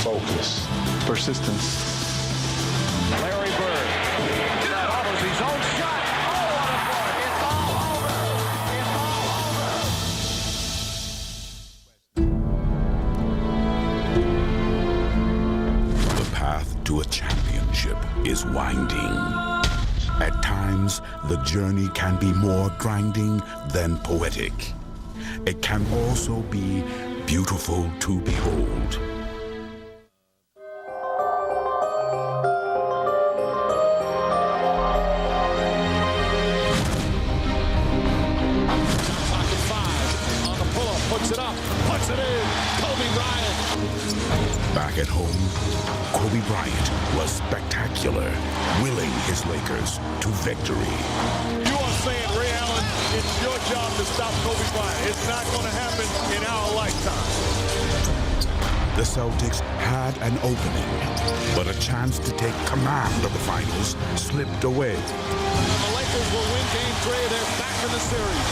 focus, persistence. Larry Bird. That offers his own shot. Oh, what a play. It's all over. It's all over. The path to a championship is winding. At times, the journey can be more grinding than poetic. It can also be beautiful to behold. Back at home, Kobe Bryant was spectacular, willing his Lakers to victory. You are saying, Ray Allen, it's your job to stop Kobe Bryant. It's not going to happen in our lifetime. The Celtics had an opening, but a chance to take command of the finals slipped away. The Lakers will win Game 3. They're back in the series.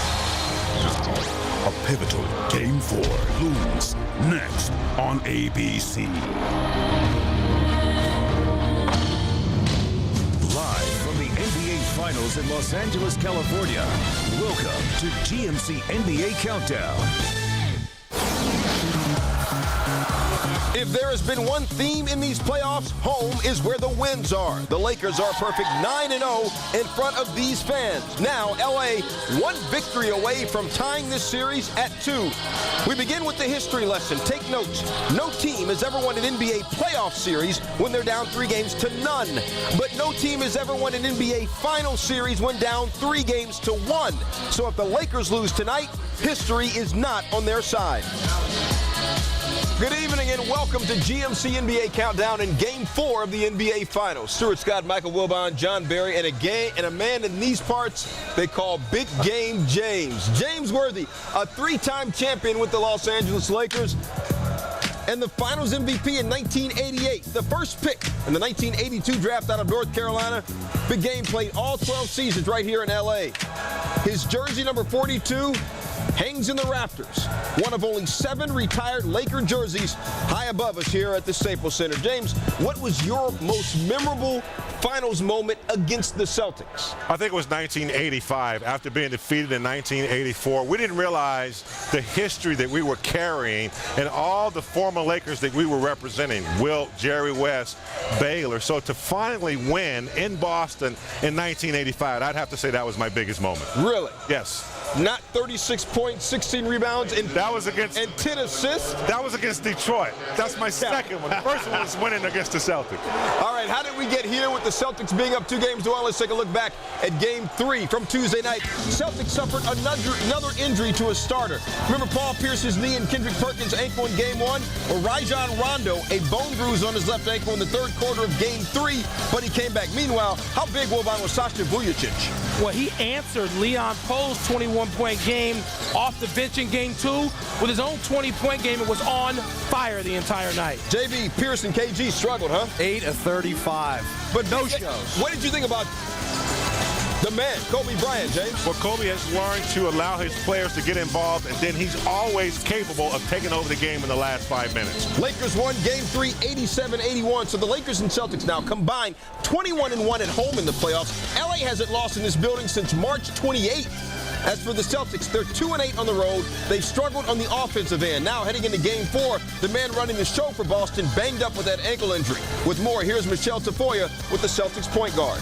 A pivotal Game 4 looms next on ABC. Live from the NBA Finals in Los Angeles, California, welcome to GMC NBA Countdown. If there has been one theme in these playoffs, home is where the wins are. The Lakers are perfect 9-0 in front of these fans. Now, LA, one victory away from tying this series at 2. We begin with the history lesson. Take notes. No team has ever won an NBA playoff series when they're down 3-0. But no team has ever won an NBA final series when down 3-1. So if the Lakers lose tonight, history is not on their side. Good evening and welcome to GMC NBA Countdown in Game 4 of the NBA Finals. Stuart Scott, Michael Wilbon, John Barry, and a man in these parts they call Big Game James. James Worthy, a 3-time champion with the Los Angeles Lakers and the Finals MVP in 1988, the first pick in the 1982 draft out of North Carolina. Big Game played all 12 seasons right here in LA. His jersey number 42 hangs in the rafters, one of only 7 retired Laker jerseys high above us here at the Staples Center. James, what was your most memorable finals moment against the Celtics? I think it was 1985. After being defeated in 1984, we didn't realize the history that we were carrying and all the former Lakers that we were representing, Wilt, Jerry West, Baylor. So to finally win in Boston in 1985, I'd have to say that was my biggest moment. Really? Yes. Not 36 points, 16 rebounds, and that was against 10 assists. That was against Detroit. That's my second one. The first one was winning against the Celtics. All right, how did we get here with the Celtics being up 2-1? Let's take a look back at Game 3 from Tuesday night. Celtics suffered another injury to a starter. Remember Paul Pierce's knee and Kendrick Perkins' ankle in Game 1? Or Rajon Rondo, a bone bruise on his left ankle in the third quarter of Game 3, but he came back. Meanwhile, how big, Wilbon, was Sasha Vujacic? Well, he answered Leon Poe's 21-point game off the bench in Game 2 with his own 20-point game and was on fire the entire night. JB, Pierce, and KG struggled, huh? 8 of 35. But no shows. What did you think about the man, Kobe Bryant, James? Well, Kobe has learned to allow his players to get involved, and then he's always capable of taking over the game in the last 5 minutes. Lakers won Game 3, 87-81. So the Lakers and Celtics now combined 21-1 at home in the playoffs. LA hasn't lost in this building since March 28th. As for the Celtics, they're 2-8 on the road. They've struggled on the offensive end. Now heading into Game 4, the man running the show for Boston banged up with that ankle injury. With more, here's Michelle Tafoya with the Celtics point guard.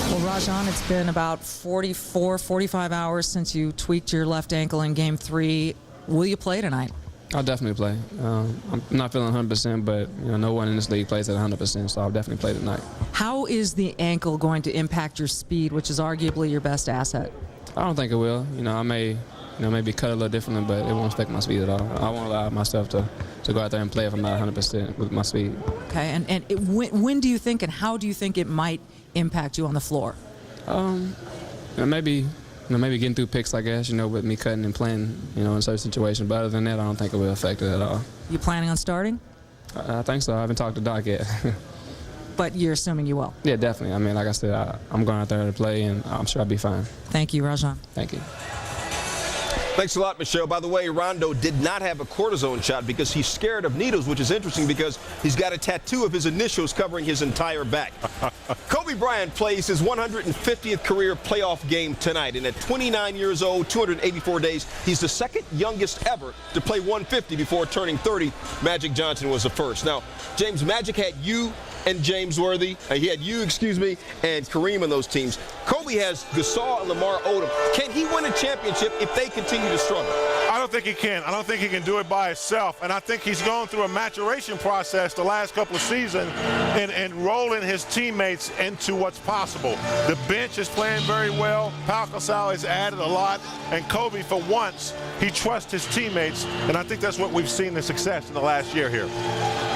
Well, Rajon, it's been about 45 hours since you tweaked your left ankle in Game 3. Will you play tonight? I'll definitely play. I'm not feeling 100%, but no one in this league plays at 100%, so I'll definitely play tonight. How is the ankle going to impact your speed, which is arguably your best asset? I don't think it will. I may maybe cut a little differently, but it won't affect my speed at all. I won't allow myself to go out there and play if I'm not 100% with my speed. Okay, and when do you think and how do you think it might impact you on the floor? Maybe getting through picks, I guess, with me cutting and playing, in certain situations. But other than that, I don't think it will affect it at all. You planning on starting? I think so. I haven't talked to Doc yet. But you're assuming you will? Yeah, definitely. I mean, like I said, I'm going out there to play, and I'm sure I'll be fine. Thank you, Rajon. Thank you. Thanks a lot, Michelle. By the way, Rondo did not have a cortisone shot because he's scared of needles, which is interesting because he's got a tattoo of his initials covering his entire back. Kobe Bryant plays his 150th career playoff game tonight, and at 29 years old, 284 days, he's the second youngest ever to play 150 before turning 30. Magic Johnson was the first. Now, James, Magic had you and James Worthy. He had you, and Kareem on those teams. Kobe has Gasol and Lamar Odom. Can he win a championship if they continue to struggle? I don't think he can. I don't think he can do it by himself. And I think he's gone through a maturation process the last couple of seasons and rolling his teammates into what's possible. The bench is playing very well. Pau Gasol has added a lot. And Kobe, for once, he trusts his teammates. And I think that's what we've seen the success in the last year here.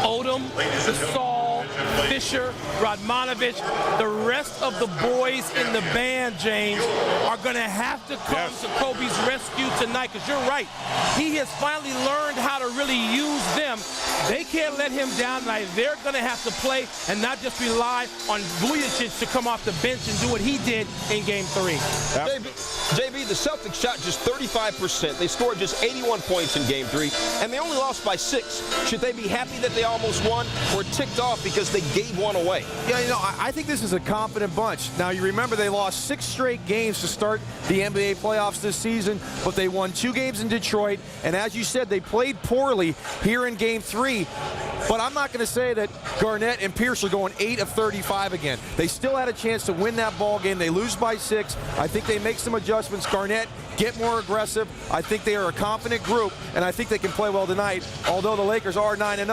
Odom, Gasol, Fisher, Radmanovich, the rest of the boys in the band, James, are going to have to come to Kobe's rescue tonight, because you're right. He has finally learned how to really use them. They can't let him down tonight. They're going to have to play and not just rely on Vujacic to come off the bench and do what he did in Game 3. JB, the Celtics shot just 35%. They scored just 81 points in Game 3, and they only lost by 6. Should they be happy that they almost won, or ticked off because they gave one away? Yeah, I think this is a confident bunch. Now, you remember they lost 6 straight games to start the NBA playoffs this season, but they won 2 games in Detroit, and as you said, they played poorly here in Game 3. But I'm not going to say that Garnett and Pierce are going 8 of 35 again. They still had a chance to win that ball game. They lose by 6. I think they make some adjustments. Garnett get more aggressive. I think they are a confident group, and I think they can play well tonight. Although the Lakers are 9-0,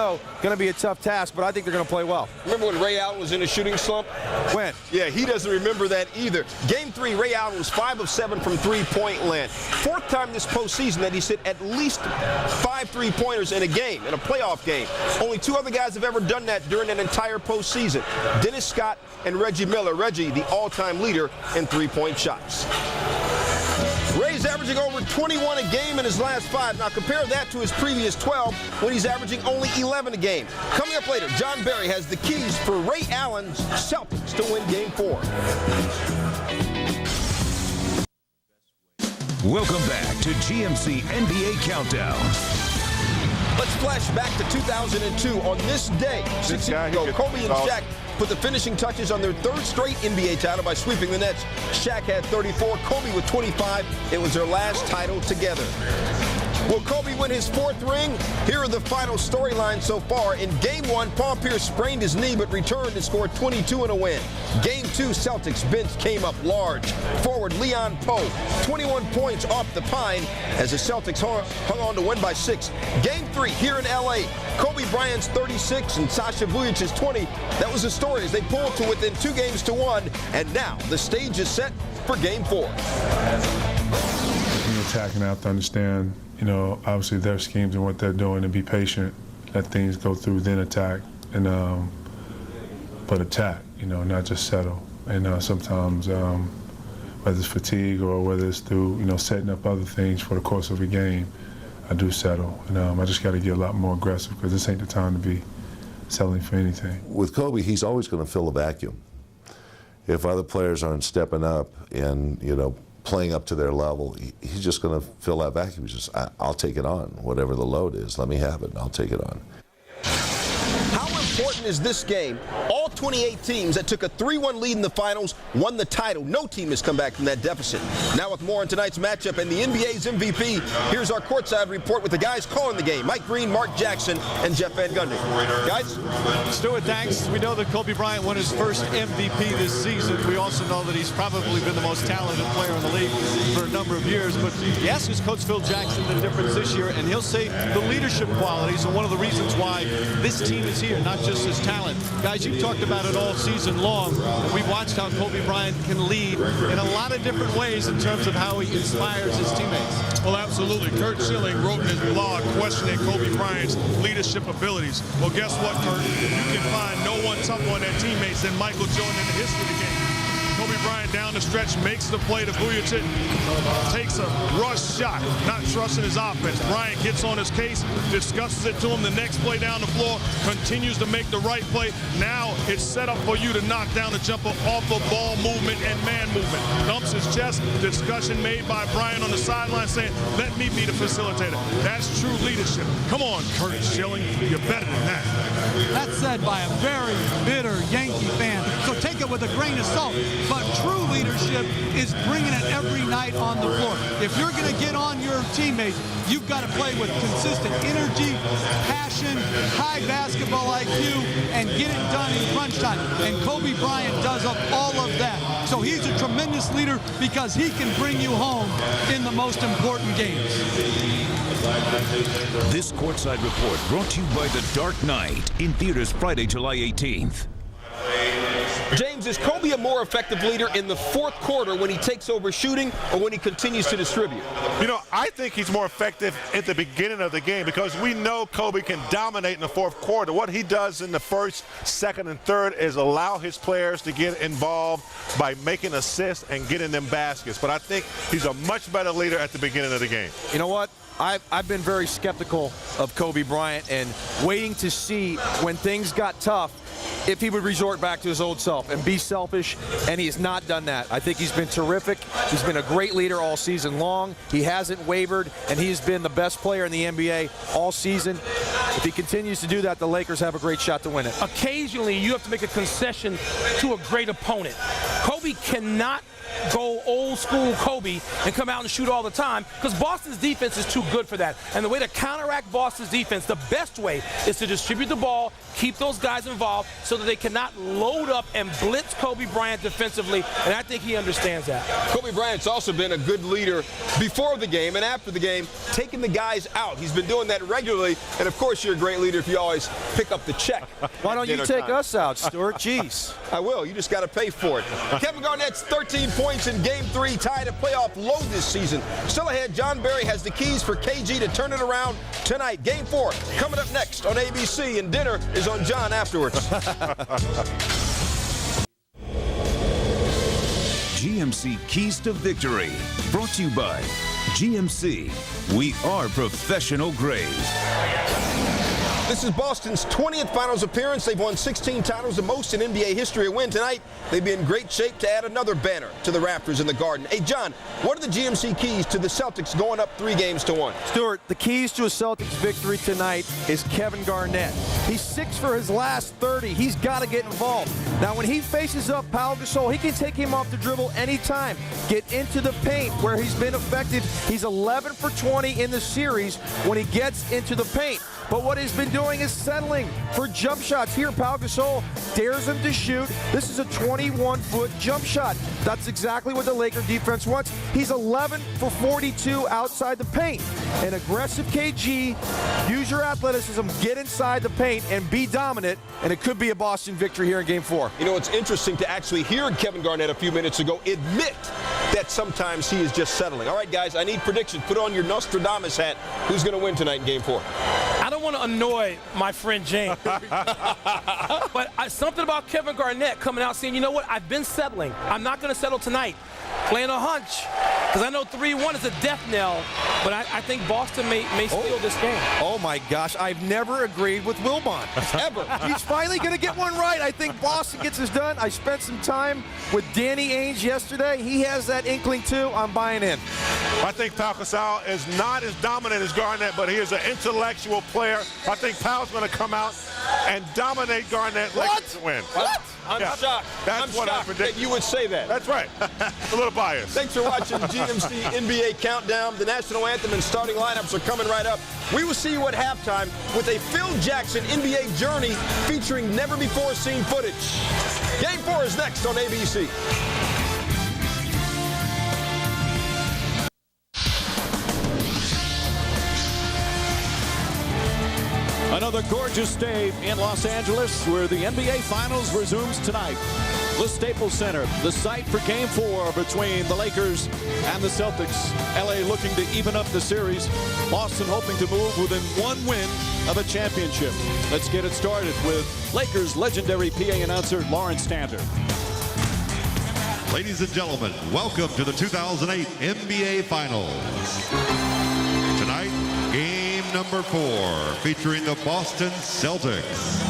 going to be a tough task, but I think they're going to play well. Remember when Ray Allen was in a shooting slump? When? Yeah, he doesn't remember that either. Game 3, Ray Allen was 5 of 7 from three-point land. 4th time this postseason that he's hit at least 5 three-pointers in a game, in a playoff game. Only 2 other guys have ever done that during an entire postseason. Dennis Scott and Reggie Miller. Reggie, the all-time leader in three-point shots. Ray's averaging over 21 a game in his last 5. Now compare that to his previous 12 when he's averaging only 11 a game. Coming up later, John Barry has the keys for Ray Allen's Celtics to win Game 4. Welcome back to GMC NBA Countdown. Let's flash back to 2002. On this day, 6 years ago, Kobe and Shaq put the finishing touches on their 3rd straight NBA title by sweeping the Nets. Shaq had 34, Kobe with 25. It was their last title together. Will Kobe win his 4th ring? Here are the final storylines so far. In Game 1, Paul Pierce sprained his knee but returned and scored 22 in a win. Game 2, Celtics bench came up large. Forward Leon Poe, 21 points off the pine as the Celtics hung on to win by 6. Game 3, here in L.A., Kobe Bryant's 36 and Sasha Vujicic's 20. That was the story as they pulled to within 2 games to 1. And now the stage is set for Game 4. Attacking, I have to understand, obviously their schemes and what they're doing, and be patient, let things go through, then attack, and but attack, not just settle. And sometimes, whether it's fatigue or whether it's through, setting up other things for the course of a game, I do settle. And I just got to get a lot more aggressive because this ain't the time to be settling for anything. With Kobe, he's always going to fill a vacuum. If other players aren't stepping up and, playing up to their level, he's just going to fill that vacuum. He's just, I'll take it on, whatever the load is. Let me have it, and I'll take it on. How important is this game? All 28 teams that took a 3-1 lead in the finals won the title. No team has come back from that deficit. Now with more on tonight's matchup and the NBA's MVP, here's our courtside report with the guys calling the game. Mike Green, Mark Jackson, and Jeff Van Gundy. Guys? Stuart, thanks. We know that Kobe Bryant won his first MVP this season. We also know that he's probably been the most talented player in the league for a number of years. But you ask his coach Phil Jackson the difference this year, and he'll say the leadership qualities are one of the reasons why this team is here, not just his talent. Guys, you've talked about it all season long. We've watched how Kobe Bryant can lead in a lot of different ways in terms of how he inspires his teammates. Well, absolutely. Kurt Schilling wrote in his blog questioning Kobe Bryant's leadership abilities. Well, guess what, Kurt? You can find no one tougher on their teammates than Michael Jordan in the history of the game. Kobe Bryant down the stretch makes the play to Vujacic, takes a rush shot, not trusting his offense. Bryant gets on his case, discusses it to him the next play down the floor, continues to make the right play. Now it's set up for you to knock down the jumper off of ball movement and man movement. Dumps his chest, discussion made by Bryant on the sideline saying, let me be the facilitator. That's true leadership. Come on, Curtis Schilling, you're better than that. That's said by a very bitter Yankee fan, so take it with a grain of salt. But true leadership is bringing it every night on the floor. If you're going to get on your teammates, you've got to play with consistent energy, passion, high basketball IQ, and get it done in crunch time. And Kobe Bryant does all of that. So he's a tremendous leader because he can bring you home in the most important games. This Courtside Report brought to you by The Dark Knight, in theaters Friday, July 18th. James, is Kobe a more effective leader in the fourth quarter when he takes over shooting or when he continues to distribute? You know, I think he's more effective at the beginning of the game because we know Kobe can dominate in the fourth quarter. What he does in the first, second, and third is allow his players to get involved by making assists and getting them baskets. But I think he's a much better leader at the beginning of the game. You know what? I've been very skeptical of Kobe Bryant and waiting to see when things got tough if he would resort back to his old self and be selfish, and he has not done that. I think he's been terrific. He's been a great leader all season long. He hasn't wavered, and he has been the best player in the NBA all season. If he continues to do that, the Lakers have a great shot to win it. Occasionally, you have to make a concession to a great opponent. Kobe cannot go old school Kobe and come out and shoot all the time because Boston's defense is too good for that. And the way to counteract Boston's defense, the best way is to distribute the ball, keep those guys involved so that they cannot load up and blitz Kobe Bryant defensively, and I think he understands that. Kobe Bryant's also been a good leader before the game and after the game, taking the guys out. He's been doing that regularly, and of course you're a great leader if you always pick up the check. Why don't you take us out, Stuart? Jeez. I will. You just got to pay for it. Kevin Garnett's 13 points in Game 3 tied a playoff low this season. Still ahead, John Barry has the keys for KG to turn it around tonight. Game 4 coming up next on ABC, and dinner is on John afterwards. GMC Keys to Victory, brought to you by GMC. We are professional grade. This is Boston's 20th finals appearance. They've won 16 titles, the most in NBA history. A win tonight, they'd be in great shape to add another banner to the rafters in the Garden. Hey, John, what are the GMC keys to the Celtics going up 3-1? Stuart, the keys to a Celtics victory tonight is Kevin Garnett. He's 6 for his last 30. He's got to get involved. Now, when he faces up Pau Gasol, he can take him off the dribble anytime. Get into the paint where he's been effective. He's 11 for 20 in the series when he gets into the paint. But what he's been doing is settling for jump shots. Here, Pau Gasol dares him to shoot. This is a 21-foot jump shot. That's exactly what the Laker defense wants. He's 11 for 42 outside the paint. An aggressive KG, use your athleticism, get inside the paint, and be dominant, and it could be a Boston victory here in Game 4. You know, it's interesting to actually hear Kevin Garnett a few minutes ago admit that sometimes he is just settling. All right, guys, I need predictions. Put on your Nostradamus hat. Who's going to win tonight in Game 4? I don't want to annoy my friend James, but something about Kevin Garnett coming out saying, you know what, I've been settling. I'm not going to settle tonight. Playing a hunch, because I know 3-1 is a death knell, but I think Boston may steal this game. Oh, my gosh. I've never agreed with Wilbon, ever. He's finally going to get one right. I think Boston gets this done. I spent some time with Danny Ainge yesterday. He has that inkling, too. I'm buying in. I think Pau Gasol is not as dominant as Garnett, but he is an intellectual player. I think Pau's going to come out and dominate Garnett. Lakers to win. What? I'm shocked. That's what I predict. That you would say that. That's right. A little biased. Thanks for watching GMC NBA Countdown. The national anthem and starting lineups are coming right up. We will see you at halftime with a Phil Jackson NBA journey featuring never-before-seen footage. Game 4 is next on ABC. Another gorgeous day in Los Angeles where the NBA Finals resumes tonight. The Staples Center, the site for Game 4 between the Lakers and the Celtics. LA looking to even up the series. Boston hoping to move within one win of a championship. Let's get it started with Lakers legendary PA announcer Lawrence Stander. Ladies and gentlemen, welcome to the 2008 NBA Finals. Tonight, game number 4, featuring the Boston Celtics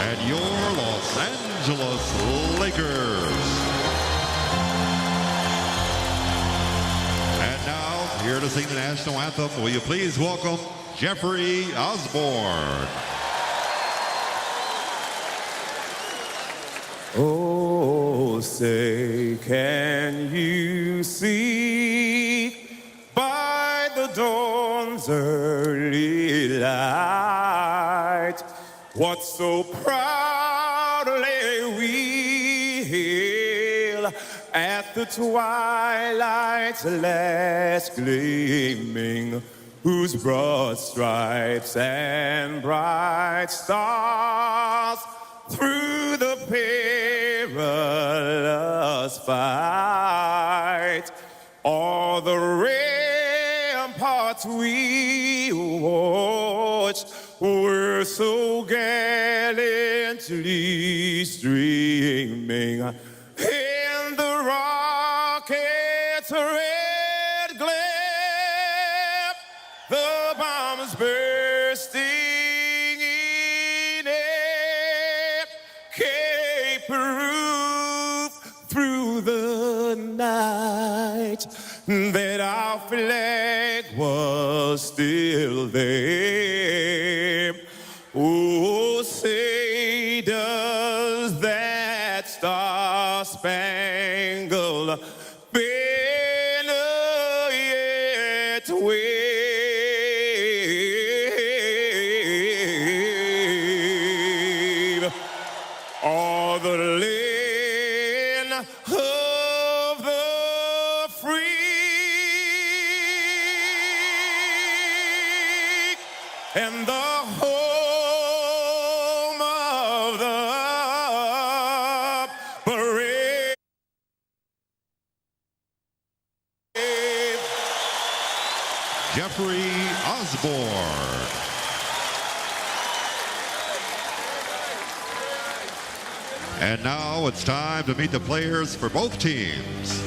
and your Los Angeles Lakers. And now, here to sing the national anthem, will you please welcome Jeffrey Osborne. Oh, say, can you see by the dawn's early light what so proudly we hail at the twilight's last gleaming, whose broad stripes and bright stars through the perilous fight, all the ramparts we watched were so gallantly streaming, and the rockets' red glare, the bombs bursting in air, proof through the night that our flag was still there. Oh, say does that star-spangled banner yet wave? All the land of the free and the home of the brave. Jeffrey Osborne. And now it's time to meet the players for both teams.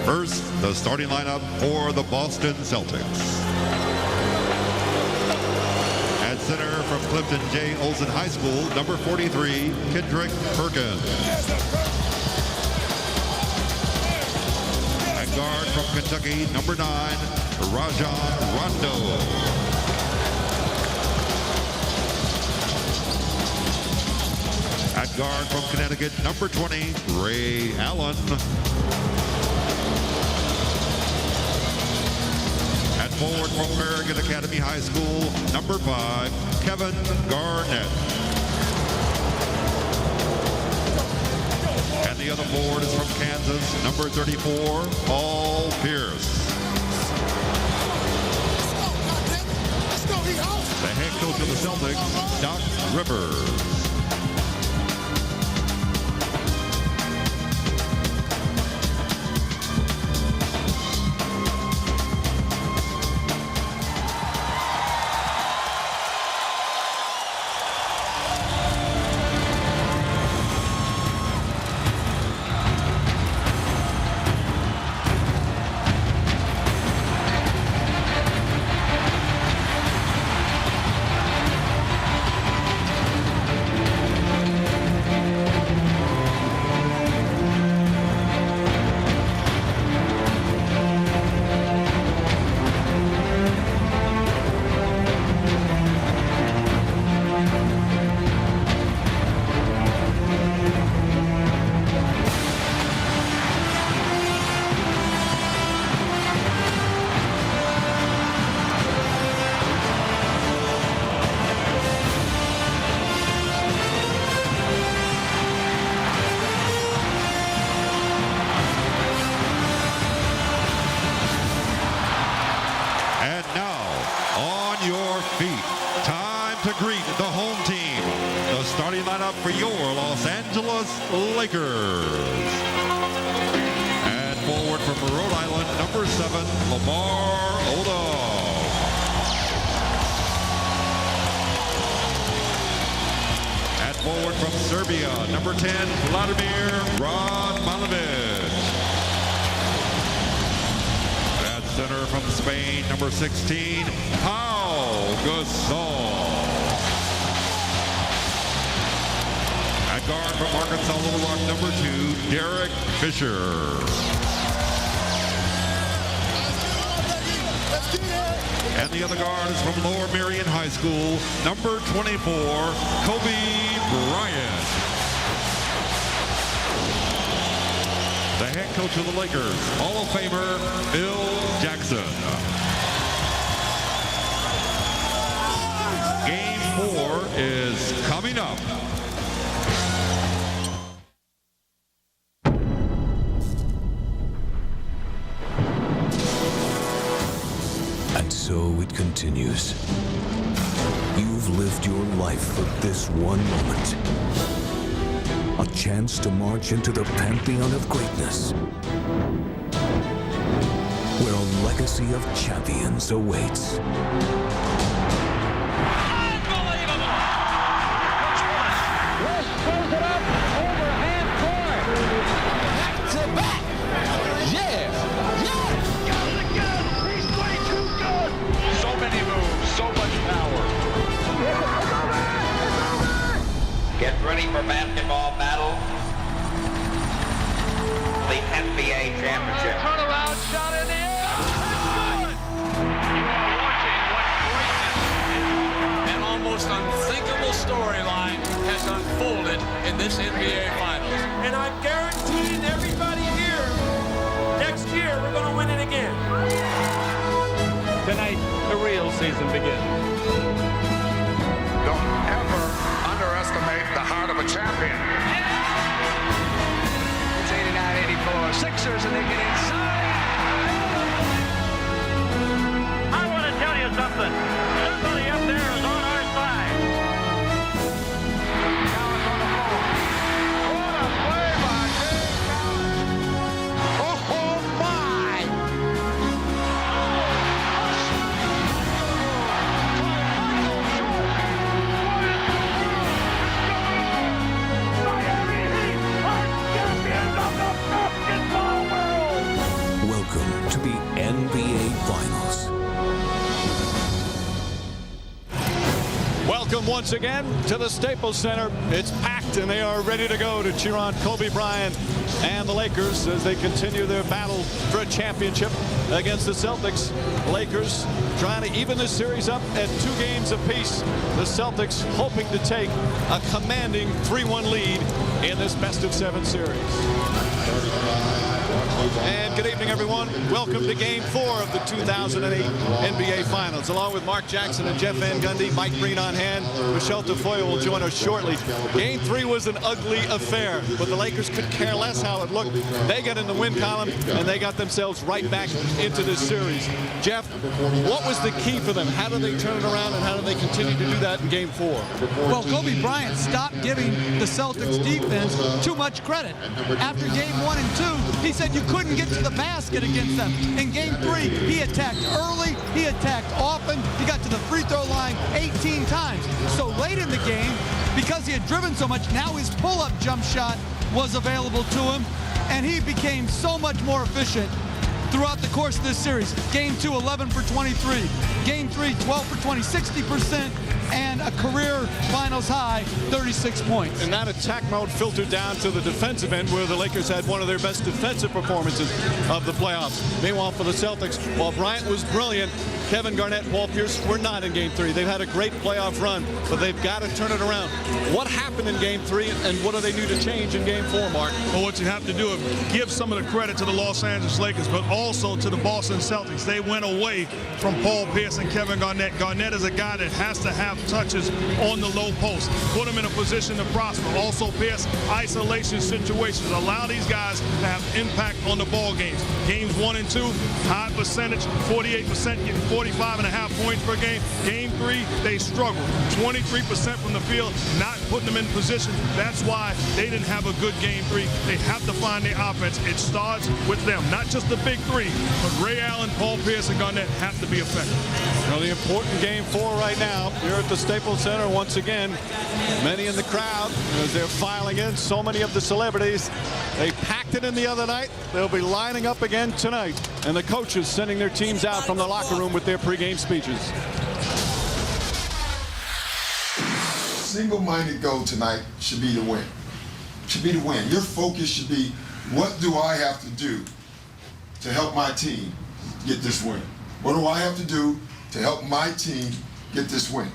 First, the starting lineup for the Boston Celtics. At center from Clifton J. Olson High School, number 43, Kendrick Perkins. At guard from Kentucky, number 9, Rajon Rondo. At guard from Connecticut, number 20, Ray Allen. At forward from American Academy High School, number 5, Kevin Garnett. And the other forward is from Kansas, number 34, Paul Pierce. The head coach of the Celtics, Doc Rivers. For your Los Angeles Lakers. And forward from Rhode Island, number 7, Lamar Odom. At forward from Serbia, number 10, Vladimir Radmanovic. At center from Spain, number 16, Pau Gasol. At guard from Arkansas Little Rock, number 2, Derek Fisher. And the other guard is from Lower Merion High School, number 24, Kobe Bryant. The head coach of the Lakers, Hall of Famer Phil Jackson. Game 4 is coming up. And so it continues. You've lived your life for this one moment. A chance to march into the pantheon of greatness, where a legacy of champions awaits. Unbelievable! West throws it up over half court. Back to back. Yeah. Got it again. He's way too good. So many moves, so much power. It's over. Get ready for basketball battle. The NBA championship. Turnaround shot in the air. You are watching what greatness is. An almost unthinkable storyline has unfolded in this NBA Finals. And I'm guaranteeing everybody here, next year we're going to win it again. Tonight, the real season begins. Don't ever underestimate the heart of a champion. It's 89-84. Sixers, and they get inside. I want to tell you something. Somebody up there is on our side. Collins on the floor. What a play by James Collins. Oh, my. Welcome to the NBA Finals. Welcome once again to the Staples Center. It's packed and they are ready to go to cheer on Kobe Bryant and the Lakers as they continue their battle for a championship against the Celtics. Lakers trying to even the series up at 2 games apiece. The Celtics hoping to take a commanding 3-1 lead in this best-of-7 series. And good evening, everyone. Welcome to Game 4 of the 2008 NBA Finals. Along with Mark Jackson and Jeff Van Gundy, Mike Breen on hand. Michelle Tafoya will join us shortly. Game 3 was an ugly affair, but the Lakers could care less how it looked. They got in the win column, and they got themselves right back into this series. Jeff, what was the key for them? How do they turn it around, and how do they continue to do that in Game 4? Well, Kobe Bryant stopped giving the Celtics defense too much credit. After Game 1 and 2, he said you couldn't get to the basket against them. In Game 3, he attacked early, he attacked often, he got to the free throw line 18 times. So late in the game, because he had driven so much, now his pull-up jump shot was available to him, and he became so much more efficient throughout the course of this series. Game 2, 11 for 23. Game 3, 12 for 20, 60%, and a career finals high, 36 points. And that attack mode filtered down to the defensive end, where the Lakers had one of their best defensive performances of the playoffs. Meanwhile, for the Celtics, while Bryant was brilliant, Kevin Garnett, Paul Pierce were not in Game 3. They've had a great playoff run, but they've got to turn it around. What happened in Game 3, and what do they need to change in Game 4, Mark? Well, what you have to do is give some of the credit to the Los Angeles Lakers, but also to the Boston Celtics. They went away from Paul Pierce and Kevin Garnett. Garnett is a guy that has to have touches on the low post, put him in a position to prosper. Also, Pierce, isolation situations, allow these guys to have impact on the ball games. Games 1 and 2, high percentage, 48% getting 45.5 points per game. Game 3, they struggled. 23% from the field, not putting them in position. That's why they didn't have a good Game 3. They have to find their offense. It starts with them, not just the big three, but Ray Allen, Paul Pierce, and Garnett have to be effective. Well, the important Game 4 right now here at the Staples Center. Once again, many in the crowd as they're filing in. So many of the celebrities. They packed it in the other night. They'll be lining up again tonight. And the coaches sending their teams out from the locker room with their pregame speeches. Single-minded goal tonight should be to win. Should be to win. Your focus should be, what do I have to do to help my team get this win? What do I have to do to help my team get this win?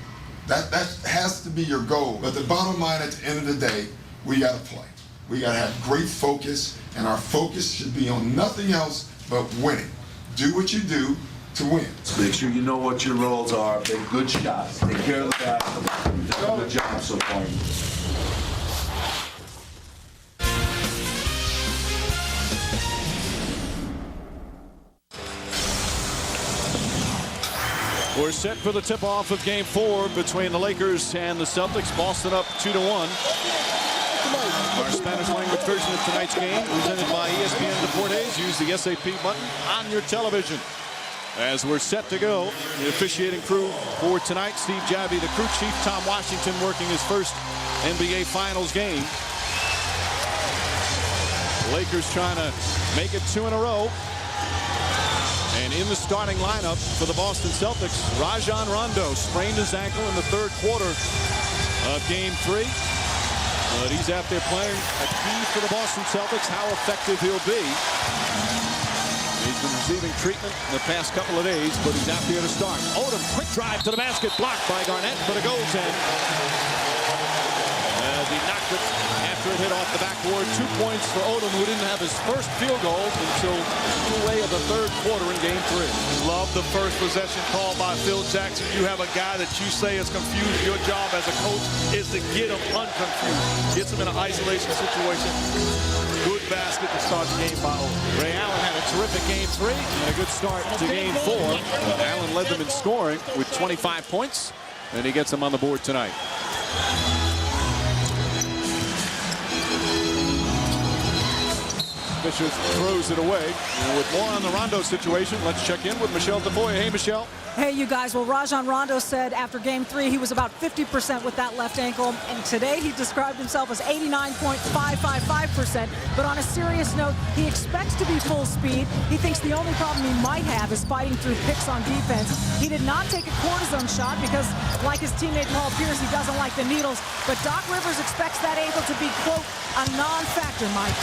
That has to be your goal. But the bottom line at the end of the day, we got to play. We got to have great focus, and our focus should be on nothing else but winning. Do what you do to win. Make sure you know what your roles are. Make good shots. Take care of the basketball. You've done a good job so far. We're set for the tip-off of Game 4 between the Lakers and the Celtics. Boston up 2-1. Our Spanish language version of tonight's game, presented by ESPN Deportes. Use the SAP button on your television. As we're set to go, the officiating crew for tonight, Steve Javie, the crew chief, Tom Washington working his first NBA Finals game. The Lakers trying to make it 2 in a row. And in the starting lineup for the Boston Celtics, Rajon Rondo sprained his ankle in the third quarter of Game 3. But he's out there playing a key for the Boston Celtics, how effective he'll be. He's been receiving treatment in the past couple of days, but he's out there to start. Odom, quick drive to the basket, blocked by Garnett, but it goes in. As he knocked it after it hit off the backboard. 2 points for Odom, who didn't have his first field goal until midway of the third quarter in Game 3. Love the first possession call by Phil Jackson. You have a guy that you say is confused. Your job as a coach is to get him unconfused. Gets him in an isolation situation. Good basket to start the game by Odom. Ray Allen had a terrific Game 3 and a good start to Game 4. Allen led them in scoring with 25 points, and he gets them on the board tonight. Fisher throws it away. And with more on the Rondo situation, let's check in with Michelle DeBoy. Hey, Michelle. Hey, you guys. Well, Rajon Rondo said after Game 3 he was about 50% with that left ankle. And today he described himself as 89.555%. But on a serious note, he expects to be full speed. He thinks the only problem he might have is fighting through picks on defense. He did not take a cortisone shot because, like his teammate Paul Pierce, he doesn't like the needles. But Doc Rivers expects that ankle to be, quote, a non-factor, Mike.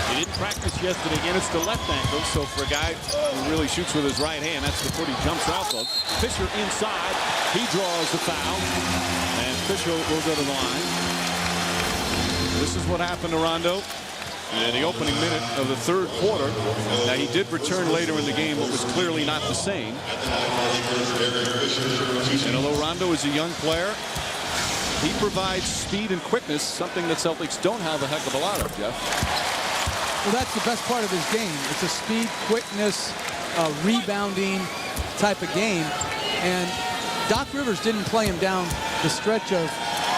He didn't practice yesterday against the left ankle, so for a guy who really shoots with his right hand, that's the foot he jumps off of. Fisher inside, he draws the foul, and Fisher will go to the line. This is what happened to Rondo in the opening minute of the third quarter. Now, he did return later in the game, but was clearly not the same. And although Rondo is a young player, he provides speed and quickness, something that Celtics don't have a heck of a lot of, Jeff. Well, that's the best part of his game. It's a speed, quickness, rebounding type of game. And Doc Rivers didn't play him down the stretch of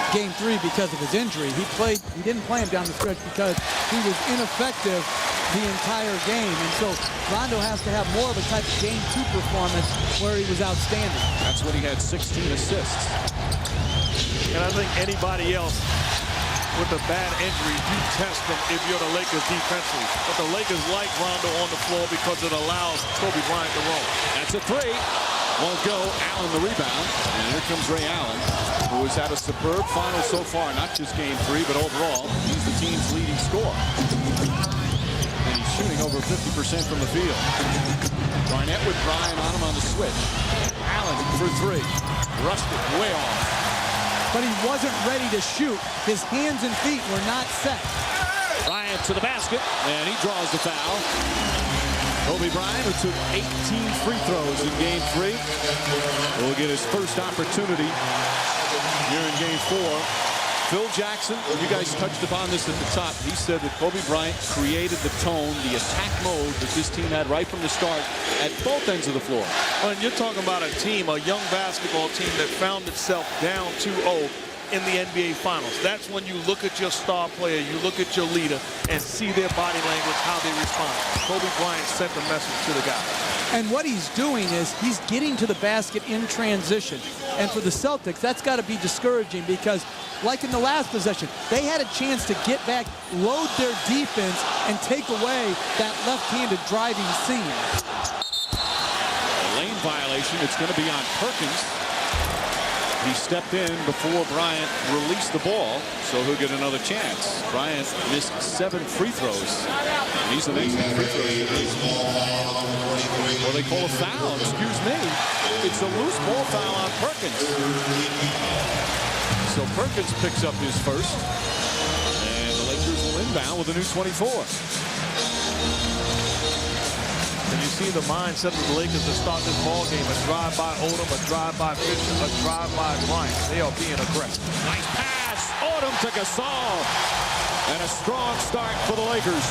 Game 3 because of his injury. He didn't play him down the stretch because he was ineffective the entire game. And so Rondo has to have more of a type of Game 2 performance where he was outstanding. That's when he had 16 assists. And I think anybody else with a bad injury, you test them if you're the Lakers defensively. But the Lakers like Rondo on the floor because it allows Kobe Bryant to roll. That's a three. Won't go. Allen the rebound. And here comes Ray Allen, who has had a superb final so far. Not just Game 3, but overall. He's the team's leading scorer. And he's shooting over 50% from the field. Garnett with Bryant on him on the switch. Allen for three. Rushed it way off. But he wasn't ready to shoot. His hands and feet were not set. Bryant to the basket, and he draws the foul. Kobe Bryant, who took 18 free throws in Game 3, will get his first opportunity here in Game 4 Phil Jackson, you guys touched upon this at the top. He said that Kobe Bryant created the tone, the attack mode that this team had right from the start at both ends of the floor. Well, and you're talking about a team, a young basketball team that found itself down 2-0 in the NBA Finals. That's when you look at your star player, you look at your leader, and see their body language, how they respond. Kobe Bryant sent the message to the guys. And what he's doing is he's getting to the basket in transition. And for the Celtics, that's got to be discouraging because, like in the last possession, they had a chance to get back, load their defense, and take away that left-handed driving seam. A lane violation. It's going to be on Perkins. He stepped in before Bryant released the ball, so he'll get another chance. Bryant missed 7 free throws. He's the next free throw. Well, they call a foul. Excuse me. It's a loose ball foul on Perkins. So Perkins picks up his first, and the Lakers will inbound with a new 24. And you see the mindset of the Lakers to start this ball game. A drive by Odom, a drive by Fisher, a drive by Bryant. They are being aggressive. Nice pass. Odom to Gasol. And a strong start for the Lakers.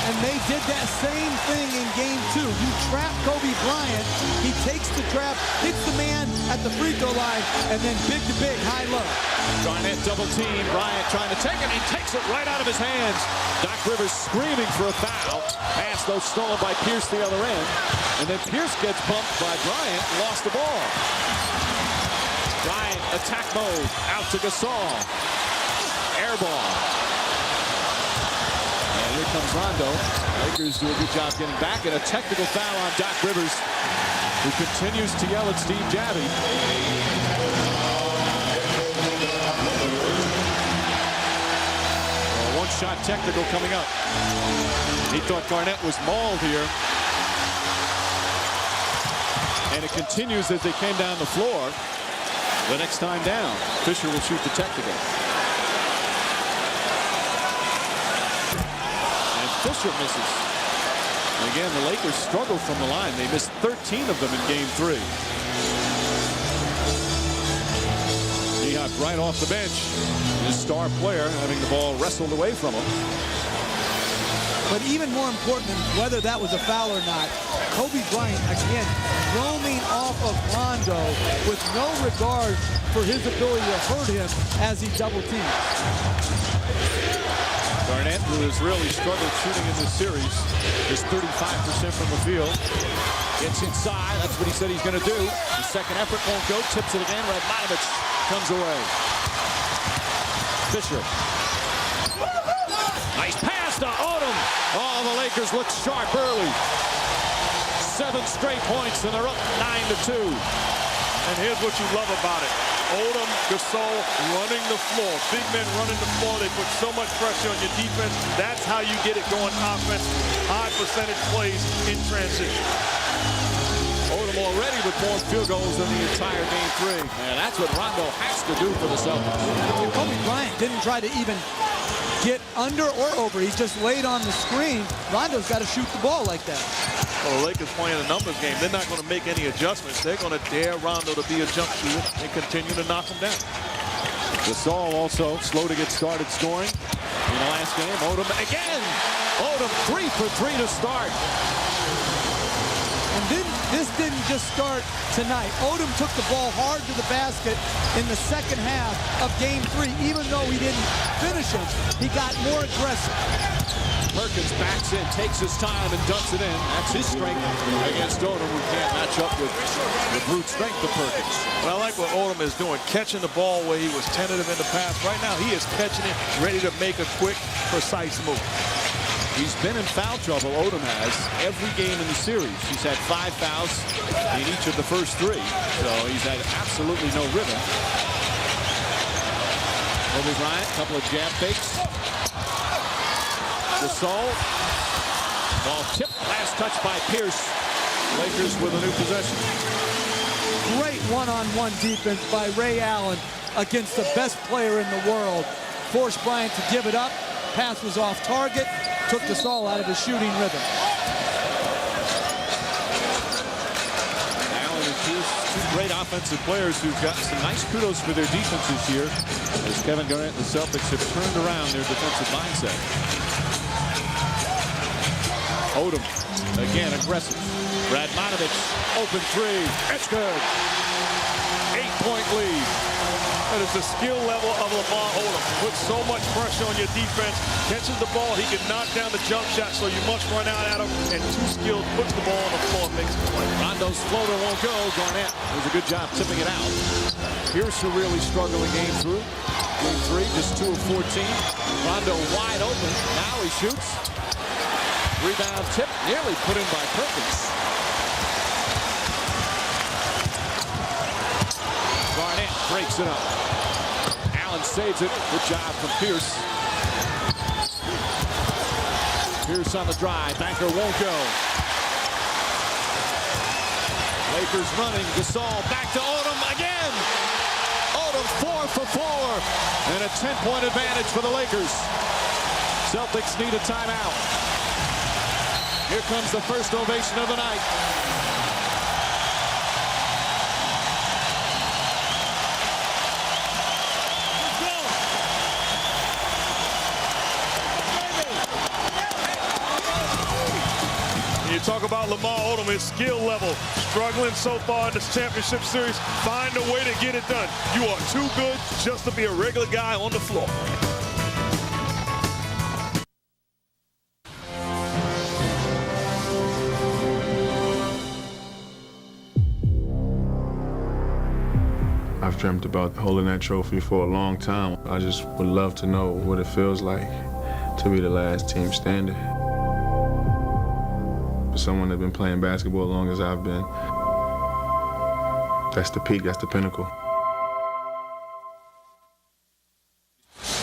And they did that same thing in game 2. You trap Kobe Bryant. He takes the trap, hits the man at the free throw line, and then big to big, high-low. Garnett double team. Bryant trying to take it. He takes it right out of his hands. Doc Rivers screaming for a foul. Pass, though, stolen by Pierce the other end. And then Pierce gets bumped by Bryant, lost the ball. Bryant, attack mode, out to Gasol. Air ball. And here comes Rondo. Lakers do a good job getting back, and a technical foul on Doc Rivers, who continues to yell at Steve Javie. One-shot technical coming up. He thought Garnett was mauled here. And it continues as they came down the floor. The next time down, Fisher will shoot the technical. And Fisher misses. And again, the Lakers struggle from the line. They missed 13 of them in game 3. Right off the bench, his star player having the ball wrestled away from him. But even more important than whether that was a foul or not, Kobe Bryant, again, roaming off of Rondo with no regard for his ability to hurt him as he double teams. Garnett, who has really struggled shooting in this series, is 35% from the field. Gets inside. That's what he said he's going to do. The second effort won't go. Tips it again. Radmanovich comes away. Fisher. Nice pass to Odom. Oh, the Lakers look sharp early. 7 straight points, and they're up 9-2. And here's what you love about it. Odom, Gasol running the floor. Big men running the floor. They put so much pressure on your defense. That's how you get it going offense. High percentage plays in transition. Odom already with more field goals than the entire game 3. And that's what Rondo has to do for the Celtics. Kobe Bryant didn't try to even get under or over. He just laid on the screen. Rondo's got to shoot the ball like that. Well, the Lakers playing a numbers game. They're not going to make any adjustments. They're going to dare Rondo to be a jump shooter and continue to knock him down. Gasol also slow to get started scoring in the last game. Odom again. Odom 3 for 3 to start. And then this didn't just start tonight. Odom took the ball hard to the basket in the second half of game 3. Even though he didn't finish it, he got more aggressive. Perkins backs in, takes his time, and dumps it in. That's his strength against Odom, who can't match up with the brute strength of Perkins. But I like what Odom is doing, catching the ball where he was tentative in the pass. Right now, he is catching it, ready to make a quick, precise move. He's been in foul trouble, Odom has, every game in the series. He's had 5 fouls in each of the first 3, so he's had absolutely no rhythm. Kobe Bryant, a couple of jab fakes. Gasol, ball tipped, last touch by Pierce. Lakers with a new possession. Great one-on-one defense by Ray Allen against the best player in the world. Forced Bryant to give it up. Pass was off target. Took Gasol out of his shooting rhythm. Allen and Pierce Lakers, two great offensive players who've gotten some nice kudos for their defense this year, as Kevin Garnett and the Celtics have turned around their defensive mindset. Odom, again, aggressive. Radmanovic, open three. It's good. 8-point lead. That is the skill level of Lamar Odom. Puts so much pressure on your defense. Catches the ball, he can knock down the jump shot, so you must run out at him. And too skilled, puts the ball on the floor, makes the play. Rondo's floater won't go. Garnett does a good job tipping it out. Pierce, who really struggled in game 3, just 2 of 14. Rondo wide open. Now he shoots. Rebound tip, nearly put in by Perkins. Garnett breaks it up. Allen saves it. Good job from Pierce. Pierce on the drive. Banker won't go. Lakers running. Gasol back to Odom again. Odom 4 for 4. And a 10-point advantage for the Lakers. Celtics need a timeout. Here comes the first ovation of the night. You talk about Lamar Odom, his skill level, struggling so far in this championship series. Find a way to get it done. You are too good just to be a regular guy on the floor. I've dreamt about holding that trophy for a long time. I just would love to know what it feels like to be the last team standing. For someone that's been playing basketball as long as I've been, that's the peak, that's the pinnacle.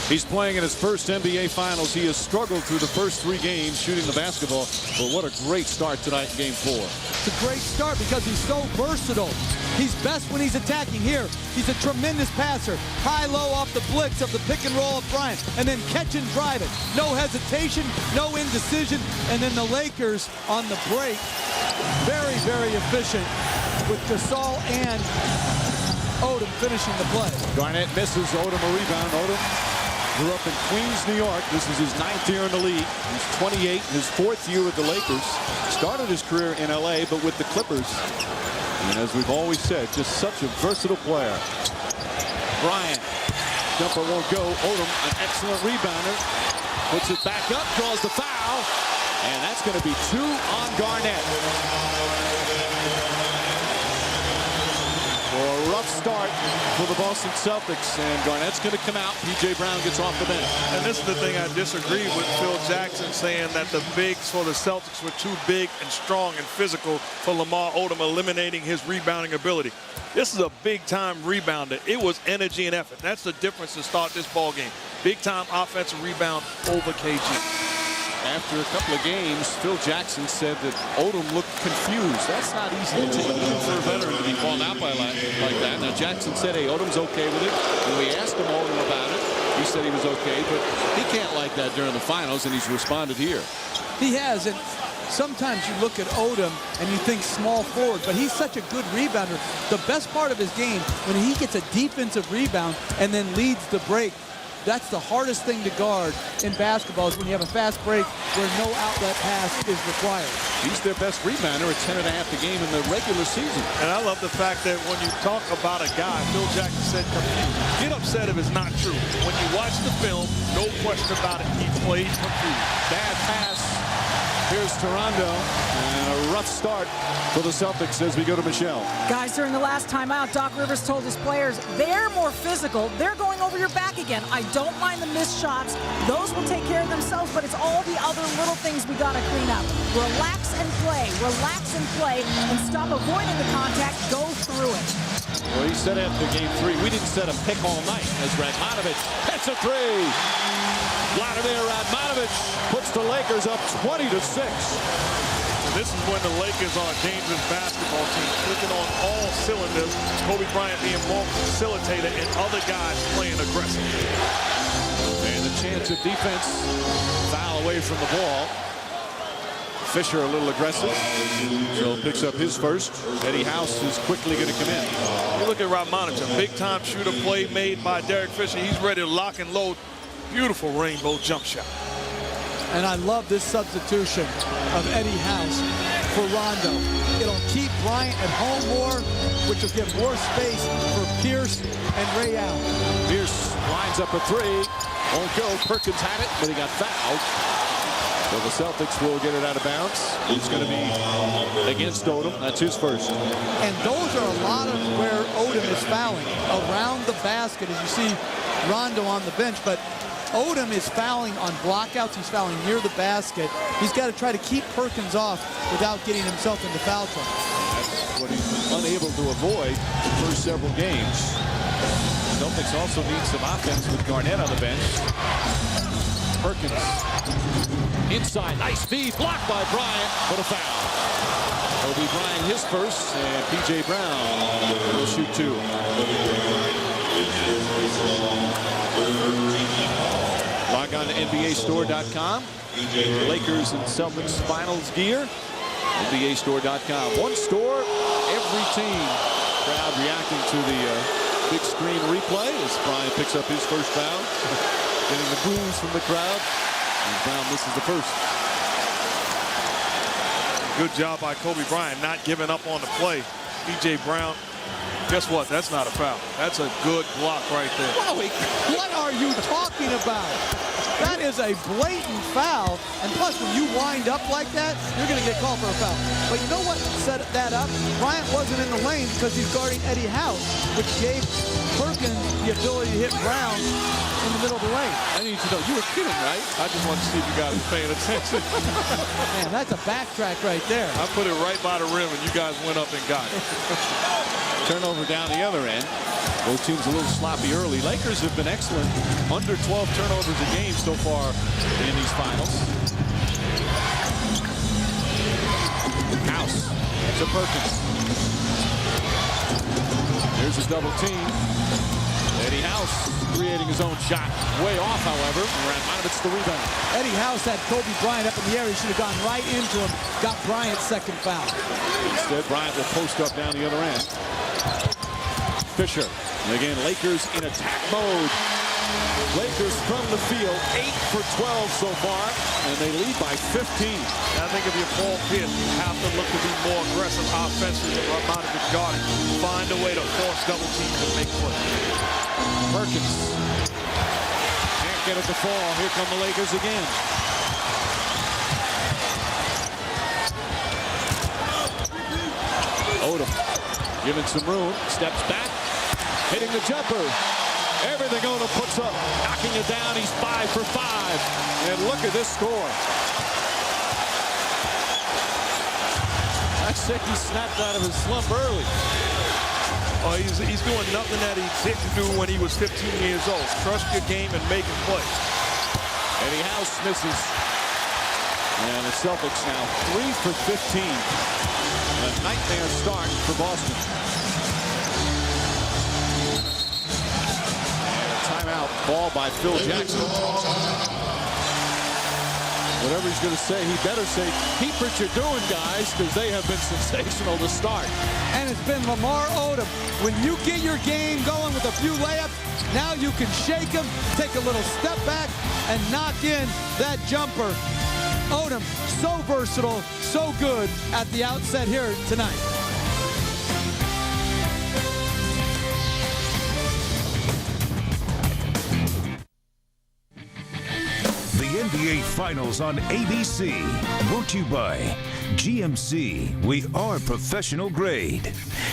He's playing in his first NBA Finals. He has struggled through the first 3 games shooting the basketball, but what a great start tonight in Game 4. It's a great start because he's so versatile. He's best when he's attacking here. He's a tremendous passer. High-low off the blitz of the pick and roll of Bryant, and then catch and drive it. No hesitation, no indecision, and then the Lakers on the break, very, very efficient with Gasol and Odom finishing the play. Garnett misses. Odom a rebound. Odom grew up in Queens, New York. This is his 9th year in the league. He's 28, his 4th year with the Lakers. Started his career in LA, but with the Clippers. And as we've always said, just such a versatile player. Bryant, jumper won't go. Odom, an excellent rebounder. Puts it back up, draws the foul. And that's going to be 2 on Garnett. For a rough start for the Boston Celtics, and Garnett's going to come out. P.J. Brown gets off the bench. And this is the thing I disagree with Phil Jackson saying that the bigs for the Celtics were too big and strong and physical for Lamar Odom, eliminating his rebounding ability. This is a big-time rebounder. It was energy and effort. That's the difference to start this ball game. Big-time offensive rebound over KG. After a couple of games, Phil Jackson said that Odom looked confused. That's not easy to do for a veteran to be called out by like that. Now, Jackson said, hey, Odom's okay with it. When we asked him Odom about it, he said he was okay, but he can't like that during the finals, and he's responded here. He has, and sometimes you look at Odom and you think small forward, but he's such a good rebounder. The best part of his game, when he gets a defensive rebound and then leads the break, that's the hardest thing to guard in basketball, is when you have a fast break where no outlet pass is required. He's their best rebounder at 10.5 a game in the regular season. And I love the fact that when you talk about a guy, Phil Jackson said confused. Get upset if it's not true. When you watch the film, no question about it, he played confused. Bad pass. Here's Toronto, and a rough start for the Celtics as we go to Michelle. Guys, during the last timeout, Doc Rivers told his players they're more physical. They're going over your back again. I don't mind the missed shots. Those will take care of themselves, but it's all the other little things we got to clean up. Relax and play, and stop avoiding the contact. Go through it. Well, he said after Game 3, we didn't set a pick all night as Radmanovic hits a 3. Vladimir Radmanovic puts the Lakers up 20-6. This is when the Lakers are a dangerous basketball team, clicking on all cylinders. Kobe Bryant being more facilitator and other guys playing aggressive. And the chance of defense, foul away from the ball. Fisher a little aggressive, so picks up his first. Eddie House is quickly going to come in. You look at Radmanovich, a big-time shooter, play made by Derek Fisher. He's ready to lock and load. Beautiful rainbow jump shot. And I love this substitution of Eddie House for Rondo. It'll keep Bryant at home more, which will give more space for Pierce and Ray Allen. Pierce lines up a three. Won't go. Perkins had it, but he got fouled. So the Celtics will get it out of bounds. It's going to be against Odom. That's his first. And those are a lot of where Odom is fouling. Around the basket, as you see Rondo on the bench. But Odom is fouling on blockouts. He's fouling near the basket. He's got to try to keep Perkins off without getting himself into foul trouble. That's what he's been unable to avoid the first several games. Celtics also need some offense with Garnett on the bench. Perkins inside, nice feed, blocked by Bryant, but a foul. Kobe Bryant his first, and P.J. Brown will shoot two. Log on to NBAstore.com. Lakers and Celtics finals gear. NBAstore.com. One store, every team. Crowd reacting to the big screen replay as Bryant picks up his first foul. Getting the boos from the crowd. And Brown misses the first. Good job by Kobe Bryant not giving up on the play. P.J. Brown, guess what? That's not a foul. That's a good block right there. Chloe, what are you talking about? That is a blatant foul. And plus, when you wind up like that, you're going to get called for a foul. But you know what set that up? Bryant wasn't in the lane because he's guarding Eddie House, which gave Perkins the ability to hit Brown in the middle of the lane. I need to know, you were kidding, right? I just wanted to see if you guys were paying attention. Man, that's a backtrack right there. I put it right by the rim, and you guys went up and got it. Turnover down the other end. Both teams a little sloppy early. Lakers have been excellent. Under 12 turnovers a game so far in these finals. House to Perkins. Here's a double team. Eddie House creating his own shot. Way off, however. Radmanovich the rebound. Eddie House had Kobe Bryant up in the air. He should have gone right into him. Got Bryant's second foul. Instead, Bryant will post up down the other end. Fisher. And again, Lakers in attack mode. Lakers from the field, 8 for 12 so far, and they lead by 15. I think if you're Paul Pierce, you have to look to be more aggressive offensively. Radmanovich guarding. Find a way to force double teams and make plays. Perkins can't get it to fall. Here come the Lakers again. Odom giving some room, steps back, hitting the jumper. Everything Odom puts up, knocking it down. He's 5 for 5. And look at this score. That's sick. He snapped out of his slump early. Oh, he's doing nothing that he didn't do when he was 15 years old. Trust your game and make it play. Eddie House misses. And the Celtics now 3 for 15. A nightmare start for Boston. And a timeout ball by Phil Jackson. Whatever he's going to say, he better say, keep what you're doing, guys, because they have been sensational to start. And it's been Lamar Odom. When you get your game going with a few layups, now you can shake him, take a little step back, and knock in that jumper. Odom, so versatile, so good at the outset here tonight. The NBA Finals on ABC. Brought to you by GMC. We are professional grade.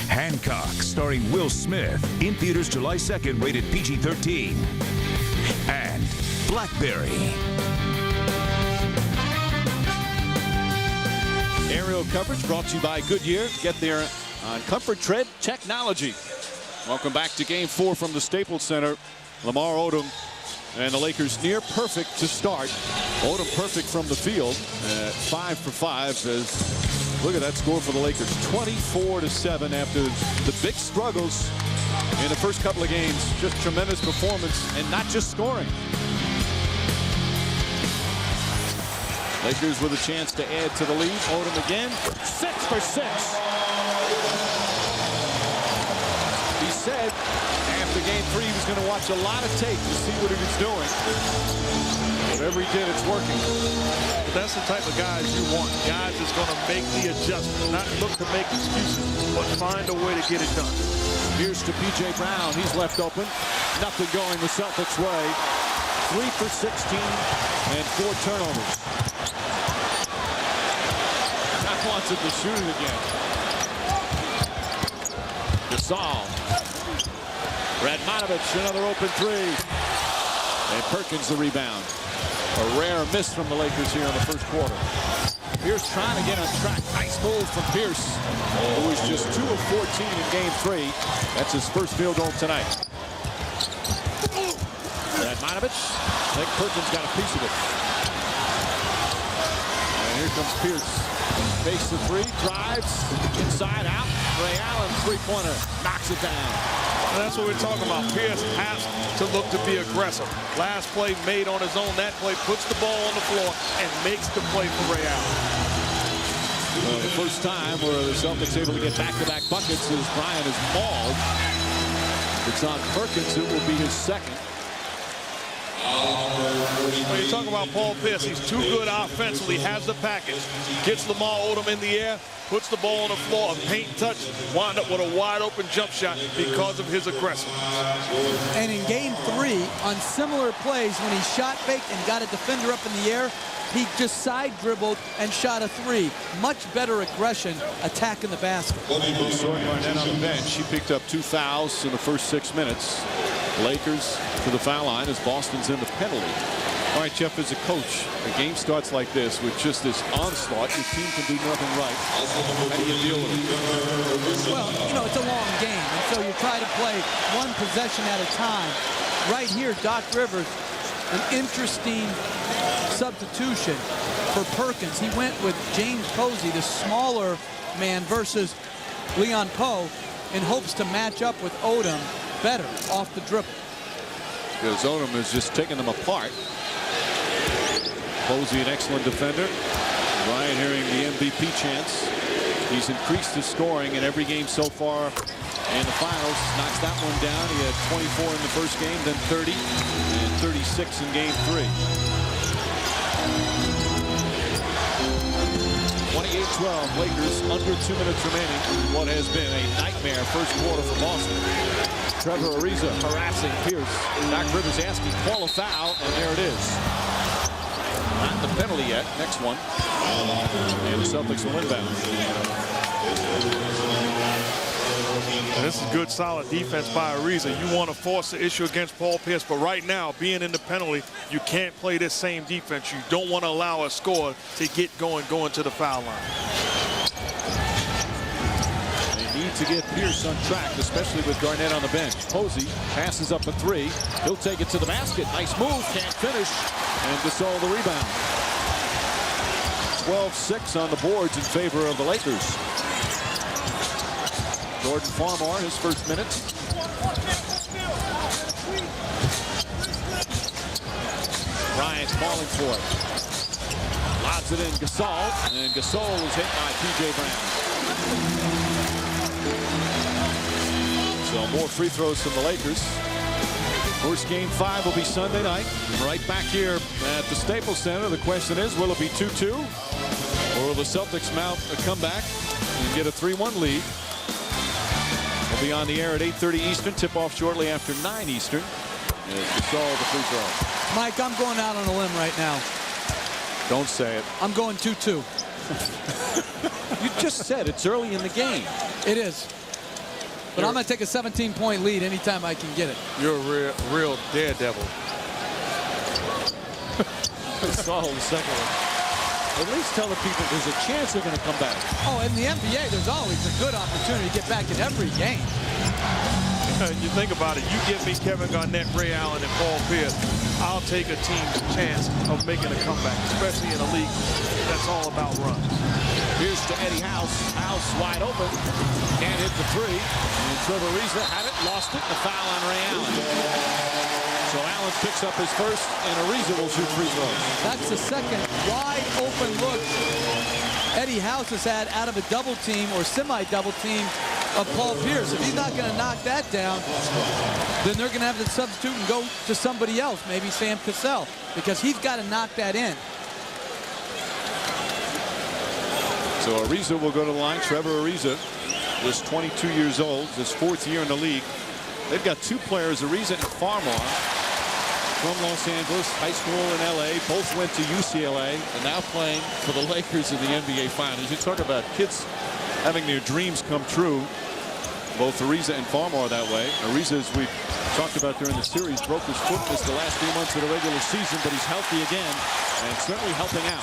Hancock, starring Will Smith. In theaters July 2nd, rated PG-13. And BlackBerry. Aerial coverage brought to you by Goodyear. Get there on Comfort Tread Technology. Welcome back to Game 4 from the Staples Center. Lamar Odom and the Lakers near perfect to start. Odom perfect from the field. 5 for 5. Look at that score for the Lakers. 24-7 after the big struggles in the first couple of games. Just tremendous performance and not just scoring. Lakers with a chance to add to the lead. Odom again. 6 for 6. He said after game 3 he was going to watch a lot of tape to see what he was doing. Whatever he did, it's working. That's the type of guys you want. Guys that's going to make the adjustment, not look to make excuses, but find a way to get it done. Here's to P.J. Brown. He's left open. Nothing going the Celtics' way. 3 for 16 and 4 turnovers. Not wanted to shoot it again. Gasol. Radmanovich, another open 3. And Perkins the rebound. A rare miss from the Lakers here in the first quarter. Pierce trying to get on track. Nice move from Pierce, who was just 2 of 14 in game 3. That's his first field goal tonight. Radmanovich. I think Perkins got a piece of it. And here comes Pierce. Fakes the 3, drives, inside out. Ray Allen, three-pointer, knocks it down. And that's what we're talking about. Pierce has to look to be aggressive. Last play made on his own. That play puts the ball on the floor and makes the play for Ray Allen. Well, the first time where the Celtics able to get back-to-back buckets as Bryant is mauled. It's on Perkins. It will be his second. When you talk about Paul Pierce, he's too good offensively, has the package, gets Lamar Odom in the air, puts the ball on the floor, a paint touch, wound up with a wide open jump shot because of his aggressiveness. And in game 3, on similar plays, when he shot faked and got a defender up in the air, he just side dribbled and shot a 3. Much better aggression attacking the basket. Garnett on the bench. He picked up 2 fouls in the first 6 minutes. Lakers to the foul line as Boston's in the penalty. All right, Jeff, as a coach, a game starts like this with just this onslaught. Your team can do nothing right. How do you deal with it? Well, you know, it's a long game, and so you try to play one possession at a time. Right here, Doc Rivers, an interesting substitution for Perkins. He went with James Posey, the smaller man, versus Leon Poe in hopes to match up with Odom better off the dribble. Because Odom is just taking them apart. Posey, an excellent defender. Ryan hearing the MVP chance. He's increased his scoring in every game so far in the finals. Knocks that one down. He had 24 in the first game, then 30, and 36 in game 3. 28-12, Lakers under 2 minutes remaining. What has been a nightmare first quarter for Boston. Trevor Ariza harassing Pierce. Doc Rivers asking, call a foul, and there it is. Not the penalty yet. Next one. And the Celtics will inbound. This is good, solid defense by Ariza. You want to force the issue against Paul Pierce, but right now, being in the penalty, you can't play this same defense. You don't want to allow a score to get going to the foul line. They need to get Pierce on track, especially with Garnett on the bench. Posey passes up a 3. He'll take it to the basket. Nice move, can't finish. And Gasol the rebound. 12-6 on the boards in favor of the Lakers. Jordan Farmar, his first minutes. Bryant calling for it. Lobs it in, Gasol. And Gasol is hit by P.J. Brown. So more free throws from the Lakers. First game 5 will be Sunday night. Right back here at the Staples Center. The question is, will it be 2-2? Or will the Celtics mount a comeback and get a 3-1 lead? We'll be on the air at 8:30 Eastern. Tip-off shortly after 9 Eastern. As Gasol the free throw. Mike, I'm going out on a limb right now. Don't say it. I'm going 2-2. You just said it's early in the game. It is. But I'm going to take a 17-point lead anytime I can get it. You're a real daredevil. Gasol the second one. At least tell the people there's a chance they're going to come back. Oh, in the NBA, there's always a good opportunity to get back in every game. You think about it, you give me Kevin Garnett, Ray Allen, and Paul Pierce, I'll take a team's chance of making a comeback, especially in a league that's all about runs. Here's to Eddie House. House wide open. Can't hit the 3. And Trevor Ariza had it, lost it. The foul on Ray Allen. So So Allen picks up his first, and Ariza will shoot free throws. That's the second wide open look Eddie House has had out of a double team or semi-double team of Paul Pierce. If he's not going to knock that down, then they're going to have to substitute and go to somebody else, maybe Sam Cassell, because he's got to knock that in. So Ariza will go to the line. Trevor Ariza is 22 years old, his 4th year in the league. They've got 2 players, Ariza and Farmar, from Los Angeles, high school in LA. Both went to UCLA and now playing for the Lakers in the NBA Finals. You talk about kids having their dreams come true. Both Ariza and Farmar that way. Ariza, as we talked about during the series, broke his foot the last 3 months of the regular season, but he's healthy again and certainly helping out.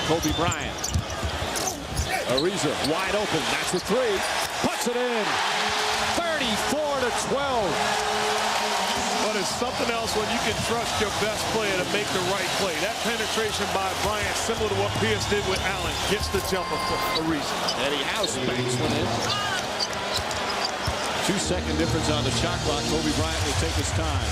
Kobe Bryant. Ariza wide open. That's a 3. Puts it in. 34-12. But it's something else when you can trust your best player to make the right play. That penetration by Bryant, similar to what Pierce did with Allen, gets the jumper for Ariza. Eddie House banks one in. 2-second difference on the shot clock. Kobe Bryant will take his time.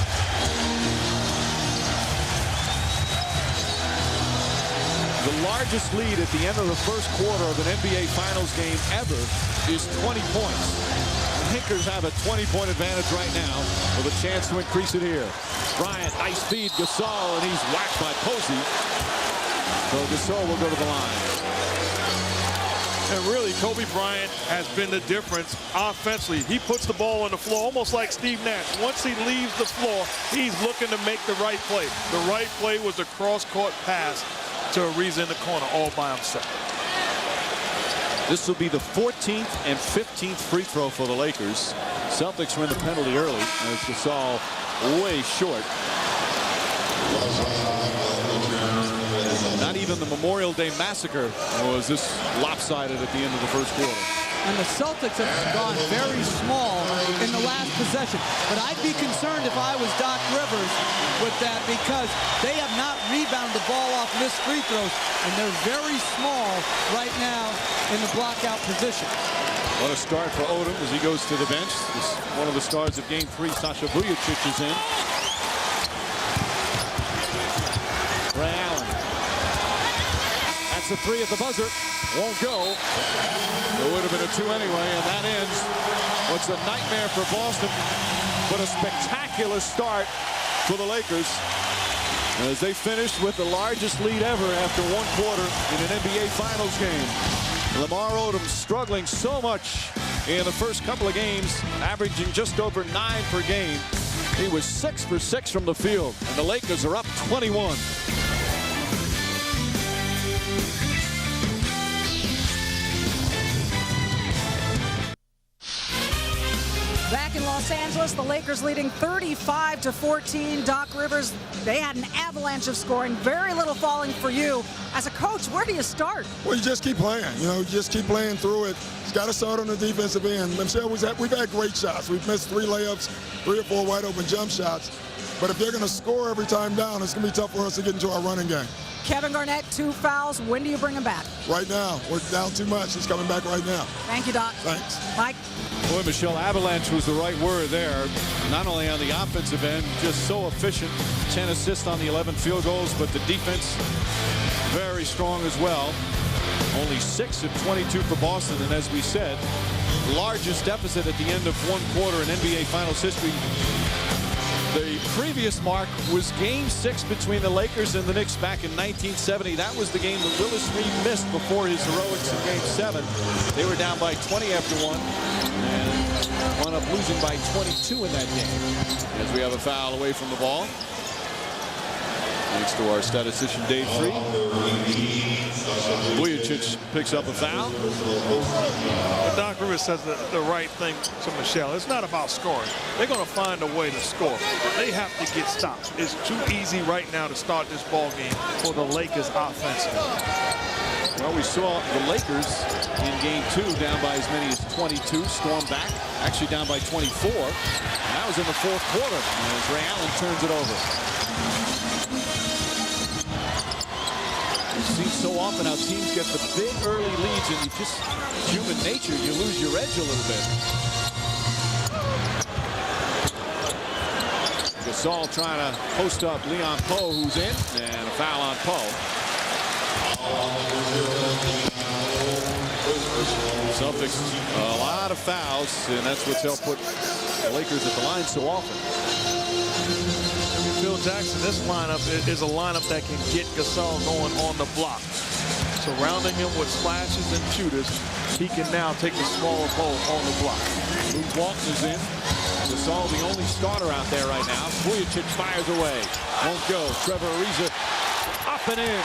The largest lead at the end of the first quarter of an NBA Finals game ever is 20 points. The Lakers have a 20-point advantage right now with a chance to increase it here. Bryant, nice feed, Gasol, and he's whacked by Posey. So Gasol will go to the line. And really, Kobe Bryant has been the difference offensively. He puts the ball on the floor almost like Steve Nash. Once he leaves the floor, he's looking to make the right play. The right play was a cross-court pass to Ariza in the corner all by himself. This will be the 14th and 15th free throw for the Lakers. Celtics were in the penalty early as Gasol way short. Not even the Memorial Day Massacre was this lopsided at the end of the first quarter. And the Celtics have gone very small in the last possession. But I'd be concerned if I was Doc Rivers with that because they have not rebounded the ball off missed free throws, and they're very small right now in the blockout position. What a start for Odom as he goes to the bench. This, one of the stars of Game 3, Sasha Vujacic, is in. Ray Allen. That's a 3 at the buzzer. Won't go. It would have been a 2 anyway, and that ends what's a nightmare for Boston, but a spectacular start for the Lakers as they finished with the largest lead ever after 1 quarter in an NBA Finals game. Lamar Odom struggling so much in the first couple of games, averaging just over 9 per game. He was 6 for 6 from the field, and the Lakers are up 21. Back in Los Angeles, the Lakers leading 35-14. Doc Rivers, they had an avalanche of scoring, very little falling for you. As a coach, where do you start? Well, you just keep playing. You know, you just keep playing through it. It's got to start on the defensive end. Michelle, we've had great shots. We've missed 3 layups, 3 or 4 wide open jump shots. But if they're going to score every time down, it's going to be tough for us to get into our running game. Kevin Garnett, 2 fouls. When do you bring him back? Right now. We're down too much. He's coming back right now. Thank you, Doc. Thanks. Mike? Boy, Michelle, avalanche was the right word there. Not only on the offensive end, just so efficient. 10 assists on the 11 field goals, but the defense very strong as well. Only 6 of 22 for Boston, and as we said, largest deficit at the end of 1 quarter in NBA Finals history. The previous mark was Game 6 between the Lakers and the Knicks back in 1970. That was the game that Willis Reed missed before his heroics in Game 7. They were down by 20 after 1 and wound up losing by 22 in that game. As we have a foul away from the ball. Thanks to our statistician, Dave Free. Vujacic picks up a foul. But Doc Rivers says the right thing to Michelle. It's not about scoring. They're going to find a way to score. They have to get stops. It's too easy right now to start this ball game for the Lakers offensively. Well, we saw the Lakers in Game 2 down by as many as 22, storm back, actually down by 24. And that was in the 4th quarter as Ray Allen turns it over. We've seen so often how teams get the big early leads and you just, human nature, you lose your edge a little bit. Gasol trying to post up Leon Poe, who's in, and a foul on Poe. Celtics, a lot of fouls, and that's what's helped put the Lakers at the line so often. Phil Jackson, this lineup is a lineup that can get Gasol going on the block. Surrounding him with slashes and shooters, he can now take the smaller ball on the block. Luke Walton is in. Gasol, the only starter out there right now. Vujacic fires away. Won't go. Trevor Ariza up and in.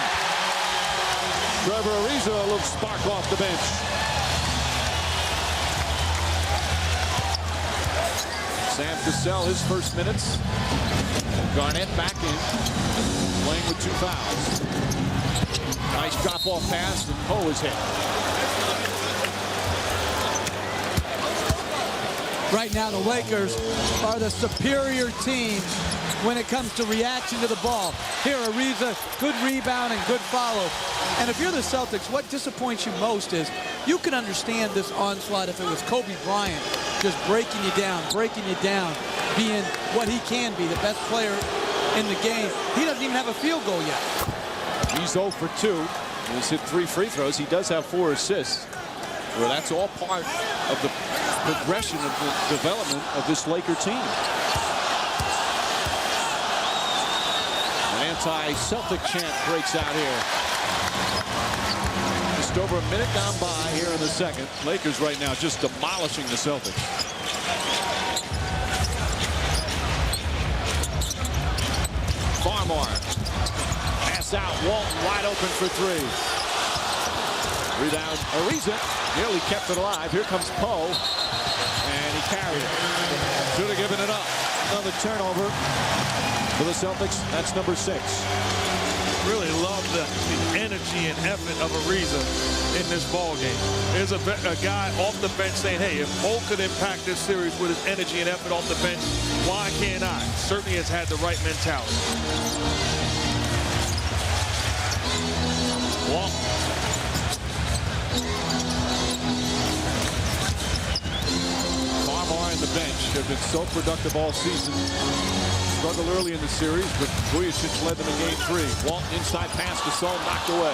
Trevor Ariza, a little spark off the bench. Sam Cassell, his first minutes. Garnett back in, playing with 2 fouls. Nice drop-off pass, and Poe is hit. Right now, the Lakers are the superior team when it comes to reaction to the ball. Here, Ariza, good rebound and good follow. And if you're the Celtics, what disappoints you most is you can understand this onslaught if it was Kobe Bryant just breaking you down, being what he can be, the best player in the game. He doesn't even have a field goal yet. He's 0 for 2. He's hit 3 free throws. He does have 4 assists. Well, that's all part of the progression of the development of this Laker team. An anti-Celtic chant breaks out here. Just over a minute gone by here in the second. Lakers right now just demolishing the Celtics. Farmar. Pass out. Walton wide open for 3. Rebound. Ariza nearly kept it alive. Here comes Poe. And he carried it. Should have given it up. Another turnover for the Celtics. That's number 6. Really love the energy and effort of Ariza in this ball game. There's a guy off the bench saying, hey, if Poe could impact this series with his energy and effort off the bench, why can't I? Certainly has had the right mentality. Walton. Farmar and the bench have been so productive all season. Struggled early in the series, but Vujacic led them in game 3. Walton inside pass, Gasol knocked away.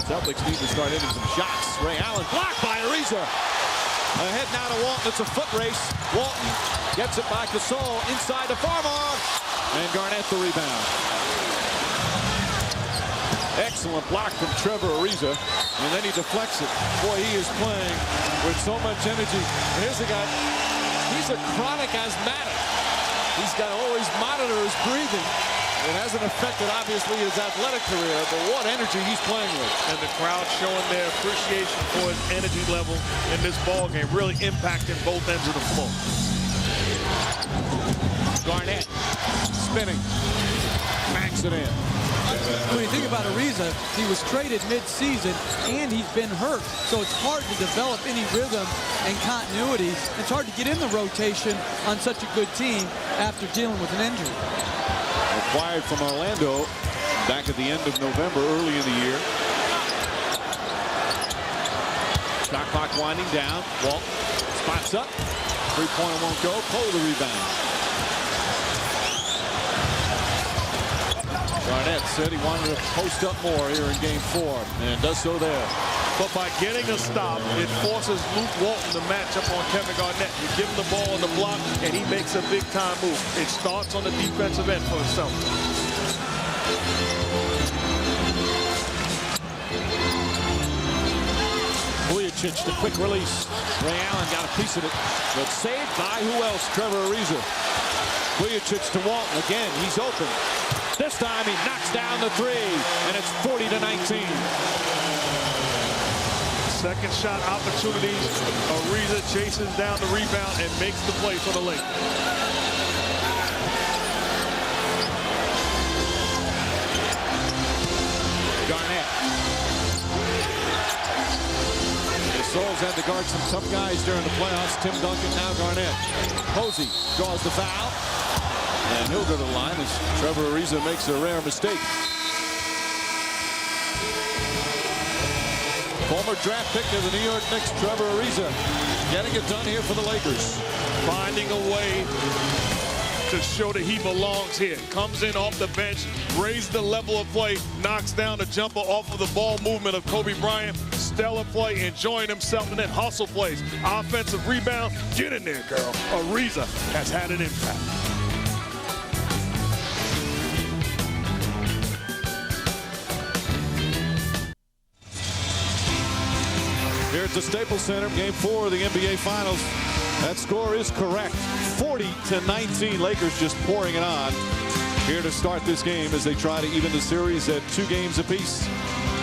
Celtics need to start hitting some shots. Ray Allen blocked by Ariza. Ahead now to Walton. It's a foot race. Walton gets it by Gasol inside to Farmar. And Garnett the rebound. Excellent block from Trevor Ariza. And then he deflects it. Boy, he is playing with so much energy. Here's a guy. He's a chronic asthmatic. He's got to always monitor his breathing. It hasn't affected, obviously, his athletic career, but what energy he's playing with. And the crowd showing their appreciation for his energy level in this ball game, really impacting both ends of the floor. Garnett spinning, banks it in. When you think about Ariza, he was traded mid-season, and he's been hurt. So it's hard to develop any rhythm and continuity. It's hard to get in the rotation on such a good team after dealing with an injury. Acquired from Orlando back at the end of November, early in the year. Shot clock winding down. Walton spots up. Three-pointer won't go. Poe the rebound. Garnett said he wanted to post up more here in game 4, and does so there. But by getting a stop, it forces Luke Walton to match up on Kevin Garnett. You give him the ball on the block, and he makes a big-time move. It starts on the defensive end for the Celtics. Vujacic, the quick release. Ray Allen got a piece of it, but saved by who else? Trevor Ariza. Vujacic to Walton again. He's open. This time he knocks down the 3, and it's 40-19. Second shot opportunities. Ariza chases down the rebound and makes the play for the Lakers. Garnett. The Souls had to guard some tough guys during the playoffs. Tim Duncan, now Garnett. Posey draws the foul. And he'll go to the line as Trevor Ariza makes a rare mistake. Former draft pick of the New York Knicks, Trevor Ariza, getting it done here for the Lakers. Finding a way to show that he belongs here. Comes in off the bench, raises the level of play, knocks down the jumper off of the ball movement of Kobe Bryant. Stellar play, enjoying himself, and then hustle plays. Offensive rebound, get in there, girl. Ariza has had an impact. Here at the Staples Center, Game 4 of the NBA Finals. That score is correct. 40-19. Lakers just pouring it on here to start this game as they try to even the series at 2 games apiece.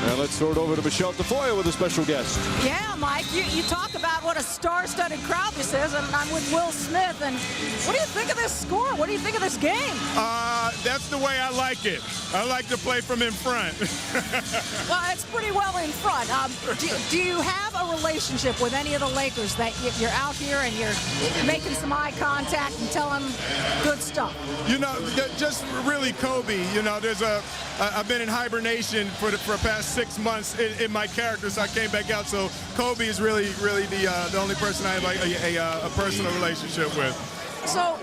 Now let's throw it over to Michelle Tafoya with a special guest. Yeah, Mike, you talk about what a star-studded crowd this is, and I'm with Will Smith. And what do you think of this score? What do you think of this game? That's the way I like it. I like to play from in front. Well, it's pretty well in front. Do you have a relationship with any of the Lakers that you're out here and you're making some eye contact and telling good stuff? You know, just really Kobe. You know, I've been in hibernation for the past 6 months in my character, so I came back out. So Kobe is really the only person I have like a personal relationship with. So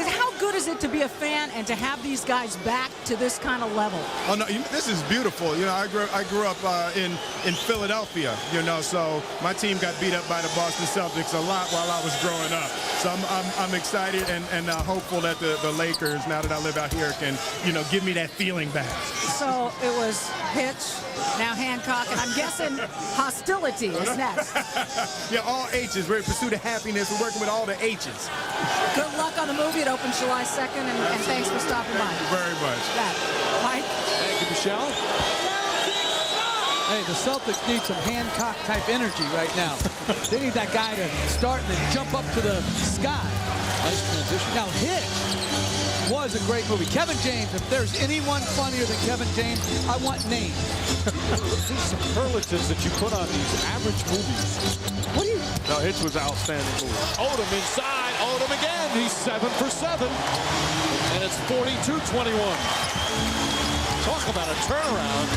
how good is it to be a fan and to have these guys back to this kind of level? Oh no, this is beautiful. You know, I grew up in Philadelphia. You know, so my team got beat up by the Boston Celtics a lot while I was growing up. So I'm excited and hopeful that the Lakers, now that I live out here, can give me that feeling back. So it was Hitch, now Hancock, and I'm guessing hostility is next. Yeah, all H's. We're in pursuit of happiness. We're working with all the H's. Good luck on the movie. It opens July 2nd, and thanks for stopping by. Thank you very much. Mike? Thank you, Michelle. Hey, the Celtics need some Hancock-type energy right now. They need that guy to start and then jump up to the sky. Nice transition. Now, Hitch was a great movie. Kevin James, if there's anyone funnier than Kevin James, I want names. These superlatives that you put on these average movies. What do you... No, Hitch was an outstanding movie. Odom inside. Odom again. He's 7 for 7. And it's 42-21. Talk about a turnaround.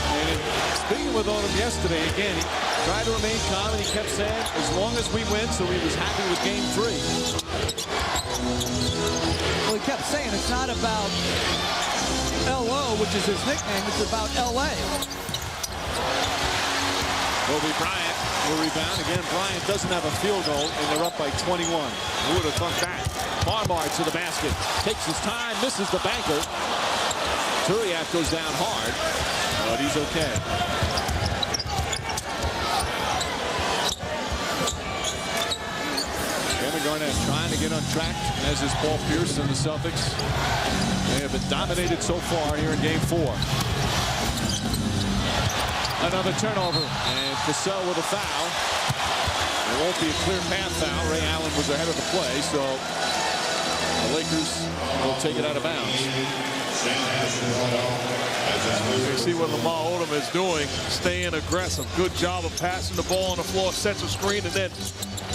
And speaking with Odom yesterday, again, he tried to remain calm, and he kept saying, as long as we win, so he was happy with Game 3. Well, he kept saying it's not about LO, which is his nickname. It's about LA. Kobe Bryant will rebound. Again, Bryant doesn't have a field goal, and they're up by 21. Who would have thought that? Barmard to the basket. Takes his time, misses the banker. Turiaf goes down hard, but he's okay. Kevin Garnett trying to get on track, as is Paul Pierce and the Celtics. They have been dominated so far here in Game 4. Another turnover, and Cassell with a foul. It won't be a clear path foul. Ray Allen was ahead of the play, so the Lakers will take it out of bounds. You see what Lamar Odom is doing, staying aggressive. Good job of passing the ball on the floor, sets a screen, and then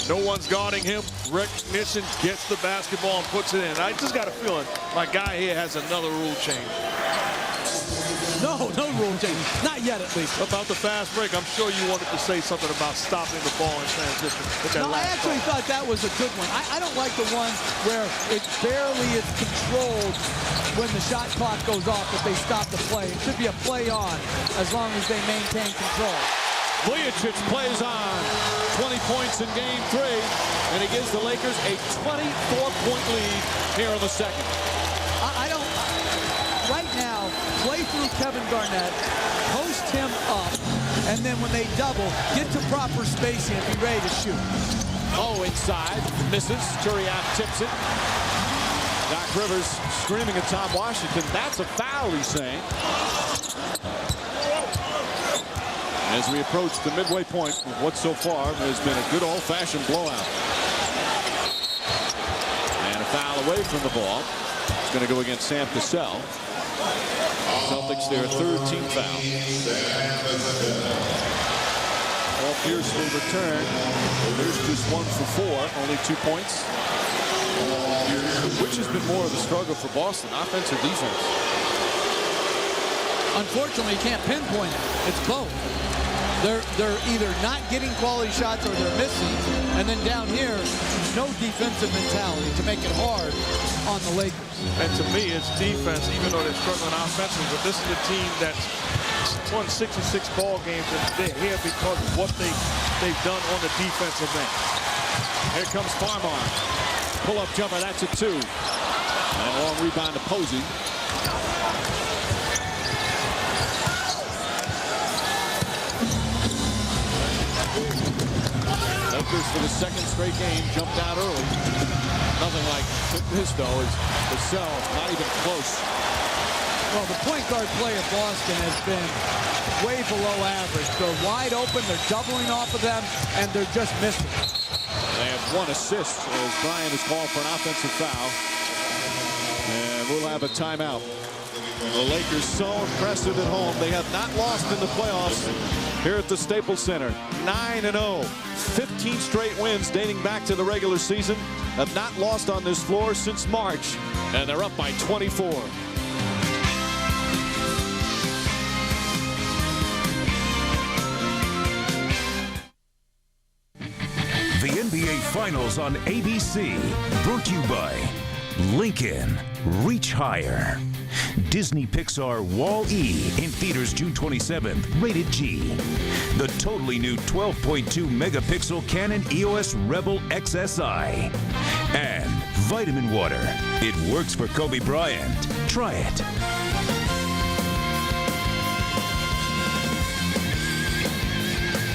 no one's guarding him. Recognition, gets the basketball and puts it in. I just got a feeling my guy here has another rule change. No rule change. Not yet, at least. About the fast break, I'm sure you wanted to say something about stopping the ball in transition. No, I actually thought that was a good one. I don't like the one where it barely is controlled when the shot clock goes off if they stop the play. It should be a play on as long as they maintain control. Vujicic plays on. 20 points in Game 3, and he gives the Lakers a 24-point lead here in the second. I don't... Right now, play through Kevin Garnett, post him up, and then when they double, get to proper spacing and be ready to shoot. Oh, inside, misses. Turiaf tips it. Doc Rivers screaming at Tom Washington. That's a foul, he's saying. As we approach the midway point of what so far has been a good old-fashioned blowout. And a foul away from the ball. It's going to go against Sam Cassell. Celtics, their third team foul. Paul Pierce will return. There's just 1 for 4, only 2 points. Which has been more of the struggle for Boston, offense or defense? Unfortunately, you can't pinpoint it. It's both. They're either not getting quality shots or they're missing. And then down here, no defensive mentality to make it hard on the Lakers. And to me, it's defense, even though they're struggling offensively. But this is a team that's won 66 ball games, and they're here because of what they've done on the defensive end. Here comes Farmar. Pull-up jumper, that's a 2. And a long rebound to Posey. Lakers for the second straight game jumped out early. Nothing like this, though, is Vassell, not even close. Well, the point guard play of Boston has been way below average. They're wide open, they're doubling off of them, and they're just missing. They have 1 assist as Bryant is called for an offensive foul. And we'll have a timeout. The Lakers so impressive at home. They have not lost in the playoffs here at the Staples Center. 9-0. 15 straight wins dating back to the regular season. Have not lost on this floor since March. And they're up by 24. The NBA Finals on ABC. Brought to you by Lincoln. Reach higher. Disney Pixar Wall-E in theaters June 27th. Rated G. The totally new 12.2 megapixel Canon EOS Rebel XSI. And vitamin water. It works for Kobe Bryant. Try it.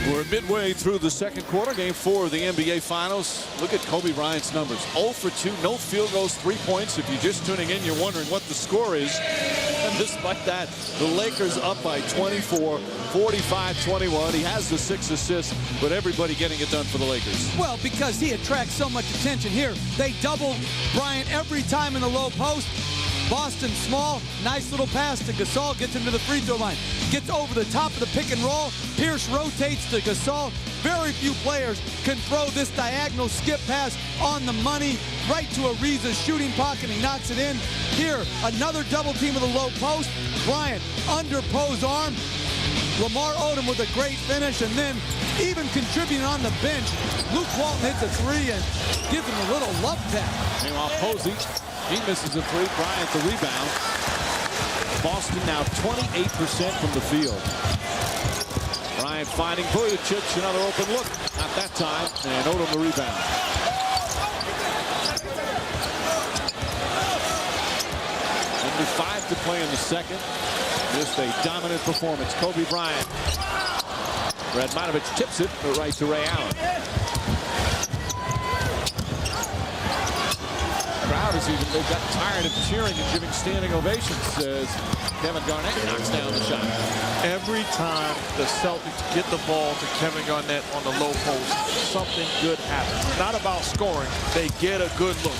We're midway through the second quarter, game 4 of the NBA Finals. Look at Kobe Bryant's numbers. 0 for 2, no field goals, 3 points. If you're just tuning in, you're wondering what the score is. And despite that, the Lakers up by 24, 45-21. He has the 6 assists, but everybody getting it done for the Lakers. Well, because he attracts so much attention here. They double Bryant every time in the low post. Boston small, nice little pass to Gasol, gets him to the free throw line. Gets over the top of the pick and roll. Pierce rotates to Gasol. Very few players can throw this diagonal skip pass on the money right to Ariza's shooting pocket. He knocks it in. Here, another double team of the low post. Bryant under Poe's arm. Lamar Odom with a great finish, and then even contributing on the bench, Luke Walton hits a 3 and gives him a little love tap. Meanwhile, Posey, he misses a 3. Bryant the rebound. Boston now 28% from the field. Bryant finding Vujacic, another open look. Not that time, and Odom the rebound. Only 5 to play in the second. Just a dominant performance. Kobe Bryant. Radmanovic tips it right to Ray Allen. Crowd has even got tired of cheering and giving standing ovations as Kevin Garnett knocks down the shot. Every time the Celtics get the ball to Kevin Garnett on the low post, something good happens. It's not about scoring. They get a good look.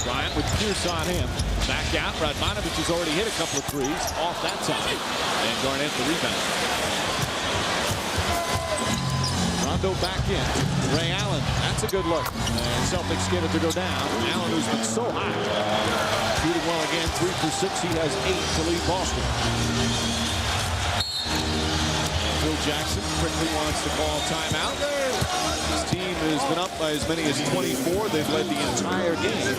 Bryant with Pierce on him. Back out. Radmanovic has already hit a couple of threes off that time. And Garnett the rebound. Rondo back in. Ray Allen. That's a good look. And Celtics get it to go down. Allen, who's been so hot. Shooting well again. 3 for 6. He has 8 to lead Boston. Phil Jackson quickly wants to call timeout. His team has been up by as many as 24. They've led the entire game.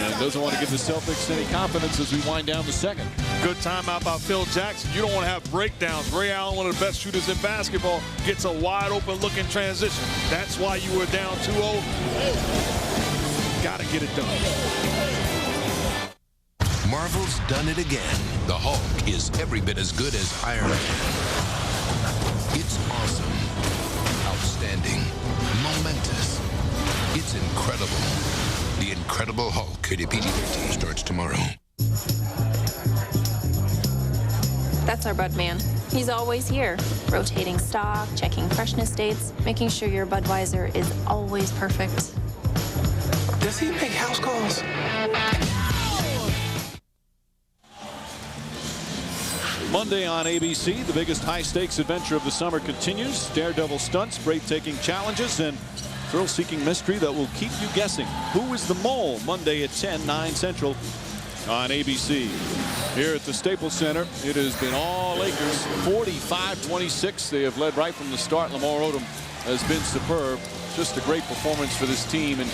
And doesn't want to give the Celtics any confidence as we wind down the second. Good timeout by Phil Jackson. You don't want to have breakdowns. Ray Allen, one of the best shooters in basketball, gets a wide open look in transition. That's why you were down 2-0. Got to get it done. Marvel's done it again. The Hulk is every bit as good as Iron Man. It's awesome, outstanding, momentous. It's incredible. The Incredible Hulk, rated PG-13, starts tomorrow. That's our Bud man. He's always here, rotating stock, checking freshness dates, making sure your Budweiser is always perfect. Does he make house calls? Monday on ABC, the biggest high-stakes adventure of the summer continues. Daredevil stunts, breathtaking challenges, and thrill-seeking mystery that will keep you guessing. Who is the mole? Monday at 10, 9 Central on ABC. Here at the Staples Center, it has been all Lakers, 45-26. They have led right from the start. Lamar Odom has been superb. Just a great performance for this team. And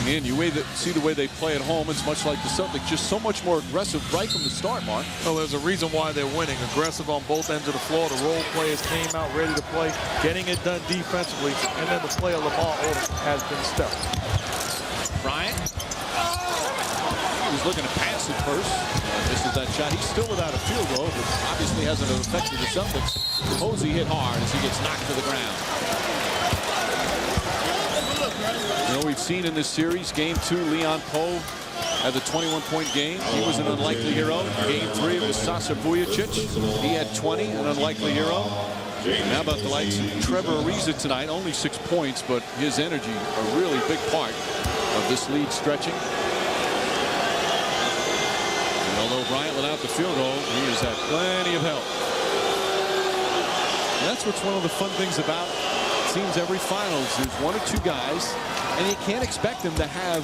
you see the way they play at home. It's much like the Celtics, just so much more aggressive right from the start, Mark. Well, there's a reason why they're winning. Aggressive on both ends of the floor. The role players came out ready to play, getting it done defensively, and then the play of Lamar Odom has been stellar. Bryant. He was looking to pass it first. Misses that shot. He's still without a field goal, but obviously hasn't affected the Celtics. Posey hit hard as he gets knocked to the ground. You know, we've seen in this series, Game 2, Leon Poe had the 21-point game. He was an unlikely hero. Game 3, it was Sasa Vujicic. He had 20, an unlikely hero. How about the likes of Trevor Ariza tonight? Only 6 points, but his energy a really big part of this lead stretching. And although Bryant without the field goal, he has had plenty of help. And that's what's one of the fun things about teams every finals. There's 1 or 2 guys, and you can't expect them to have,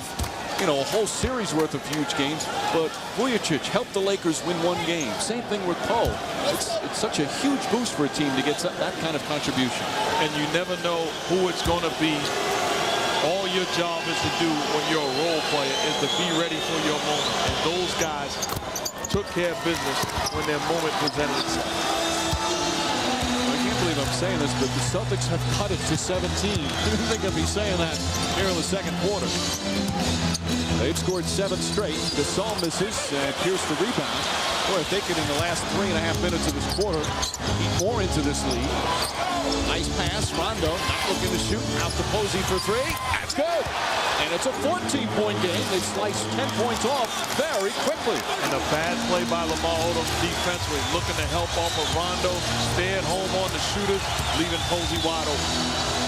you know, a whole series worth of huge games. But Vujicic helped the Lakers win 1 game. Same thing with Poe. It's such a huge boost for a team to get that kind of contribution. And you never know who it's going to be. All your job is to do when you're a role player is to be ready for your moment. And those guys took care of business when their moment presented itself. I'm saying this, but the Celtics have cut it to 17. I didn't think I'd be saying that here in the second quarter. They've scored 7 straight. Gasol misses and Pierce the rebound. Boy, if they could in the last 3.5 minutes of this quarter eat more into this lead. Nice pass. Rondo not looking to shoot. Out to Posey for 3. That's good. And it's a 14-point game. They sliced 10 points off very quickly. And a bad play by Lamar Odom defensively, looking to help off of Rondo. Stay at home on the shooters, leaving Posey wide open.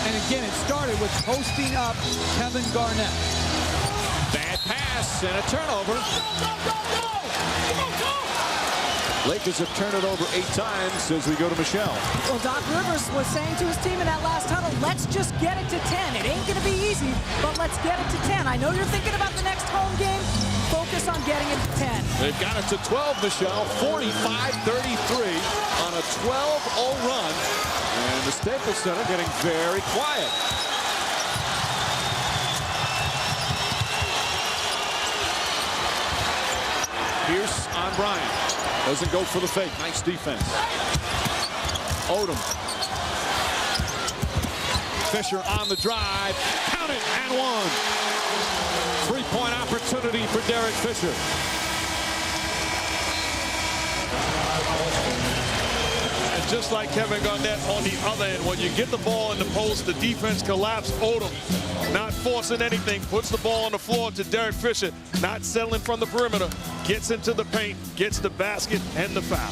And again, it started with posting up Kevin Garnett. Bad pass and a turnover. Lakers have turned it over 8 times as we go to Michelle. Well, Doc Rivers was saying to his team in that last huddle, let's just get it to 10. It ain't going to be easy, but let's get it to 10. I know you're thinking about the next home game. Focus on getting it to 10. They've got it to 12, Michelle. 45-33 on a 12-0 run. And the Staples Center getting very quiet. Pierce on Bryant. Doesn't go for the fake. Nice defense. Odom. Fisher on the drive. Count it and 1. 3-point opportunity for Derek Fisher. And just like Kevin Garnett on the other end, when you get the ball in the post, the defense collapse. Odom not forcing anything, puts the ball on the floor to Derek Fisher, not settling from the perimeter, gets into the paint, gets the basket and the foul.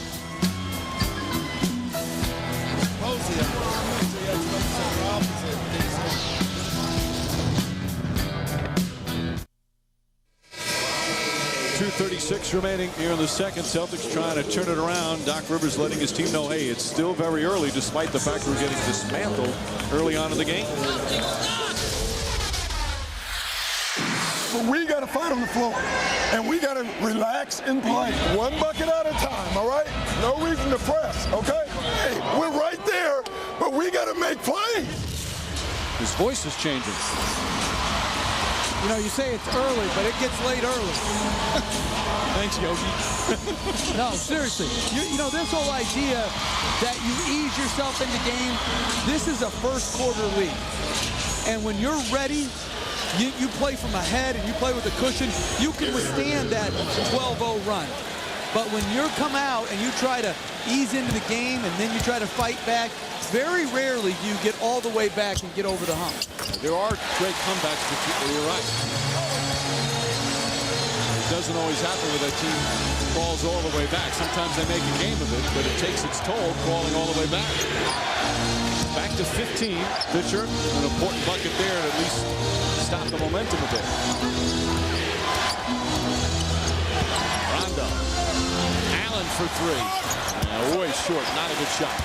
.236 remaining here in the second. Celtics trying to turn it around. Doc Rivers letting his team know, hey, it's still very early, despite the fact we're getting dismantled early on in the game. But we got to fight on the floor, and we got to relax and play. 1 bucket at a time, all right? No reason to press, okay? Hey, we're right there, but we got to make plays. His voice is changing. You know, you say it's early, but it gets late early. Thanks, Yogi. No, seriously. You know, this whole idea that you ease yourself into game, this is a first quarter league. And when you're ready, you play from ahead and you play with a cushion, you can withstand that 12-0 run. But when you come out and you try to ease into the game and then you try to fight back, very rarely do you get all the way back and get over the hump. There are great comebacks, but you're right. It doesn't always happen with a team crawls all the way back. Sometimes they make a game of it, but it takes its toll crawling all the way back. Back to 15. Fisher, an important bucket there to at least stop the momentum a bit. Rondo. Allen for 3. Way short, not a good shot.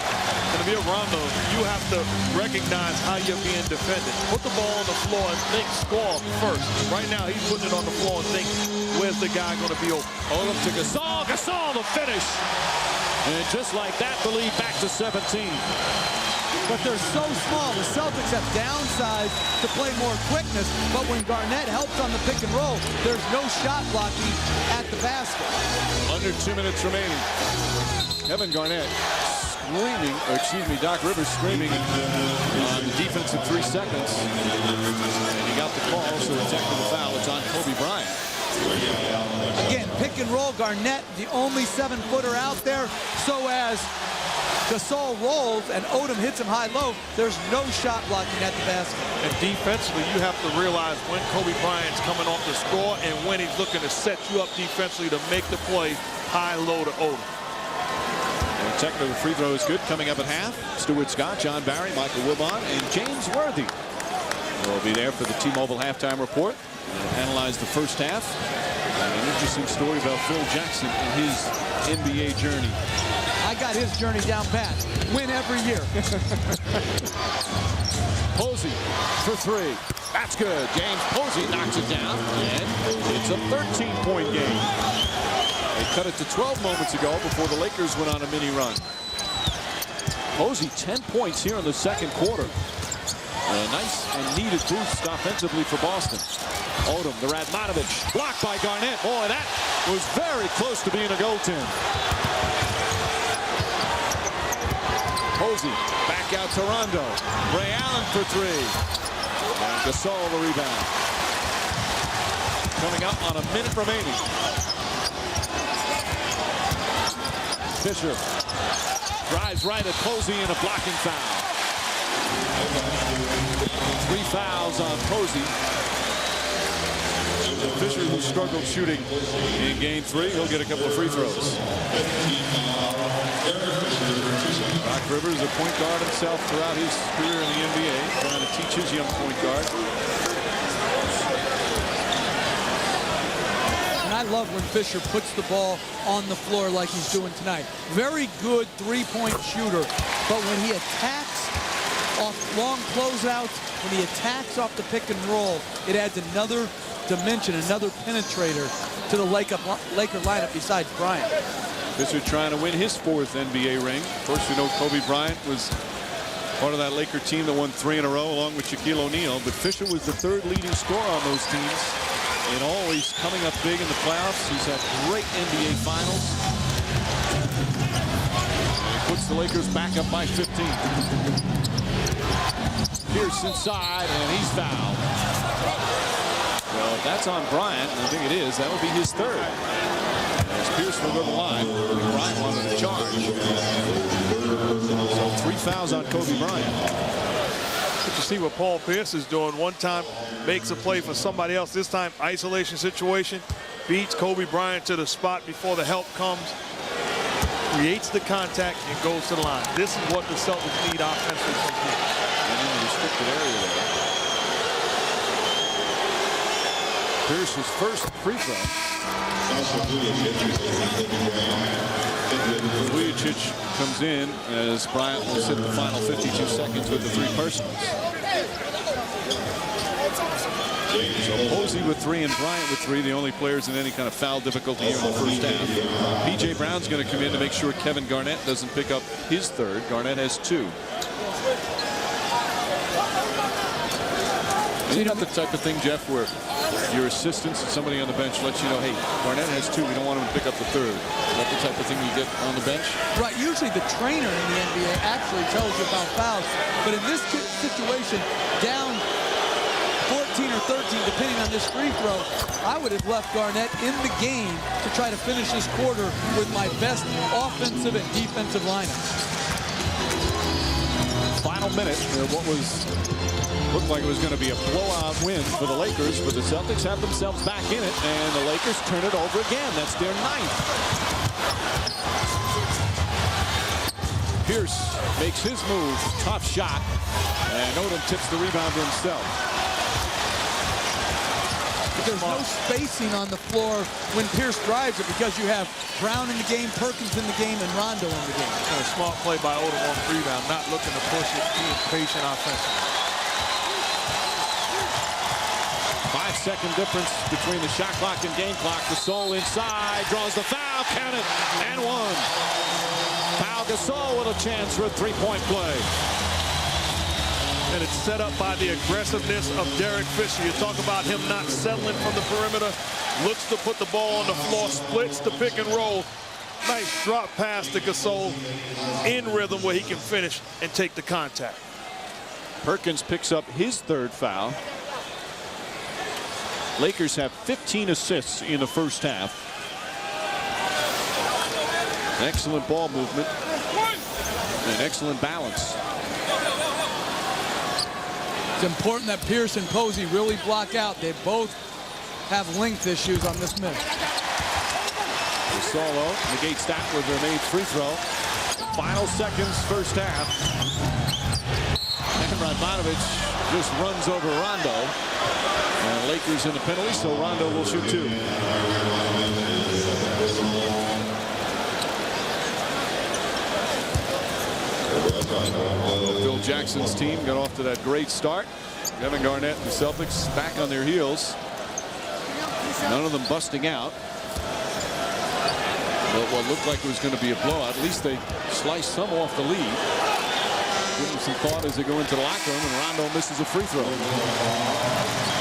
And to be around them, you have to recognize how you're being defended. Put the ball on the floor and think score first. Right now, he's putting it on the floor and think, where's the guy going to be open? Odom to Gasol. Gasol the finish. And just like that, the lead back to 17. But they're so small. The Celtics have downsized to play more quickness. But when Garnett helps on the pick and roll, there's no shot blocking at the basket. Under 2 minutes remaining. Kevin Garnett screaming, or excuse me, Doc Rivers screaming on the defense in 3 seconds. And he got the call, so a technical foul. It's on Kobe Bryant. Again, pick and roll. Garnett, the only 7-footer out there. So as Gasol rolls and Odom hits him high-low, there's no shot blocking at the basket. And defensively, you have to realize when Kobe Bryant's coming off the score and when he's looking to set you up defensively to make the play high-low to Odom. And technical free throw is good. Coming up at half, Stuart Scott, John Barry, Michael Wilbon, and James Worthy will be there for the T-Mobile halftime report and analyze the first half. And an interesting story about Phil Jackson and his NBA journey. I got his journey down pat. Win every year. Posey for 3. That's good. James Posey knocks it down, and it's a 13-point game. They cut it to 12 moments ago before the Lakers went on a mini run. Posey 10 points here in the second quarter. A nice and needed boost offensively for Boston. Odom, the Radmanovic, blocked by Garnett. Boy, that was very close to being a goaltend. Posey back out to Rondo. Ray Allen for 3. And Gasol the rebound. Coming up on a minute remaining. Fisher drives right at Posey in a blocking foul. 3 fouls on Posey. Fisher, who struggled shooting in game 3, he'll get a couple of free throws. Doc Rivers, a point guard himself throughout his career in the NBA, trying to teach his young point guard. And I love when Fisher puts the ball on the floor like he's doing tonight. Very good 3-point shooter, but when he attacks off long closeouts, when he attacks off the pick and roll, it adds another dimension, another penetrator to the Laker lineup besides Bryant. Fisher trying to win his 4th NBA ring. Of course, we know Kobe Bryant was part of that Laker team that won 3 in a row along with Shaquille O'Neal, but Fisher was the 3rd leading scorer on those teams and always coming up big in the playoffs. He's had great NBA finals. And he puts the Lakers back up by 15. Pierce inside, and he's fouled. Well, if that's on Bryant, and I think it is, that would be his 3rd. As Pierce will go to the line, Bryant wanted to charge. So 3 fouls on Kobe Bryant. Good to see what Paul Pierce is doing. One time makes a play for somebody else. This time, isolation situation. Beats Kobe Bryant to the spot before the help comes. Creates the contact and goes to the line. This is what the Celtics need offensively from here. And in the restricted area there. Pierce's first free throw. Vujicic comes in as Bryant will sit the final 52 seconds with the 3 personals. So Posey with 3 and Bryant with 3, the only players in any kind of foul difficulty here in the first half. P.J. Brown's going to come in to make sure Kevin Garnett doesn't pick up his 3rd. Garnett has 2. Isn't that the type of thing, Jeff, where your assistants and somebody on the bench lets you know, hey, Garnett has 2, we don't want him to pick up the 3rd. Is that the type of thing you get on the bench? Right, usually the trainer in the NBA actually tells you about fouls, but in this situation, down 14 or 13, depending on this free throw, I would have left Garnett in the game to try to finish this quarter with my best offensive and defensive lineup. Final minute, what looked like it was going to be a blowout win for the Lakers, but the Celtics have themselves back in it, and the Lakers turn it over again. That's their 9th. Pierce makes his move, tough shot, and Odom tips the rebound to himself. there's no spacing on the floor when Pierce drives it because you have Brown in the game, Perkins in the game, and Rondo in the game. And a smart play by Odom on the rebound, not looking to push it, being patient offensively. 5-second difference between the shot clock and game clock. Gasol inside, draws the foul, count it, and one. Pau Gasol with a chance for a three-point play. And it's set up by the aggressiveness of Derek Fisher. You talk about him not settling from the perimeter, looks to put the ball on the floor, splits the pick and roll. Nice drop pass to Gasol in rhythm where he can finish and take the contact. Perkins picks up his third foul. Lakers have 15 assists in the first half. Excellent ball movement and excellent balance. It's important that Pierce and Posey really block out. They both have length issues on this miss. Gasol negates that with a made free throw. Final seconds, first half. And Radmanovic just runs over Rondo. And Lakers in the penalty, so Rondo will shoot two. Phil Jackson's team got off to that great start. Kevin Garnett and the Celtics back on their heels. None of them busting out. But what looked like it was going to be a blowout, at least they sliced some off the lead. Give them some thought as they go into the locker room, and Rondo misses a free throw.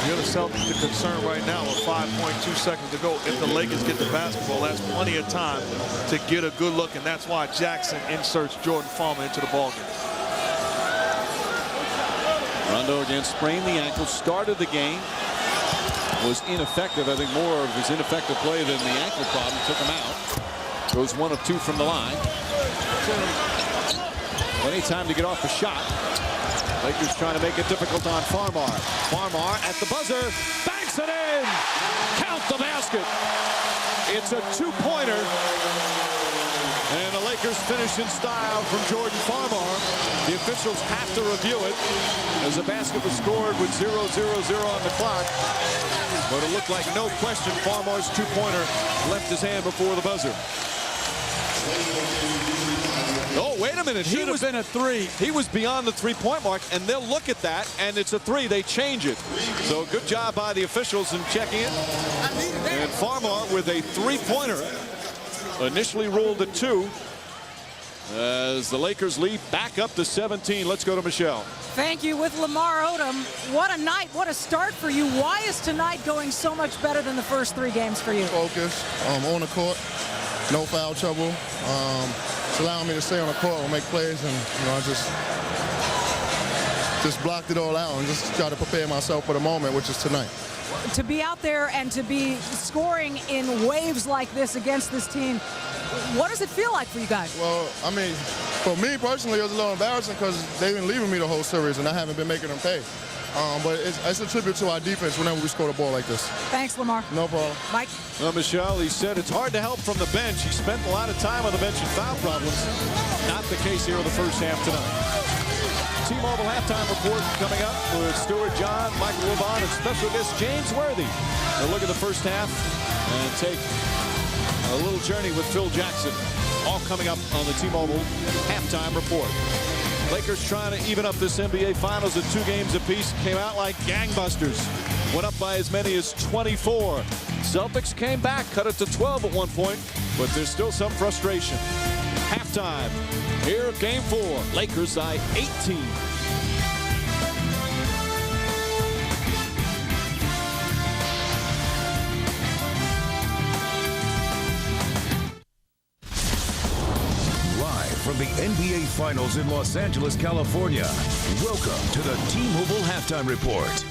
You're the Celtics. The concern right now with 5.2 seconds to go. If the Lakers get the basketball, that's plenty of time to get a good look, and that's why Jackson inserts Jordan Farmer into the ballgame. Rondo again sprained the ankle, started the game, was ineffective. I think more of his ineffective play than the ankle problem took him out. Goes 1 of 2 from the line. Plenty of time to get off the shot. Lakers trying to make it difficult on Farmar. Farmar at the buzzer, banks it in. Count the basket. It's a two-pointer. And the Lakers finish in style from Jordan Farmar. The officials have to review it as the basket was scored with 0-0-0 on the clock. But it looked like no question Farmar's two-pointer left his hand before the buzzer. Oh, wait a minute. He was in a three. He was beyond the three-point mark, and they'll look at that, and it's a three. They change it. So good job by the officials in checking it. And Farmar with a three-pointer. Initially ruled at 2. As the Lakers lead back up to 17. Let's go to Michelle. Thank you. With Lamar Odom, what a night, what a start for you. Why is tonight going so much better than the first 3 games for you? Focus, on the court, no foul trouble. It's allowing me to stay on the court and make plays, and I just blocked it all out and just try to prepare myself for the moment, which is tonight. To be out there and to be scoring in waves like this against this team, what does it feel like for you guys? Well, I mean, for me personally, it was a little embarrassing because they've been leaving me the whole series, and I haven't been making them pay. But it's a tribute to our defense whenever we score the ball like this. Thanks, Lamar. No problem. Mike? Well, Michelle, he said it's hard to help from the bench. He spent a lot of time on the bench in foul problems. Not the case here in the first half tonight. T-Mobile halftime report coming up with Stuart John, Michael Wilbon, and special guest James Worthy. We'll look at the first half and take a little journey with Phil Jackson. All coming up on the T-Mobile halftime report. Lakers trying to even up this NBA Finals at 2 games apiece. Came out like gangbusters. Went up by as many as 24. Celtics came back, cut it to 12 at one point, but there's still some frustration. Halftime here at Game 4. Lakers by 18. From the NBA Finals in Los Angeles, California, welcome to the T-Mobile Halftime Report.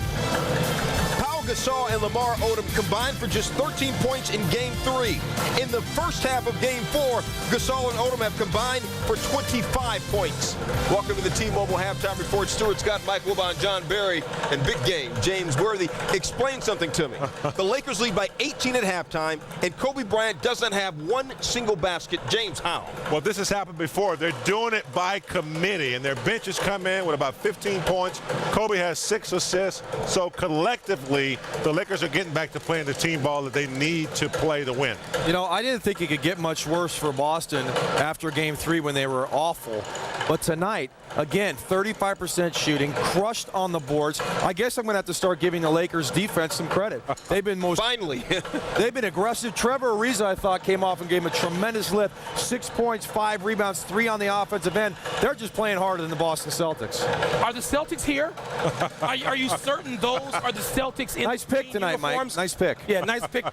Pau Gasol and Lamar Odom combined for just 13 points in Game 3. In the first half of Game 4, Gasol and Odom have combined for 25 points. Welcome to the T-Mobile Halftime Report. Stuart Scott, Mike Wilbon, John Barry, and big game, James Worthy. Explain something to me. The Lakers lead by 18 at halftime, and Kobe Bryant doesn't have one single basket. James, how? Well, this has happened before. They're doing it by committee, and their benches come in with about 15 points. Kobe has 6 assists, so collectively, see the Lakers are getting back to playing the team ball that they need to play to win. You know, I didn't think it could get much worse for Boston after Game 3 when they were awful. But tonight, again, 35% shooting, crushed on the boards. I guess I'm going to have to start giving the Lakers defense some credit. They've been finally. They've been aggressive. Trevor Ariza, I thought, came off and gave him a tremendous lift. 6 points, 5 rebounds, 3 on the offensive end. They're just playing harder than the Boston Celtics. Are the Celtics here? Are you certain those are the Celtics in nice pick tonight, uniforms? Mike. Nice pick. Yeah, nice pick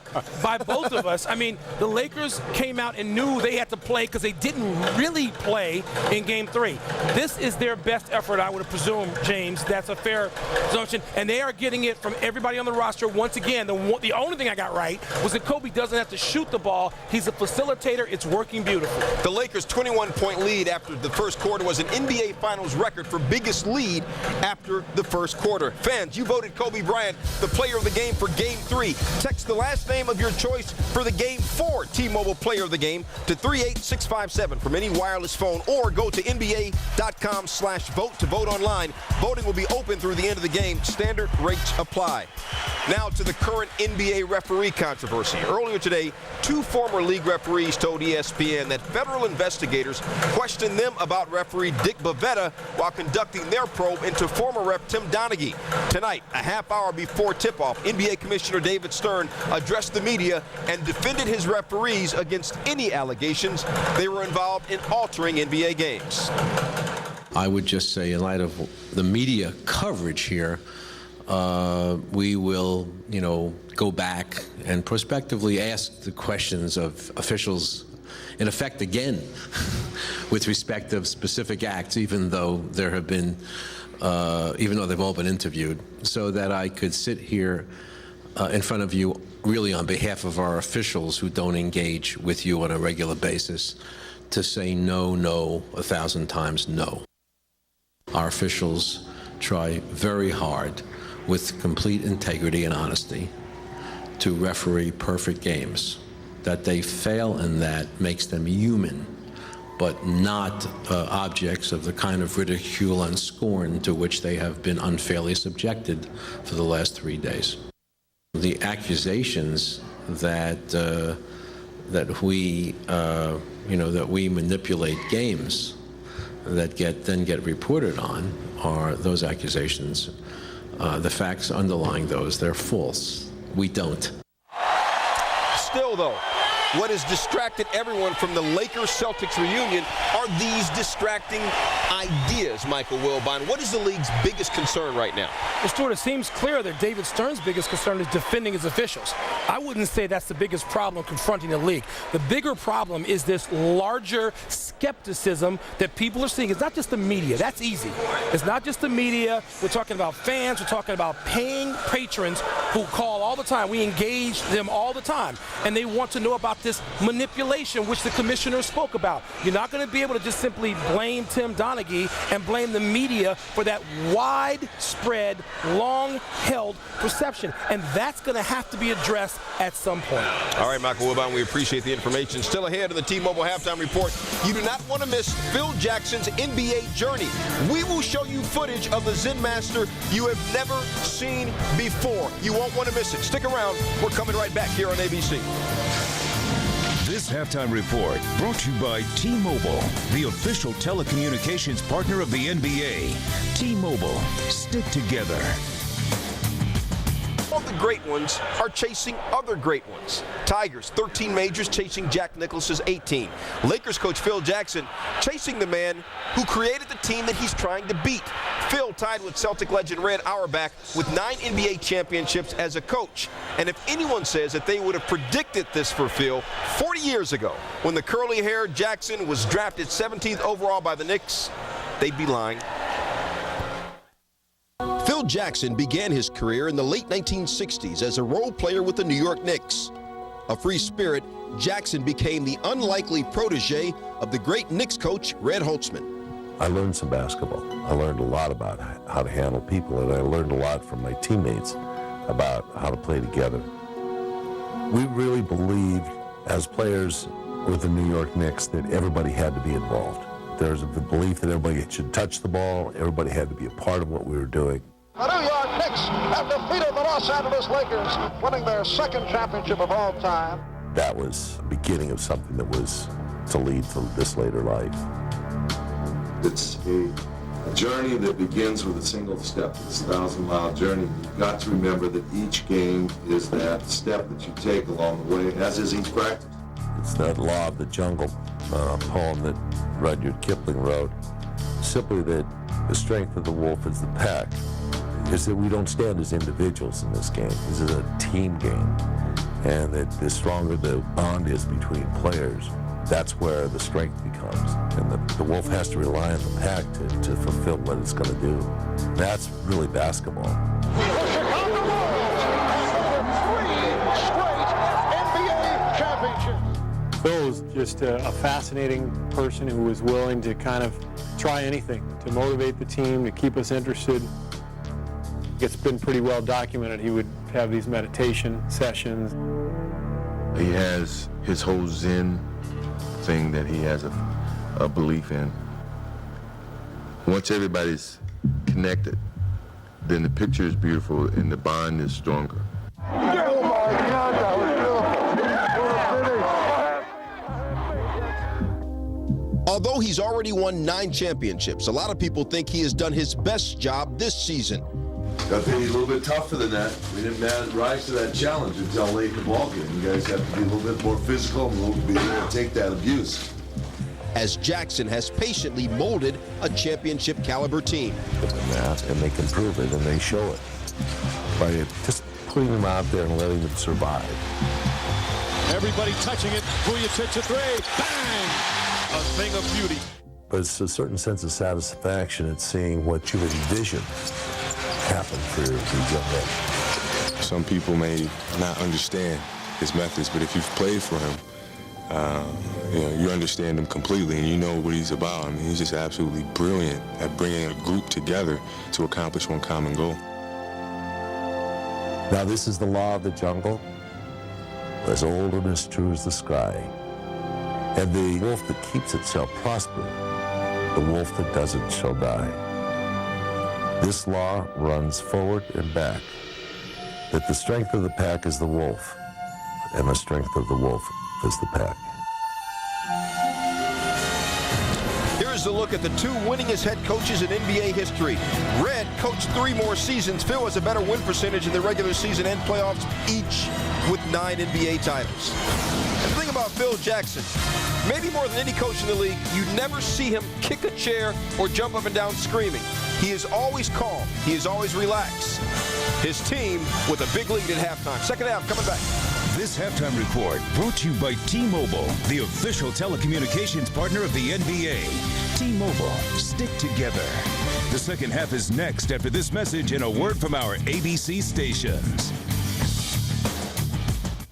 by both of us. I mean, the Lakers came out and knew they had to play because they didn't really play in Game 3. This is their best effort, I would presume, James. That's a fair assumption. And they are getting it from everybody on the roster. Once again, the only thing I got right was that Kobe doesn't have to shoot the ball. He's a facilitator. It's working beautifully. The Lakers' 21-point lead after the first quarter was an NBA Finals record for biggest lead after the first quarter. Fans, you voted Kobe Bryant the player of the game for Game 3. Text the last name of your choice for the Game 4 T-Mobile player of the game to 38657 from any wireless phone, or go to NBA.com/vote to vote online. Voting will be open through the end of the game. Standard rates apply. Now to the current NBA referee controversy. Earlier today, 2 former league referees told ESPN that federal investigators questioned them about referee Dick Bavetta while conducting their probe into former ref Tim Donaghy. Tonight, a half hour before tip-off, NBA Commissioner David Stern addressed the media and defended his referees against any allegations they were involved in altering NBA games. I would just say, in light of the media coverage here, we will, go back and prospectively ask the questions of officials, in effect again, with respect of specific acts, even though there have been, even though they've all been interviewed, so that I could sit here in front of you, really on behalf of our officials who don't engage with you on a regular basis, to say no, 1,000 times no. Our officials try very hard, with complete integrity and honesty, to referee perfect games. That they fail in that makes them human, but not objects of the kind of ridicule and scorn to which they have been unfairly subjected for the last 3 days. The accusations that that we manipulate games that then get reported on are those accusations. The facts underlying those, they're false. We don't. Still, though, what has distracted everyone from the Lakers-Celtics reunion are these distracting ideas, Michael Wilbon. What is the league's biggest concern right now? Well, Stuart, it seems clear that David Stern's biggest concern is defending his officials. I wouldn't say that's the biggest problem confronting the league. The bigger problem is this larger skepticism that people are seeing. It's not just the media. That's easy. It's not just the media. We're talking about fans. We're talking about paying patrons who call all the time. We engage them all the time, and they want to know about this manipulation, which the commissioner spoke about. You're not going to be able to just simply blame Tim Donaghy and blame the media for that widespread, long-held perception, and that's going to have to be addressed at some point. All right, Michael Wilbon, we appreciate the information. Still ahead of the T-Mobile Halftime Report, you do not want to miss Phil Jackson's NBA journey. We will show you footage of the Zen Master you have never seen before. You won't want to miss it. Stick around. We're coming right back here on ABC. This halftime report brought to you by T-Mobile, the official telecommunications partner of the NBA. T-Mobile, stick together. All the great ones are chasing other great ones. Tigers, 13 majors, chasing Jack Nicklaus's 18. Lakers coach Phil Jackson chasing the man who created the team that he's trying to beat. Phil tied with Celtic legend Red Auerbach with 9 NBA championships as a coach. And if anyone says that they would have predicted this for Phil 40 years ago, when the curly-haired Jackson was drafted 17th overall by the Knicks, they'd be lying. Phil Jackson began his career in the late 1960s as a role player with the New York Knicks. A free spirit, Jackson became the unlikely protege of the great Knicks coach Red Holtzman. I learned some basketball. I learned a lot about how to handle people, and I learned a lot from my teammates about how to play together. We really believed, as players with the New York Knicks, that everybody had to be involved. There's the belief that everybody should touch the ball, everybody had to be a part of what we were doing. Knicks have defeated the Los Angeles Lakers, winning their second championship of all time. That was the beginning of something that was to lead to this later life. It's a journey that begins with a single step. It's a 1,000-mile journey. You've got to remember that each game is that step that you take along the way, as is each practice. It's that law of the jungle, a poem that Rudyard Kipling wrote. Simply that the strength of the wolf is the pack. Is that we don't stand as individuals in this game. This is a team game. And that the stronger the bond is between players, that's where the strength becomes. And the wolf has to rely on the pack to fulfill what it's going to do. That's really basketball. The Chicago Bulls have 3 straight NBA championships. Phil was just a fascinating person who was willing to kind of try anything to motivate the team, to keep us interested. It's been pretty well documented. He would have these meditation sessions. He has his whole Zen thing that he has a belief in. Once everybody's connected, then the picture is beautiful and the bond is stronger. Oh my God, that was beautiful. Although he's already won 9 championships, a lot of people think he has done his best job this season. I think he's a little bit tough for the net. We didn't rise to that challenge until late in the ballgame. You guys have to be a little bit more physical and be able to take that abuse. As Jackson has patiently molded a championship caliber team. And they can prove it, and they show it. By just putting them out there and letting them survive. Everybody touching it. Vujacic a 3. Bang! A thing of beauty. But it's a certain sense of satisfaction in seeing what you envision happen for these young men. Some people may not understand his methods, but if you've played for him, you understand him completely and you know what he's about. I mean, he's just absolutely brilliant at bringing a group together to accomplish one common goal. Now, this is the law of the jungle, as old and as true as the sky. And the wolf that keeps it shall prosper. The wolf that doesn't shall die. This law runs forward and back, that the strength of the pack is the wolf, and the strength of the wolf is the pack. Here's a look at the 2 winningest head coaches in NBA history. Red coached 3 more seasons. Phil has a better win percentage in the regular season and playoffs, each with 9 NBA titles. And the thing about Phil Jackson, maybe more than any coach in the league, you never see him kick a chair or jump up and down screaming. He is always calm. He is always relaxed. His team with a big lead at halftime. Second half coming back. This halftime report brought to you by T-Mobile, the official telecommunications partner of the NBA. T-Mobile, stick together. The second half is next after this message and a word from our ABC stations.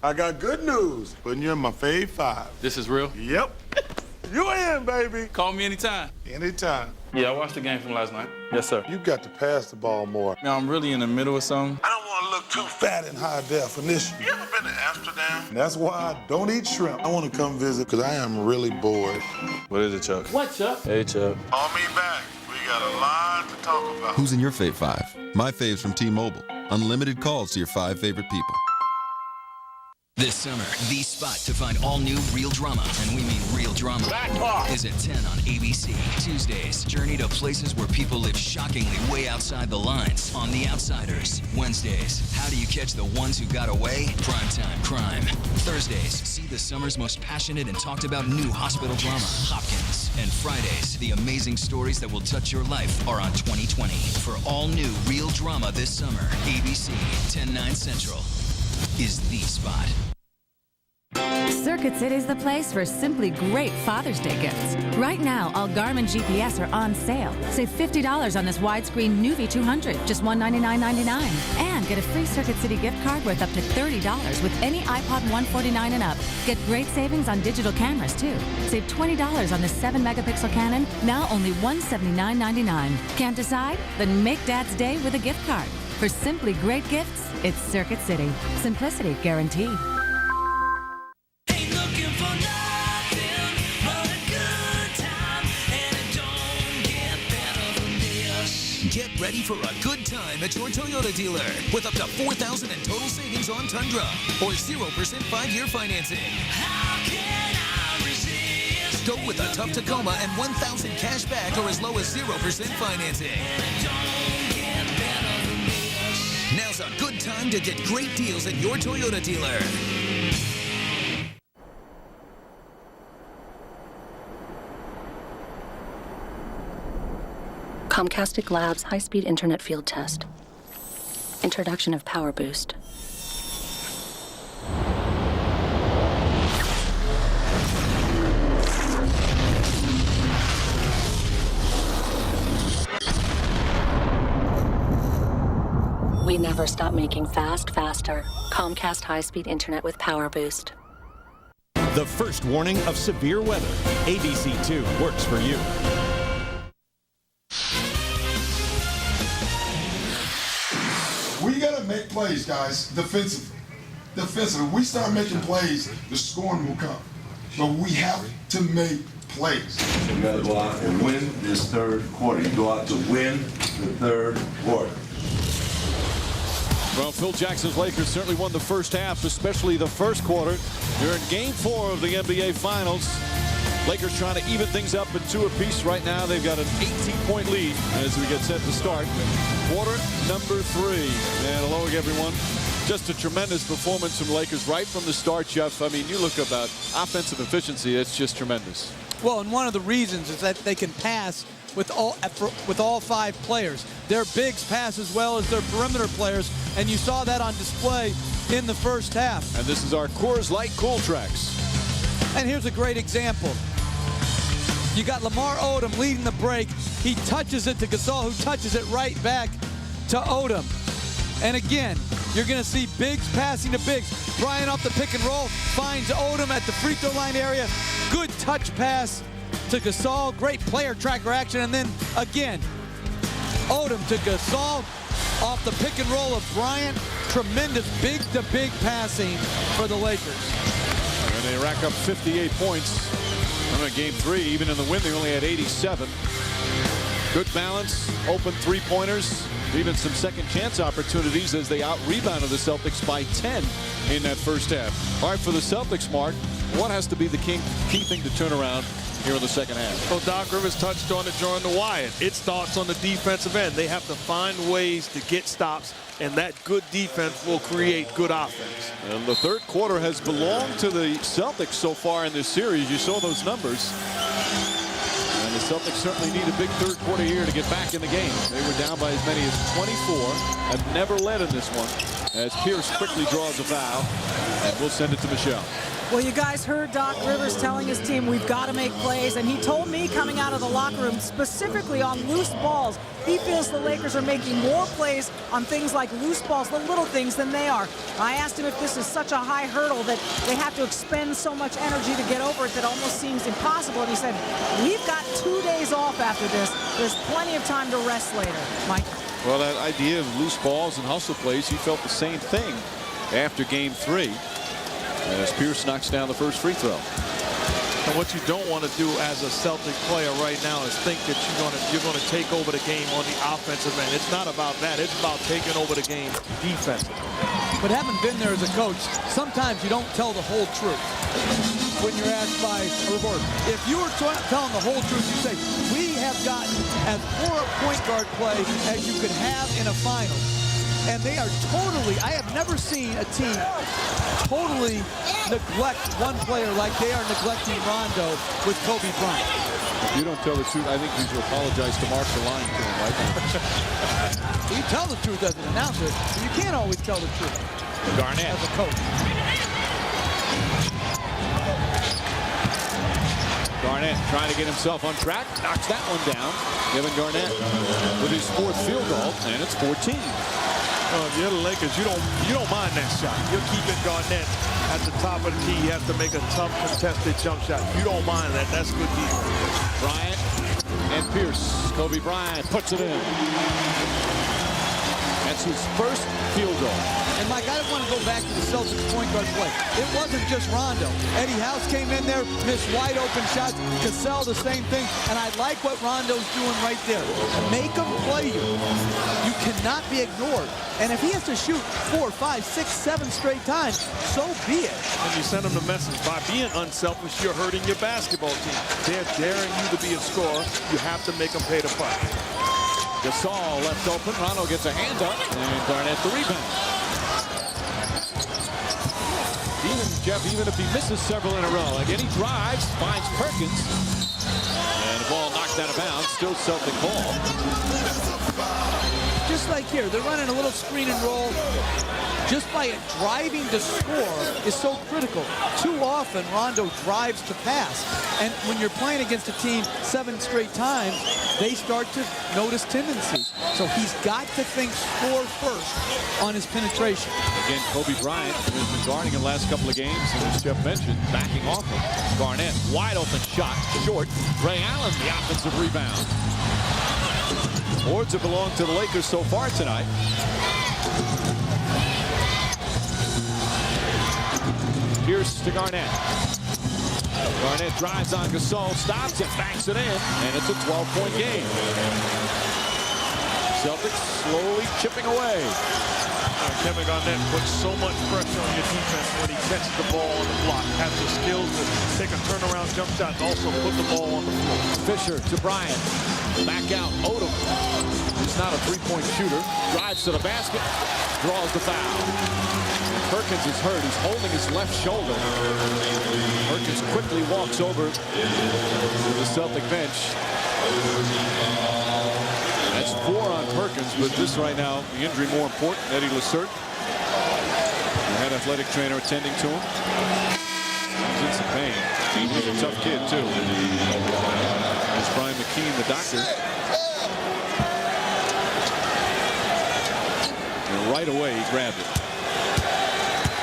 I got good news. Putting you in my fave 5. This is real? Yep. You in, baby. Call me anytime. Anytime. Yeah, I watched the game from last night. Yes, sir. You got to pass the ball more. Now, I'm really in the middle of something. I don't want to look too fat in high definition. You ever been to Amsterdam? That's why I don't eat shrimp. I want to come visit because I am really bored. What is it, Chuck? What, Chuck? Hey, Chuck. Call me back. We got a lot to talk about. Who's in your Fave 5? My fave's from T-Mobile. Unlimited calls to your 5 favorite people. This summer, the spot to find all new real drama, and we mean real drama, is at 10 on ABC. Tuesdays, journey to places where people live shockingly way outside the lines on The Outsiders. Wednesdays, how do you catch the ones who got away? Primetime crime. Thursdays, see the summer's most passionate and talked about new hospital drama, Hopkins. And Fridays, the amazing stories that will touch your life are on 2020. For all new real drama this summer, ABC, 10/9 Central is the spot. Circuit City is the place for simply great Father's Day gifts. Right now, all Garmin GPS are on sale. Save $50 on this widescreen Nuvi 200, just $199.99. And get a free Circuit City gift card worth up to $30 with any iPod 149 and up. Get great savings on digital cameras, too. Save $20 on the 7-megapixel Canon, now only $179.99. Can't decide? Then make Dad's Day with a gift card. For simply great gifts, it's Circuit City. Simplicity guaranteed. Get ready for a good time at your Toyota dealer with up to $4,000 in total savings on Tundra or 0% 5-year financing. How can I resist? Go with a tough Tacoma and $1,000 cash back or as low as 0% financing. Now's a good time to get great deals at your Toyota dealer. Comcast Labs high-speed internet field test. Introduction of Power Boost. We never stop making faster. Comcast high-speed internet with Power Boost. The first warning of severe weather. ABC2 works for you. We got to make plays, guys, defensively. We start making plays, the scoring will come. But we have to make plays. You got to go out and win this third quarter. You go out to win the third quarter. Well, Phil Jackson's Lakers certainly won the first half, especially the first quarter. They're in Game 4 of the NBA Finals. Lakers trying to even things up at 2 apiece right now. They've got an 18-point lead as we get set to start. Quarter number 3. And hello, everyone. Just a tremendous performance from the Lakers right from the start, Jeff. I mean, you look about offensive efficiency. It's just tremendous. Well, and one of the reasons is that they can pass with all 5 players. Their bigs pass as well as their perimeter players, and you saw that on display in the first half. And this is our Coors Light Cool Tracks. And here's a great example. You got Lamar Odom leading the break. He touches it to Gasol, who touches it right back to Odom. And again, you're going to see bigs passing to bigs. Bryant off the pick and roll, finds Odom at the free throw line area. Good touch pass to Gasol. Great player tracker action. And then again, Odom to Gasol off the pick and roll of Bryant. Tremendous big-to-big passing for the Lakers. And they rack up 58 points. In Game 3, even in the win, they only had 87. Good balance, open three-pointers, even some second-chance opportunities as they out-rebounded the Celtics by 10 in that first half. All right, for the Celtics, Mark, what has to be the key thing to turn around here in the second half? Well, Doc Rivers touched on it during the wire. It starts on the defensive end. They have to find ways to get stops, and that good defense will create good offense. And the third quarter has belonged to the Celtics so far in this series. You saw those numbers. And the Celtics certainly need a big third quarter here to get back in the game. They were down by as many as 24, have never led in this one, as Pierce quickly draws a foul, and we'll send it to Michelle. Well, you guys heard Doc Rivers telling his team we've got to make plays, and he told me coming out of the locker room specifically on loose balls, he feels the Lakers are making more plays on things like loose balls, the little things, than they are. I asked him if this is such a high hurdle that they have to expend so much energy to get over it that almost seems impossible, and he said, we've got 2 days off after this. There's plenty of time to rest later. Mike? Well, that idea of loose balls and hustle plays, he felt the same thing after Game 3. As Pierce knocks down the first free throw. And what you don't want to do as a Celtic player right now is think that you're going to take over the game on the offensive end. It's not about that. It's about taking over the game defensively. But having been there as a coach, sometimes you don't tell the whole truth when you're asked by a reporter. If you were telling the whole truth, you say, we have gotten as poor a point guard play as you could have in a final. And they are totally, I have never seen a team totally neglect one player like they are neglecting Rondo with Kobe Bryant. If you don't tell the truth, I think you should apologize to Mark for lying to him right now. You tell the truth as an announcer, but you can't always tell the truth. Garnett. As a coach. Garnett trying to get himself on track, knocks that one down. Kevin Garnett with his 4th field goal, and it's 14. If you're the Lakers, you don't mind that shot. You're keeping Garnett at the top of the key. You have to make a tough contested jump shot. You don't mind that. That's good defense. Bryant and Pierce. Kobe Bryant puts it in. That's his first field goal. And Mike, I want to go back to the Celtics point guard play. It wasn't just Rondo. Eddie House came in there, missed wide open shots. Cassell, the same thing. And I like what Rondo's doing right there. Make him play you. You cannot be ignored. And if he has to shoot 4, 5, 6, 7 straight times, so be it. And you send him the message, by being unselfish, you're hurting your basketball team. They're daring you to be a scorer. You have to make them pay the price. Gasol left open. Rondo gets a hand up, and Garnett the rebound. Even if he misses several in a row, again he drives, finds Perkins, and the ball knocked out of bounds. Still Celtic ball. Just like here, they're running a little screen and roll. Just by driving to score is so critical. Too often, Rondo drives to pass. And when you're playing against a team 7 straight times, they start to notice tendencies. So he's got to think score first on his penetration. Again, Kobe Bryant has been guarding in the last couple of games, and as Jeff mentioned, backing off him. Garnett, wide open shot, short. Ray Allen, the offensive rebound. Boards have belonged to the Lakers so far tonight. Pierce to Garnett. Garnett drives on Gasol, stops it, banks it in, and it's a 12-point game. Celtics slowly chipping away. Kevin Garnett puts so much pressure on your defense when he catches the ball on the block. Has the skills to take a turnaround jump shot and also put the ball on the floor. Fisher to Bryant. Back out, Odom. He's not a three-point shooter. Drives to the basket, draws the foul. And Perkins is hurt. He's holding his left shoulder. Perkins quickly walks over to the Celtic bench. That's 4 on Perkins, but this right now, the injury more important. Eddie Lacerte, the head athletic trainer, attending to him. He's in some pain. He's a tough kid, too. There's Brian McKean, the doctor. And right away, he grabbed it.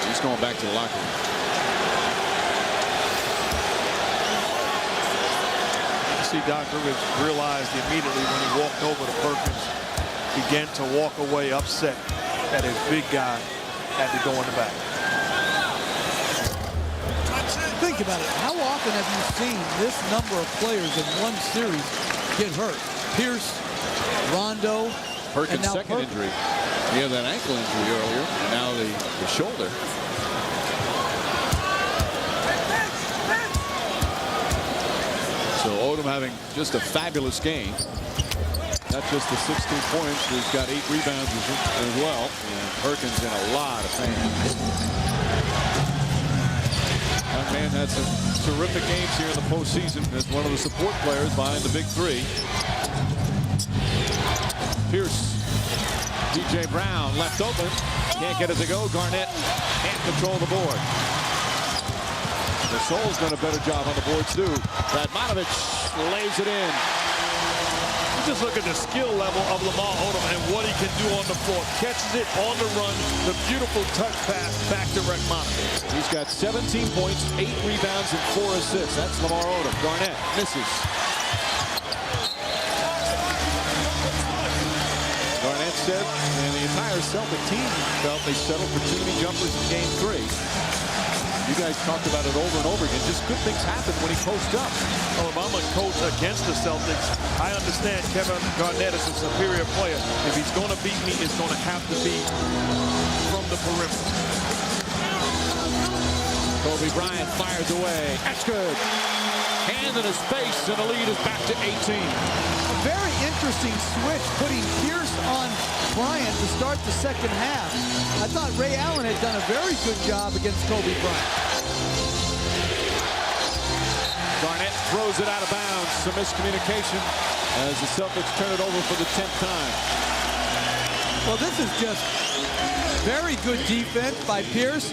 He's going back to the locker room. See, Doc Rivers realized immediately when he walked over to Perkins, began to walk away upset that his big guy had to go in the back. Think about it. How often have you seen this number of players in one series get hurt? Pierce, Rondo, Perkins' and now second injury. He had that ankle injury earlier, and now the shoulder. So Odom having just a fabulous game. Not just the 16 points, he's got 8 rebounds as well. And Perkins in a lot of pain. Young man had some terrific games here in the postseason as one of the support players behind the big 3. Pierce, P.J. Brown left open. Can't get it to go. Garnett can't control the board. Gasol's done a better job on the boards too. Radmanovich lays it in. Just look at the skill level of Lamar Odom and what he can do on the floor. Catches it on the run. The beautiful touch pass back to Radmanovich. He's got 17 points, 8 rebounds, and 4 assists. That's Lamar Odom. Garnett misses. Garnett said, and the entire Celtic team felt they settled for too many jumpers in Game 3. You guys talked about it over and over again. Just good things happen when he posts up. Oh, if I'm a coach against the Celtics, I understand Kevin Garnett is a superior player. If he's going to beat me, it's going to have to be from the perimeter. Kobe Bryant fires away. That's good. Hand in his face, and the lead is back to 18. A very interesting switch, putting Pierce on Bryant to start the second half. I thought Ray Allen had done a very good job against Kobe Bryant. Garnett throws it out of bounds. Some miscommunication as the Celtics turn it over for the 10th time. Well, this is just very good defense by Pierce.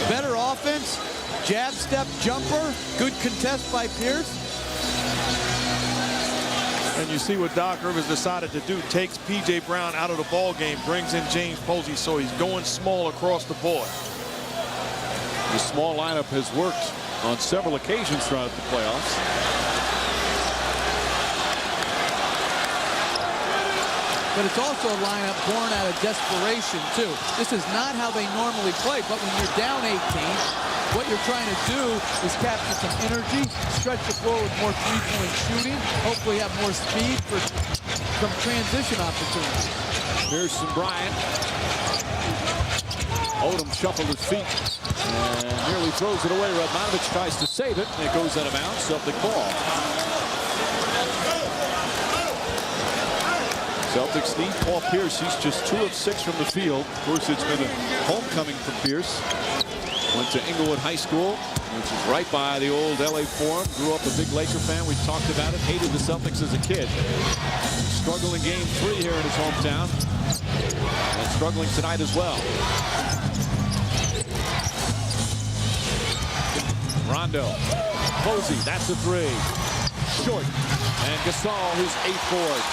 Better offense. Jab step jumper. Good contest by Pierce. And you see what Doc Rivers decided to do. Takes P.J. Brown out of the ball game. Brings in James Posey. So he's going small across the board. The small lineup has worked on several occasions throughout the playoffs. but it's also a lineup born out of desperation, too. This is not how they normally play, but when you're down 18, what you're trying to do is capture some energy, stretch the floor with more three-point shooting, hopefully have more speed for some transition opportunities. Here's some Bryant. Odom shuffled his feet and nearly throws it away. Radmanovic tries to save it, and it goes out of bounds. Celtic ball. Celtics need Paul Pierce. He's just 2 of 6 from the field. Of course, it's been a homecoming for Pierce. Went to Inglewood High School, which is right by the old LA Forum. Grew up a big Laker fan. We've talked about it. Hated the Celtics as a kid. Struggled in game 3 here in his hometown. And struggling tonight as well. Rondo. Posey, that's a 3. Short. And Gasol, his 8th board.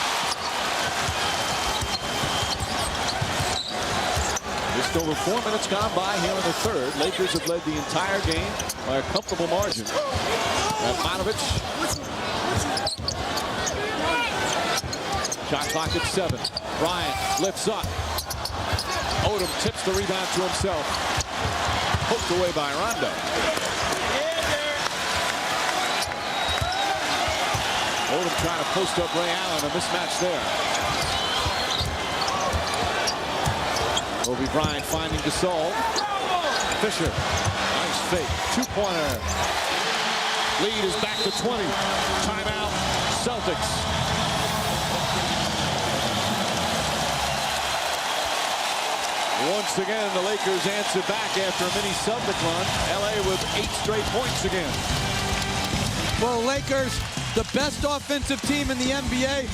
Just over 4 minutes gone by here in the third. Lakers have led the entire game by a comfortable margin. Radmanovic. Shot clock at 7. Bryant lifts up. Odom tips the rebound to himself. Poked away by Rondo. Odom trying to post up Ray Allen. A mismatch there. Kobe Bryant finding Gasol. Fisher. Nice fake. 2-pointer. Lead is back to 20. Timeout. Celtics. Once again, the Lakers answer back after a mini Celtic run. LA with 8 straight points again. Well, Lakers, the best offensive team in the NBA.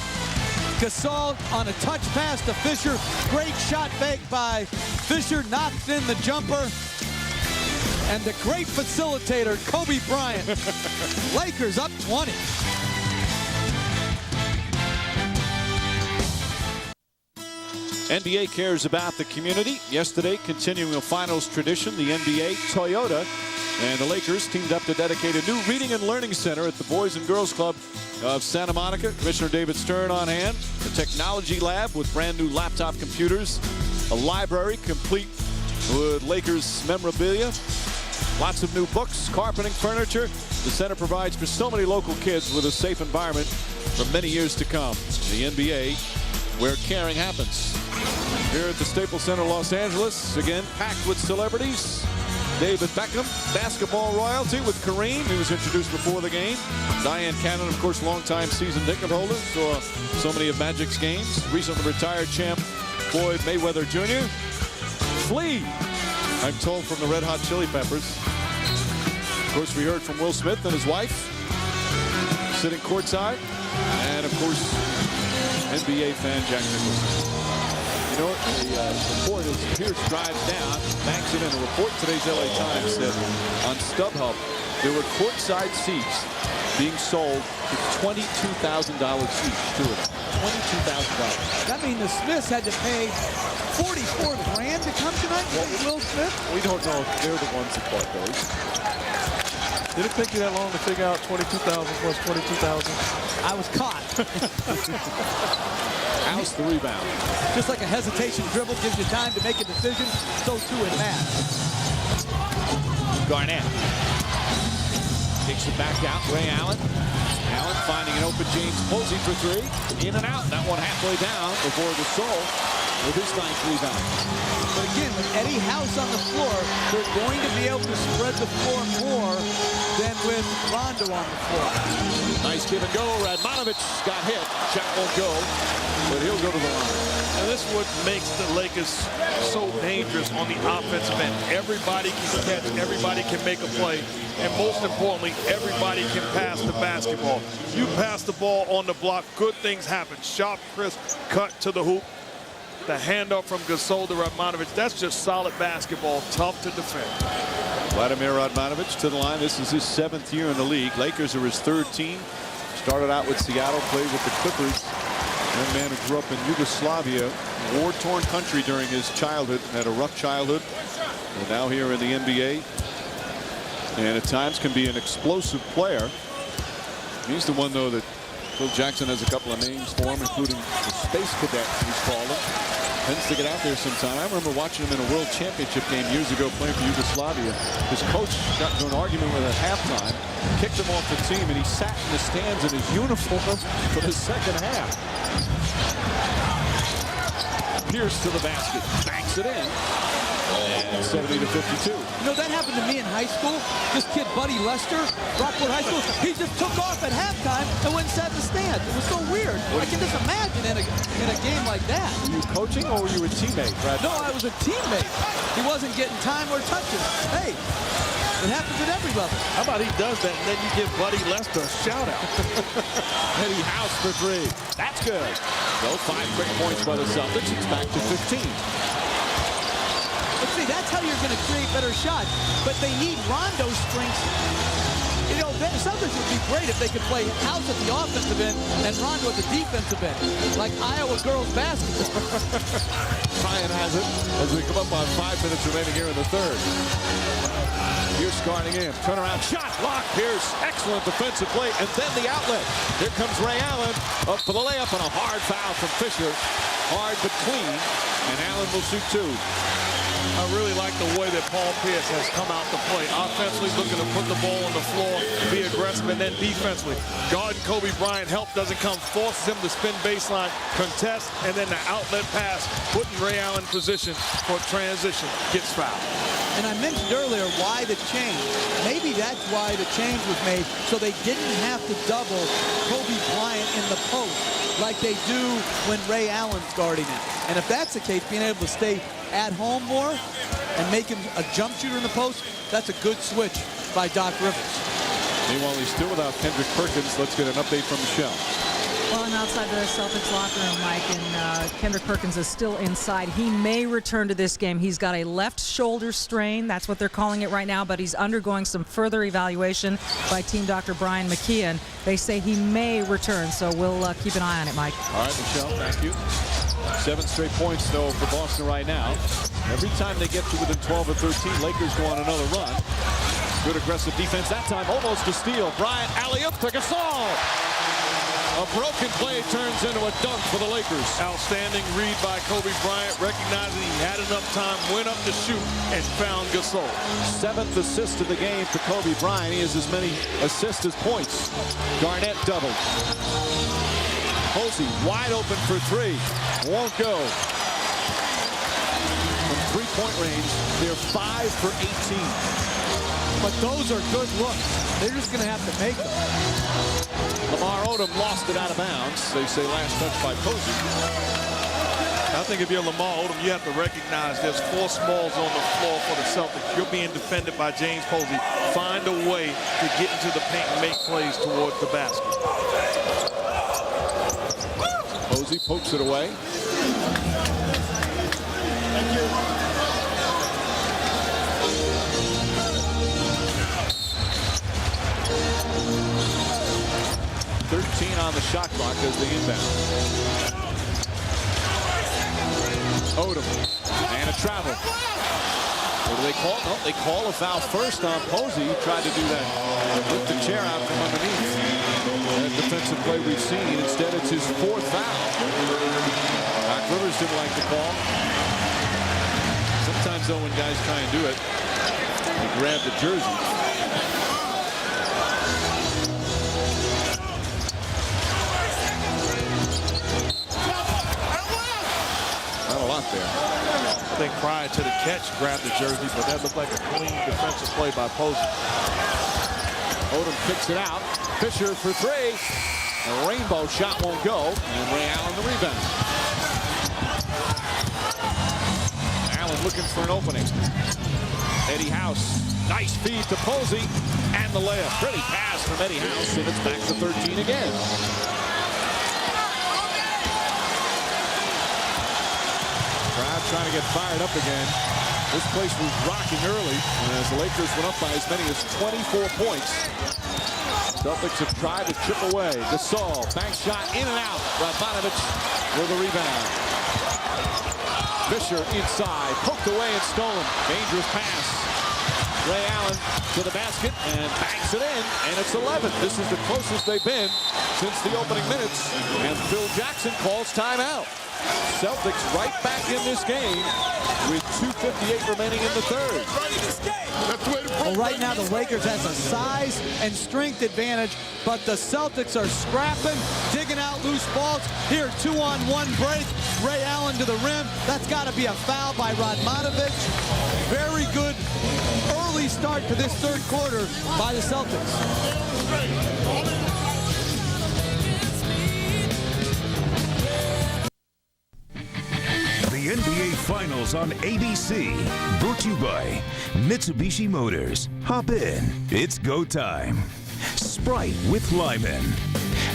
Gasol on a touch pass to Fisher. Great shot fake by Fisher. Knocks in the jumper. And the great facilitator, Kobe Bryant. Lakers up 20. NBA cares about the community. Yesterday, continuing a finals tradition, the NBA, Toyota, and the Lakers teamed up to dedicate a new reading and learning center at the Boys and Girls Club of Santa Monica. Commissioner David Stern on hand. A technology lab with brand new laptop computers. A library complete with Lakers memorabilia. Lots of new books, carpeting, furniture. The center provides for so many local kids with a safe environment for many years to come. The NBA, where caring happens. Here at the Staples Center, Los Angeles, again packed with celebrities. David Beckham, basketball royalty with Kareem, who was introduced before the game. Diane Cannon, of course, longtime season ticket holder, saw so many of Magic's games. Recently retired champ Floyd Mayweather Jr. Flea, I'm told, from the Red Hot Chili Peppers. Of course, we heard from Will Smith and his wife sitting courtside. And, of course, NBA fan Jack Nicholson. You know what? The report is Pierce drives down, banks it in. A report in today's LA Times said on StubHub there were courtside seats being sold for $22,000 each. 2 of them. $22,000. That means the Smiths had to pay $44 grand to come tonight? Will Smith? We don't know if they're the ones that bought those. Did it take you that long to figure out 22,000 plus 22,000? I was caught. House the rebound. Just like a hesitation dribble gives you time to make a decision, so too in math. Garnett takes it back out. Ray Allen. Allen finding an open James Posey for 3. In and out. That one halfway down before Gasol with his 9th rebound. But again, with Eddie House on the floor, they're going to be able to spread the floor more than with Rondo on the floor. Nice give and go. Radmanovic got hit. Shot won't go, but he'll go to the line. And this is what makes the Lakers so dangerous on the offensive end. Everybody can catch, everybody can make a play, and most importantly, everybody can pass the basketball. You pass the ball on the block, good things happen. Sharp, crisp, cut to the hoop. The handoff from Gasol to Radmanovic, that's just solid basketball, tough to defend. Vladimir Radmanovic to the line. This is his 7th year in the league. Lakers are his 3rd team. Started out with Seattle, played with the Clippers. Young man who grew up in Yugoslavia, war-torn country during his childhood, had a rough childhood. And now here in the NBA. And at times can be an explosive player. He's the one, though, that Phil Jackson has a couple of names for him, including the Space Cadet, he's called him. Tends to get out there sometime. I remember watching him in a World Championship game years ago playing for Yugoslavia. His coach got into an argument with him at halftime, kicked him off the team, and he sat in the stands in his uniform for the second half. Pierce to the basket, banks it in. And 70-52. You know, that happened to me in high school. This kid, Buddy Lester, Rockwood High School, he just took off at halftime and went and sat in the stands. It was so weird. I can just imagine in a game like that. Were you coaching or were you a teammate, Brad? No, I was a teammate. He wasn't getting time or touches. Hey, it happens at every level. How about he does that and then you give Buddy Lester a shout out. Eddie House for three. That's good. So 5 quick points by the Celtics. It's back to 15. But see, that's how you're going to create better shots. But they need Rondo's strengths. You know, the Celtics would be great if they could play House at the offensive end and Rondo at the defensive end, like Iowa girls basketball. Ryan has it as we come up on 5 minutes remaining here in the third. Pierce guarding him. Turnaround shot. Block. Pierce. Excellent defensive play. And then the outlet. Here comes Ray Allen up for the layup and a hard foul from Fisher. Hard but clean. And Allen will shoot two. I really like the way that Paul Pierce has come out to play. Offensively, looking to put the ball on the floor, be aggressive, and then defensively. Guarding Kobe Bryant, help doesn't come, forces him to spin baseline, contest, and then the outlet pass, putting Ray Allen in position for transition, gets fouled. And I mentioned earlier why the change. Maybe that's why the change was made, so they didn't have to double Kobe Bryant in the post like they do when Ray Allen's guarding him. And if that's the case, being able to stay at home more and make him a jump shooter in the post, that's a good switch by Doc Rivers. Meanwhile, he's still without Kendrick Perkins. Let's get an update from Michelle. Well, and outside the Celtics locker room, Mike, and Kendrick Perkins is still inside. He may return to this game. He's got a left shoulder strain. That's what they're calling it right now, but he's undergoing some further evaluation by team Dr. Brian McKeon. They say he may return, so we'll keep an eye on it, Mike. All right, Michelle, thank you. 7 straight points, though, for Boston right now. Every time they get to within 12 or 13, Lakers go on another run. Good aggressive defense that time, almost a steal. Bryant, alley-oop to Gasol. A broken play turns into a dunk for the Lakers. Outstanding read by Kobe Bryant, recognizing he had enough time, went up to shoot, and found Gasol. 7th assist of the game for Kobe Bryant. He has as many assists as points. Garnett doubled. Posey wide open for three. Won't go. From three-point range, they're 5 for 18. But those are good looks. They're just going to have to make them. Lamar Odom lost it out of bounds. They say last touch by Posey. I think if you're Lamar Odom, you have to recognize there's 4 smalls on the floor for the Celtics. You're being defended by James Posey. Find a way to get into the paint and make plays towards the basket. Posey pokes it away. Thank you. 13 on the shot clock as they inbound. Odom and a travel. What do they call? No, they call a foul first on Posey. He tried to do that. Lift the chair out from underneath. That defensive play we've seen. Instead, it's his 4th foul. Doc Rivers didn't like the call. Sometimes, though, when guys try and do it, they grab the jersey. Not a lot there. I think prior to the catch, grabbed the jersey, but that looked like a clean defensive play by Posey. Odom kicks it out. Fisher for three. A rainbow shot won't go. And Ray Allen the rebound. Allen looking for an opening. Eddie House. Nice feed to Posey. And the layup. Pretty pass from Eddie House. And it's back to 13 again. Crowd trying to get fired up again. This place was rocking early as the Lakers went up by as many as 24 points. Celtics have tried to chip away. Gasol, bank shot in and out. Radmanovich with a rebound. Fisher inside, poked away and stolen. Dangerous pass. Ray Allen to the basket and banks it in, and it's 11. This is the closest they've been since the opening minutes, and Phil Jackson calls timeout. Celtics right back in this game with 2:58 remaining in the third. Well, right now the Lakers has a size and strength advantage, but the Celtics are scrapping, digging out loose balls. Here, 2-on-1 break. Ray Allen to the rim. That's got to be a foul by Radmanovic. Very good early start to this third quarter by the Celtics. The NBA Finals on ABC. Brought to you by Mitsubishi Motors. Hop in. It's go time. Sprite with Lyman.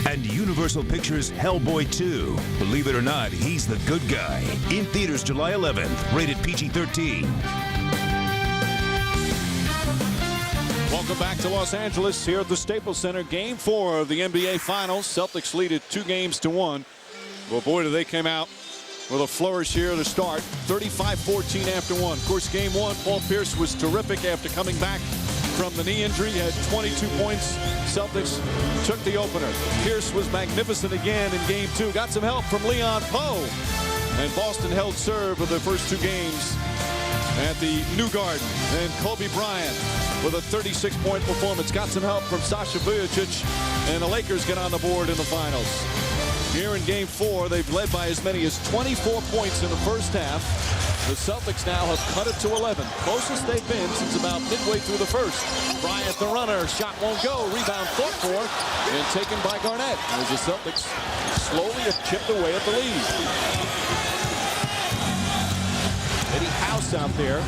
And Universal Pictures Hellboy 2. Believe it or not, he's the good guy. In theaters July 11th. Rated PG-13. Welcome back to Los Angeles here at the Staples Center. Game 4 of the NBA Finals. Celtics lead it 2-1. Well, boy, do they come out with a flourish here to start. 35-14 after one. Of course, game 1, Paul Pierce was terrific after coming back from the knee injury. He had 22 points. Celtics took the opener. Pierce was magnificent again in game 2. Got some help from Leon Poe. And Boston held serve with the first 2 games at the New Garden. And Kobe Bryant with a 36-point performance. Got some help from Sasha Vujacic. And the Lakers get on the board in the finals. Here in game 4, they've led by as many as 24 points in the first half. The Celtics now have cut it to 11. Closest they've been since about midway through the first. Bryant the runner. Shot won't go. Rebound fought for and taken by Garnett. As the Celtics slowly have chipped away at the lead. Eddie House out there.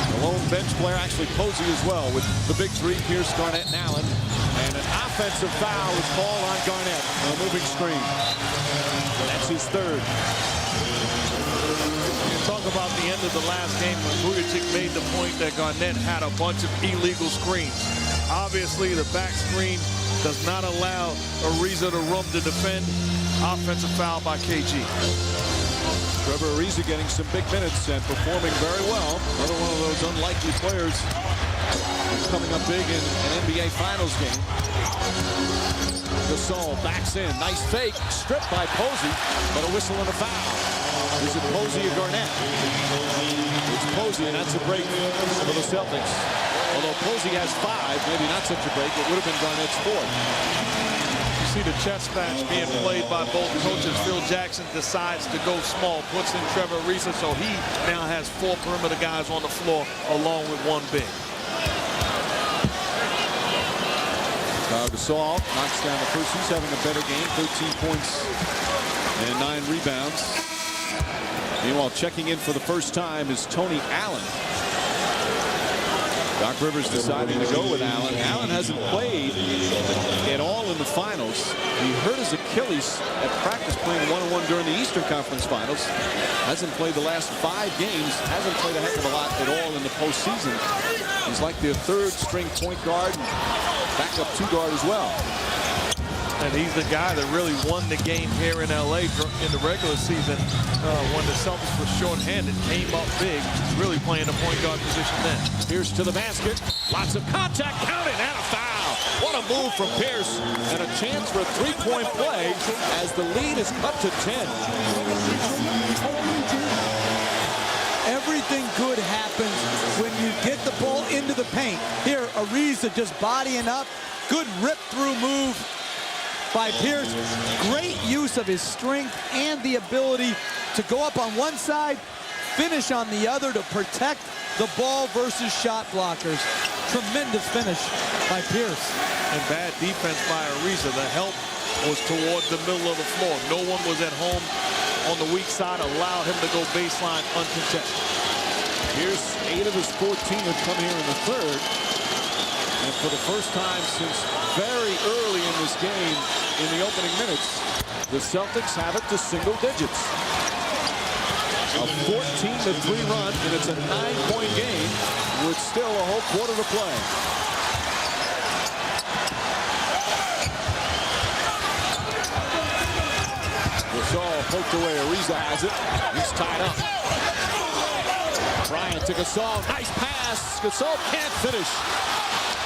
The lone bench player, actually Posey as well, with the big 3, Pierce, Garnett, and Allen. And an offensive foul is called on Garnett on a moving screen. That's his third. You talk about the end of the last game when Vujacic made the point that Garnett had a bunch of illegal screens. Obviously, the back screen does not allow Ariza to room to defend. Offensive foul by KG. Trevor Ariza getting some big minutes and performing very well. Another one of those unlikely players coming up big in an NBA Finals game. Gasol backs in. Nice fake. Stripped by Posey, but a whistle and a foul. Is it Posey or Garnett? It's Posey, and that's a break for the Celtics. Although Posey has 5, maybe not such a break. It would have been Garnett's 4th. See the chess match being played by both coaches. Phil Jackson decides to go small, puts in Trevor Ariza, so he now has 4 perimeter guys on the floor along with 1 big. Gasol knocks down the first. He's having a better game, 13 points and 9 rebounds. Meanwhile, checking in for the first time is Tony Allen. Doc Rivers deciding to go with Allen. Allen hasn't played at all in the finals. He hurt his Achilles at practice playing one-on-one during the Eastern Conference Finals. Hasn't played the last 5 games. Hasn't played a heck of a lot at all in the postseason. He's like their 3rd-string point guard and backup 2 guard as well. And he's the guy that really won the game here in LA in the regular season when the Celtics were shorthanded. Came up big, really playing the point guard position then. Pierce to the basket. Lots of contact, counted, and a foul. What a move from Pierce. And a chance for a 3-point play as the lead is cut to 10. Everything good happens when you get the ball into the paint. Here, Ariza just bodying up. Good rip-through move by Pierce. Great use of his strength and the ability to go up on one side, finish on the other to protect the ball versus shot blockers. Tremendous finish by Pierce. And bad defense by Ariza. The help was toward the middle of the floor. No one was at home on the weak side, allowed him to go baseline uncontested. Pierce, 8 of his 14 have come here in the third. And for the first time since very early in this game, in the opening minutes, the Celtics have it to single digits. A 14-3 run, and it's a 9-point game with still a whole quarter to play. Gasol poked away. Ariza has it. He's tied up. Bryant to Gasol. Nice pass. Gasol can't finish.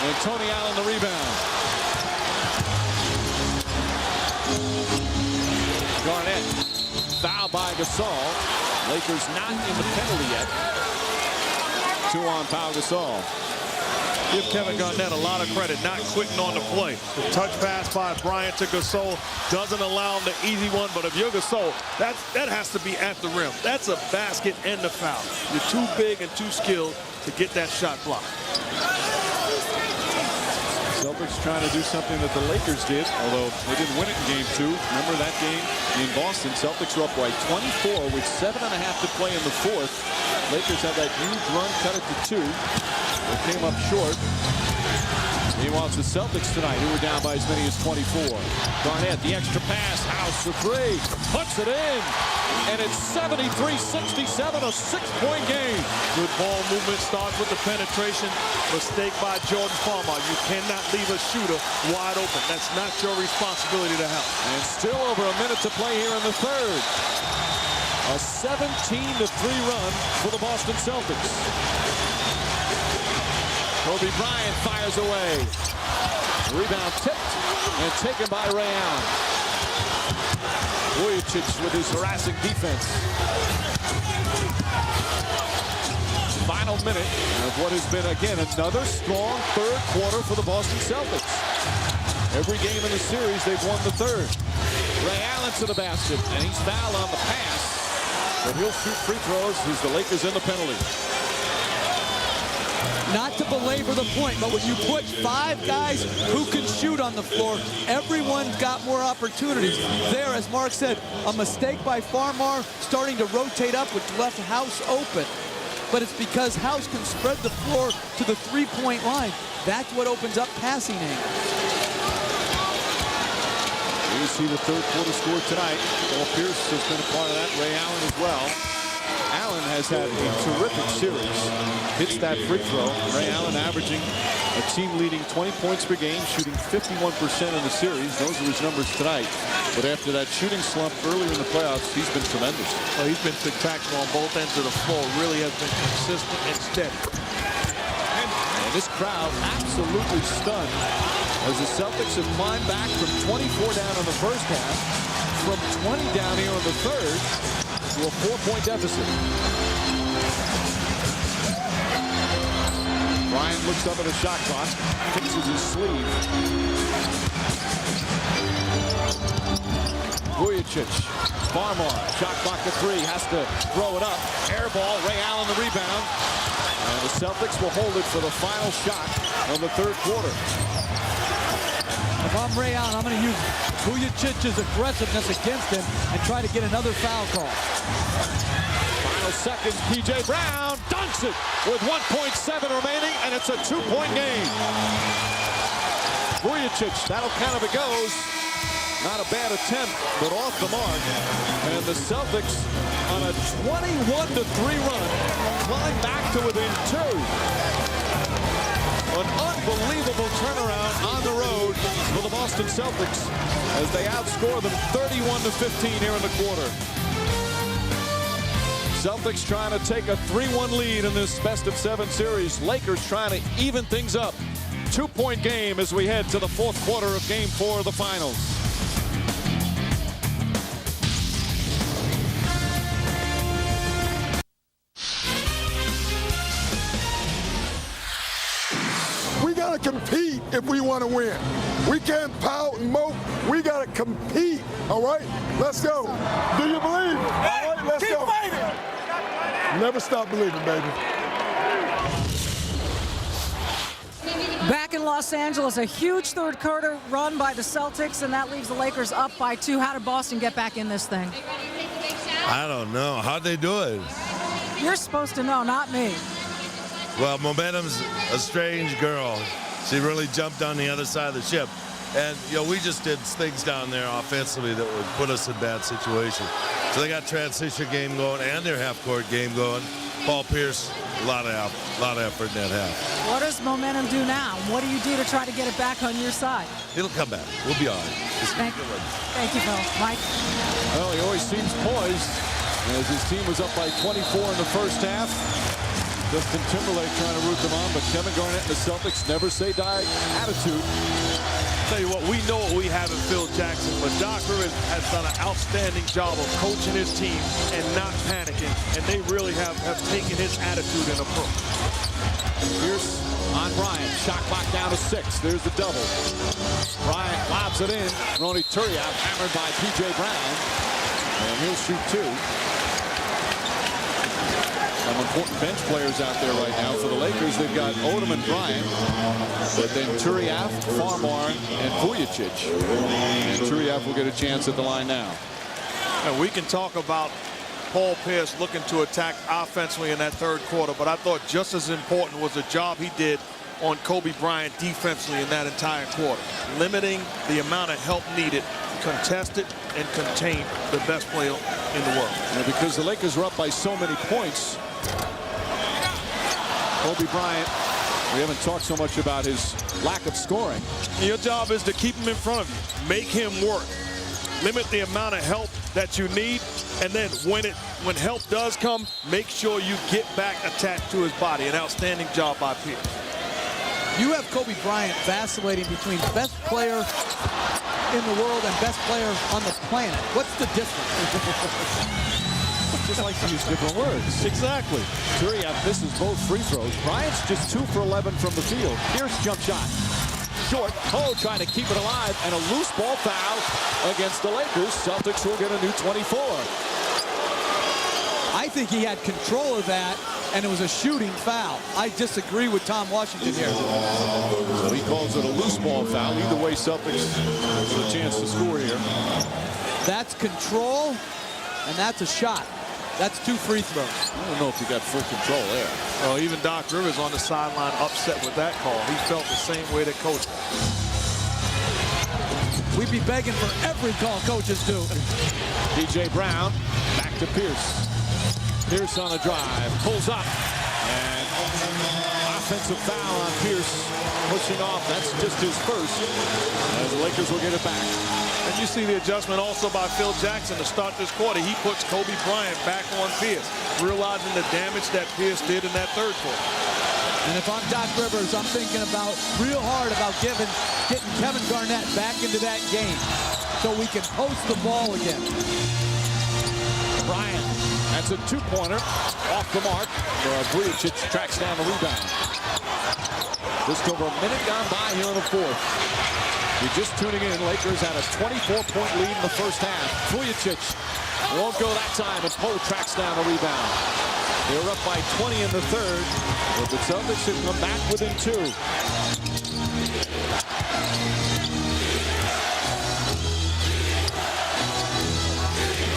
And Tony Allen the rebound. Garnett. Foul by Gasol. Lakers not in the penalty yet. 2 on Pau Gasol. Give Kevin Garnett a lot of credit, not quitting on the play. The touch pass by Bryant to Gasol doesn't allow him the easy one, but if you're Gasol, that has to be at the rim. That's a basket and the foul. You're too big and too skilled to get that shot blocked. Celtics trying to do something that the Lakers did, although they didn't win it in Game 2. Remember that game in Boston? Celtics were up by 24 with 7.5 to play in the fourth. Lakers had that huge run, cut it to 2. They came up short. Meanwhile, it's the Celtics tonight who were down by as many as 24. Garnett, the extra pass, House for 3, puts it in, and it's 73-67, a 6-point game. Good ball movement starts with the penetration. Mistake by Jordan Farmer. You cannot leave a shooter wide open. That's not your responsibility to help. And still over a minute to play here in the third. A 17-3 run for the Boston Celtics. Kobe Bryant fires away. Rebound tipped and taken by Ray Allen. Vujicic with his harassing defense. Final minute of what has been, again, another strong third quarter for the Boston Celtics. Every game in the series, they've won the third. Ray Allen to the basket, and he's fouled on the pass. But he'll shoot free throws as the Lakers in the penalty. Not to belabor the point, but when you put 5 guys who can shoot on the floor, everyone's got more opportunities. There, as Mark said, a mistake by Farmar starting to rotate up, which left House open. But it's because House can spread the floor to the 3-point line. That's what opens up passing angles. You see the third quarter score tonight. Paul Pierce has been a part of that. Ray Allen as well. Allen has had a terrific series. Hits that free throw. Ray Allen averaging a team-leading 20 points per game, shooting 51% in the series. Those are his numbers tonight. But after that shooting slump earlier in the playoffs, he's been tremendous. Well, he's been spectacular on both ends of the floor. Really has been consistent and steady. And this crowd absolutely stunned as the Celtics have climbed back from 24 down in the first half, from 20 down here in the third, to a 4-point deficit. Bryant looks up at the shot clock, fixes his sleeve. Vujicic, Farmar, shot clock to 3, has to throw it up. Air ball, Ray Allen the rebound. And the Celtics will hold it for the final shot of the third quarter. If I'm Ray Allen, I'm going to use Vujicic's aggressiveness against him and try to get another foul call. Final seconds, P.J. Brown dunks it with 1.7 remaining, and it's a 2-point game. Vujicic, that'll count if it goes. Not a bad attempt, but off the mark. And the Celtics on a 21-3 run climb back to within 2. An unbelievable turnaround on the road for the Boston Celtics as they outscore them 31-15 here in the quarter. Celtics trying to take a 3-1 lead in this best-of-7 series. Lakers trying to even things up. 2-point game as we head to the fourth quarter of Game 4 of the finals. We got to compete if we want to win. We can't pout and mope. We got to compete, all right? Let's go. Do you believe? All right, let's go. Fighting. Never stop believing, baby. Back in Los Angeles, a huge third quarter run by the Celtics, and that leaves the Lakers up by 2. How did Boston get back in this thing? I don't know. How'd they do it? You're supposed to know, not me. Well, momentum's a strange girl. She really jumped on the other side of the ship. And, you know, we just did things down there offensively that would put us in bad situations. So they got transition game going and their half-court game going. Paul Pierce, a lot of effort in that half. What does momentum do now? What do you do to try to get it back on your side? It'll come back. We'll be all right. Thank you, Phil. Mike? Well, he always seems poised as his team was up by 24 in the first half. Justin Timberlake trying to root them on, but Kevin Garnett and the Celtics never say die attitude. Tell you what, we know what we have in Phil Jackson, but Doc Rivers has done an outstanding job of coaching his team and not panicking, and they really have taken his attitude and approach. Pierce on Bryant. Shot clock down to 6. There's the double. Bryant lobs it in. Ronny Turiaf hammered by P.J. Brown, and he'll shoot 2. Some important bench players out there right now for the Lakers. They've got Odom and Bryant, but then Turiaf, Farmar, and Vujicic. And Turiaf will get a chance at the line now. And we can talk about Paul Pierce looking to attack offensively in that third quarter, but I thought just as important was the job he did on Kobe Bryant defensively in that entire quarter, limiting the amount of help needed, contested and contain the best player in the world. And because the Lakers were up by so many points, Kobe Bryant, we haven't talked so much about his lack of scoring. Your job is to keep him in front of you, make him work, limit the amount of help that you need, and then when help does come, make sure you get back attached to his body. An outstanding job by Pierce. You have Kobe Bryant vacillating between best player in the world and best player on the planet. What's the difference? Just like to use different words. Exactly. Turiaf misses both free throws. Bryant's just 2 for 11 from the field. Pierce jump shot. Short. Poe trying to keep it alive, and a loose ball foul against the Lakers. Celtics will get a new 24. I think he had control of that, and it was a shooting foul. I disagree with Tom Washington here. So he calls it a loose ball foul. Either way, Celtics have a chance to score here. That's control, and that's a shot. That's 2 free throws. I don't know if he got full control there. Well, even Doc Rivers on the sideline upset with that call. He felt the same way that coach. We'd be begging for every call coaches do. P.J. Brown back to Pierce. Pierce on a drive, pulls up, and offensive foul on Pierce, pushing off. That's just his first, as the Lakers will get it back. And you see the adjustment also by Phil Jackson to start this quarter. He puts Kobe Bryant back on Pierce, realizing the damage that Pierce did in that third quarter. And if I'm Doc Rivers, I'm thinking about real hard about getting Kevin Garnett back into that game so we can post the ball again. Bryant, that's a 2-pointer off the mark. Vujicic tracks down the rebound. Just over a minute gone by here in the fourth. You're just tuning in. Lakers had a 24-point lead in the first half. Vujicic won't go that time, and Poe tracks down the rebound. They're up by 20 in the third, but the Celtics have come back within 2.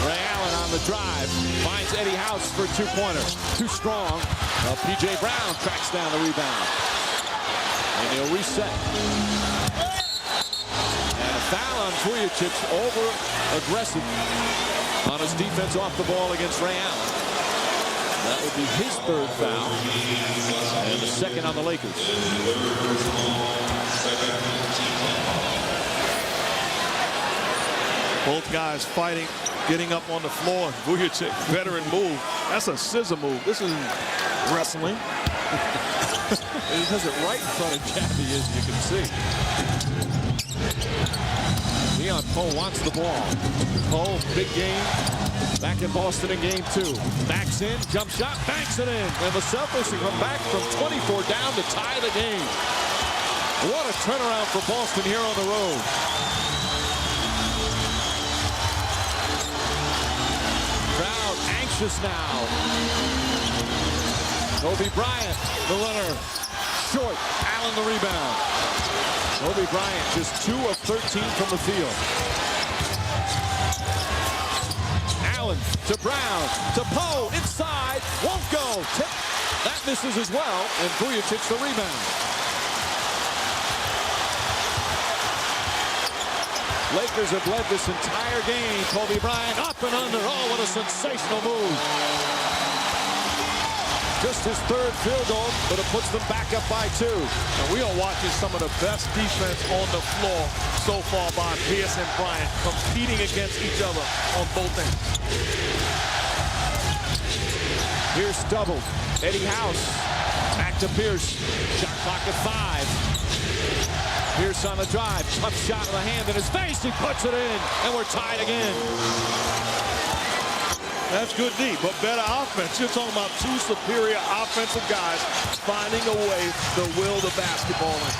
Ray Allen on the drive, finds Eddie House for a 2-pointer. Too strong. P.J. Brown tracks down the rebound. And he'll reset. And a foul on Vujicic, over-aggressive on his defense off the ball against Ray Allen. That would be his 3rd foul, and the 2nd on the Lakers. Both guys fighting, getting up on the floor. Vujicic, veteran move. That's a scissor move. This is wrestling. He does it right in front of Jabby, as you can see. Leon Poe wants the ball. Poe, big game. Back in Boston in game 2. Backs in, jump shot, banks it in. And the Celtics come back from 24 down to tie the game. What a turnaround for Boston here on the road. Crowd anxious now. Kobe Bryant, the runner. Short, Allen the rebound. Kobe Bryant just 2 of 13 from the field. Allen to Brown, to Poe, inside, won't go. Tip, that misses as well, and Vujicic the rebound. Lakers have led this entire game. Kobe Bryant up and under. Oh, what a sensational move. Just his 3rd field goal, but it puts them back up by 2. And we are watching some of the best defense on the floor so far by Pierce and Bryant, competing against each other on both ends. Pierce doubled. Eddie House. Back to Pierce. Shot clock at 5. Pierce on the drive. Tough shot of the hand in his face. He puts it in. And we're tied again. That's good D, but better offense. You're talking about two superior offensive guys finding a way to will the basketball in.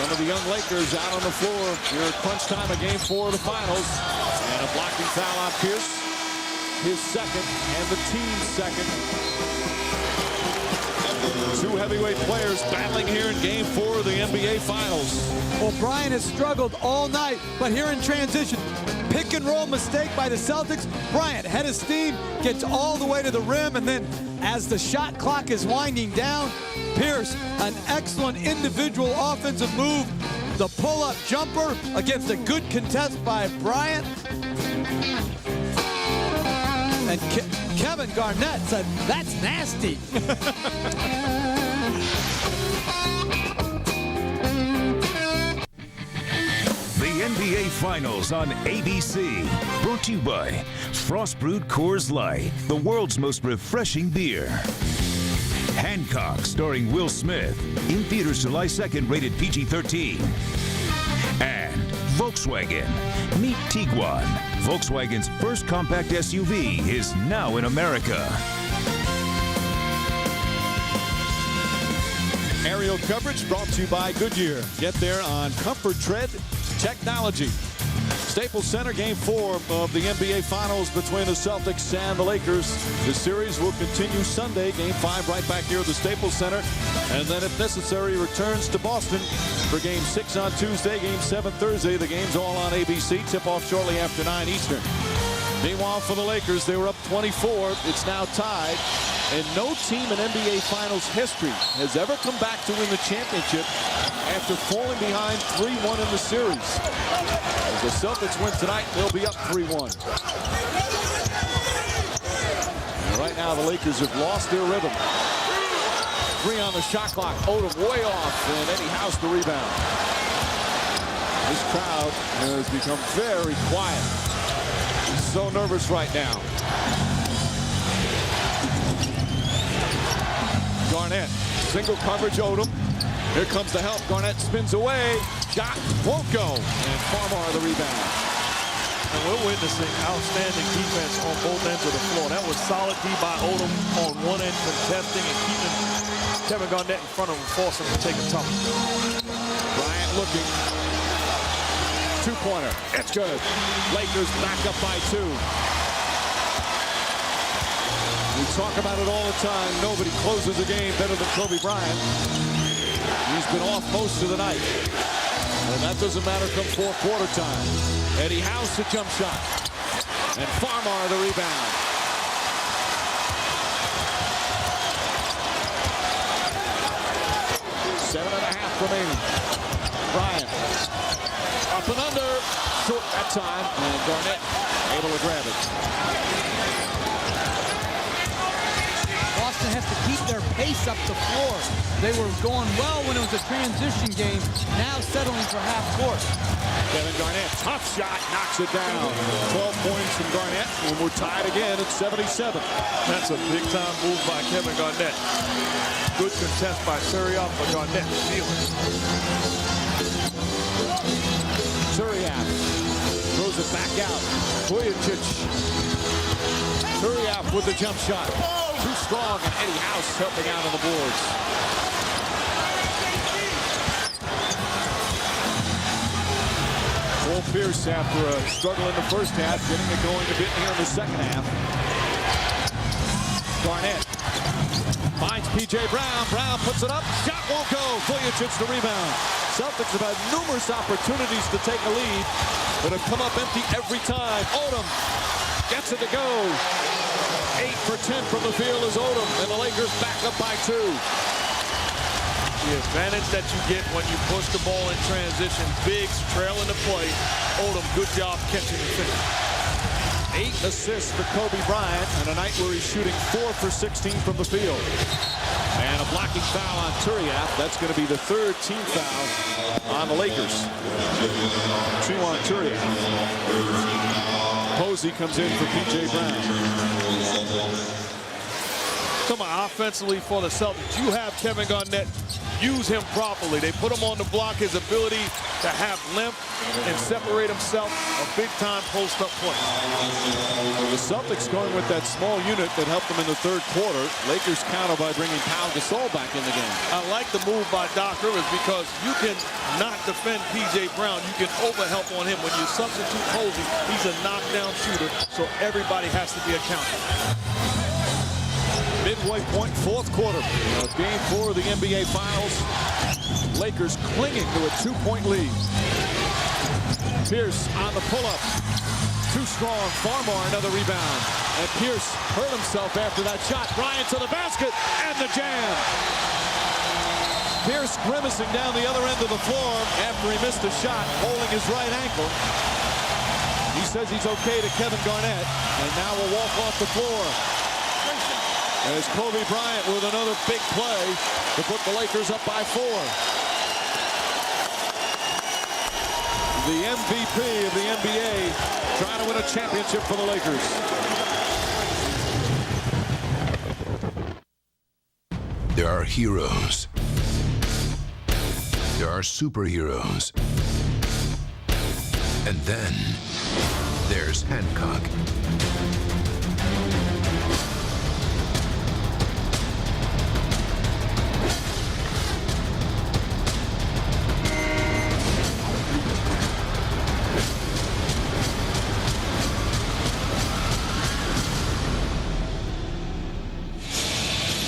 One of the young Lakers out on the floor here at crunch time of game 4 of the finals. And a blocking foul on Pierce. His second and the team's second. Two heavyweight players battling here in game 4 of the NBA Finals. Well, Bryant has struggled all night, but here in transition, pick and roll mistake by the Celtics. Bryant, head of steam, gets all the way to the rim, and then as the shot clock is winding down, Pierce, an excellent individual offensive move. The pull-up jumper against a good contest by Bryant. And Kevin Garnett said, that's nasty. The NBA Finals on ABC. Brought to you by Frost Brewed Coors Light, the world's most refreshing beer. Hancock, starring Will Smith. In theaters July 2nd, rated PG-13. And Volkswagen. Meet Tiguan. Volkswagen's first compact SUV is now in America. Aerial coverage brought to you by Goodyear. Get there on Comfort Tread technology. Staples Center, game 4 of the NBA Finals between the Celtics and the Lakers. The series will continue Sunday, game 5 right back here at the Staples Center. And then if necessary, returns to Boston for game 6 on Tuesday, game 7 Thursday. The game's all on ABC. Tip-off shortly after 9 Eastern. Meanwhile, for the Lakers, they were up 24. It's now tied. And no team in NBA Finals history has ever come back to win the championship after falling behind 3-1 in the series. As the Celtics win tonight, they'll be up 3-1. And right now, the Lakers have lost their rhythm. 3 on the shot clock. Odom way off, and Eddie House the rebound. This crowd has become very quiet. He's so nervous right now. Garnett, single coverage Odom. Here comes the help. Garnett spins away. Shot won't go. And Farmar the rebound. And we're witnessing outstanding defense on both ends of the floor. That was solid D by Odom on one end, contesting and keeping Kevin Garnett in front of him, forcing him to take a tough. Bryant looking. 2-pointer. It's good. Lakers back up by 2. We talk about it all the time. Nobody closes a game better than Kobe Bryant. He's been off most of the night. And that doesn't matter come fourth quarter time. Eddie House, a jump shot. And Farmar, the rebound. Seven and a half remaining. Bryant. Up and under. Short that time. And Garnett able to grab it. Boston has to keep their pace up the floor. They were going well when it was a transition game, now settling for half court. Kevin Garnett, tough shot, knocks it down. 12 points from Garnett, and we're tied again at 77. That's a big-time move by Kevin Garnett. Good contest by Turiaf, but Garnett feeling. Turiaf throws it back out. Vujacic. Turiaf with the jump shot. Too strong, and Eddie House helping out on the boards. Paul Pierce, after a struggle in the first half, getting it going a bit here in the second half. Garnett finds P.J. Brown. Brown puts it up. Shot won't go. Vujacic the rebound. Celtics have had numerous opportunities to take a lead, but have come up empty every time. Odom gets it to go. 8 for 10 from the field is Odom, and the Lakers back up by 2. The advantage that you get when you push the ball in transition, bigs trailing the play. Odom, good job catching the finish. 8 assists for Kobe Bryant, and a night where he's shooting 4 for 16 from the field. And a blocking foul on Turiaf. That's going to be the 3rd team foul on the Lakers. 2 on Turiaf. Posey comes in for P.J. Brown. Come on, offensively for the Celtics, you have Kevin Garnett. Use him properly. They put him on the block. His ability to have length and separate himself, a big-time post-up play. The Celtics going with that small unit that helped them in the third quarter. Lakers counter by bringing Pau Gasol back in the game. I like the move by Doc Rivers because you can not defend P.J. Brown. You can overhelp on him. When you substitute Posey, he's a knockdown shooter, so everybody has to be accounted. Midway point, fourth quarter. Game 4 of the NBA Finals. Lakers clinging to a 2-point lead. Pierce on the pull-up. Too strong. Farmar another rebound. And Pierce hurt himself after that shot. Bryant to the basket and the jam. Pierce grimacing down the other end of the floor after he missed a shot, holding his right ankle. He says he's okay to Kevin Garnett, and now will walk off the floor. As Kobe Bryant with another big play to put the Lakers up by 4. The MVP of the NBA trying to win a championship for the Lakers. There are heroes. There are superheroes. And then there's Hancock.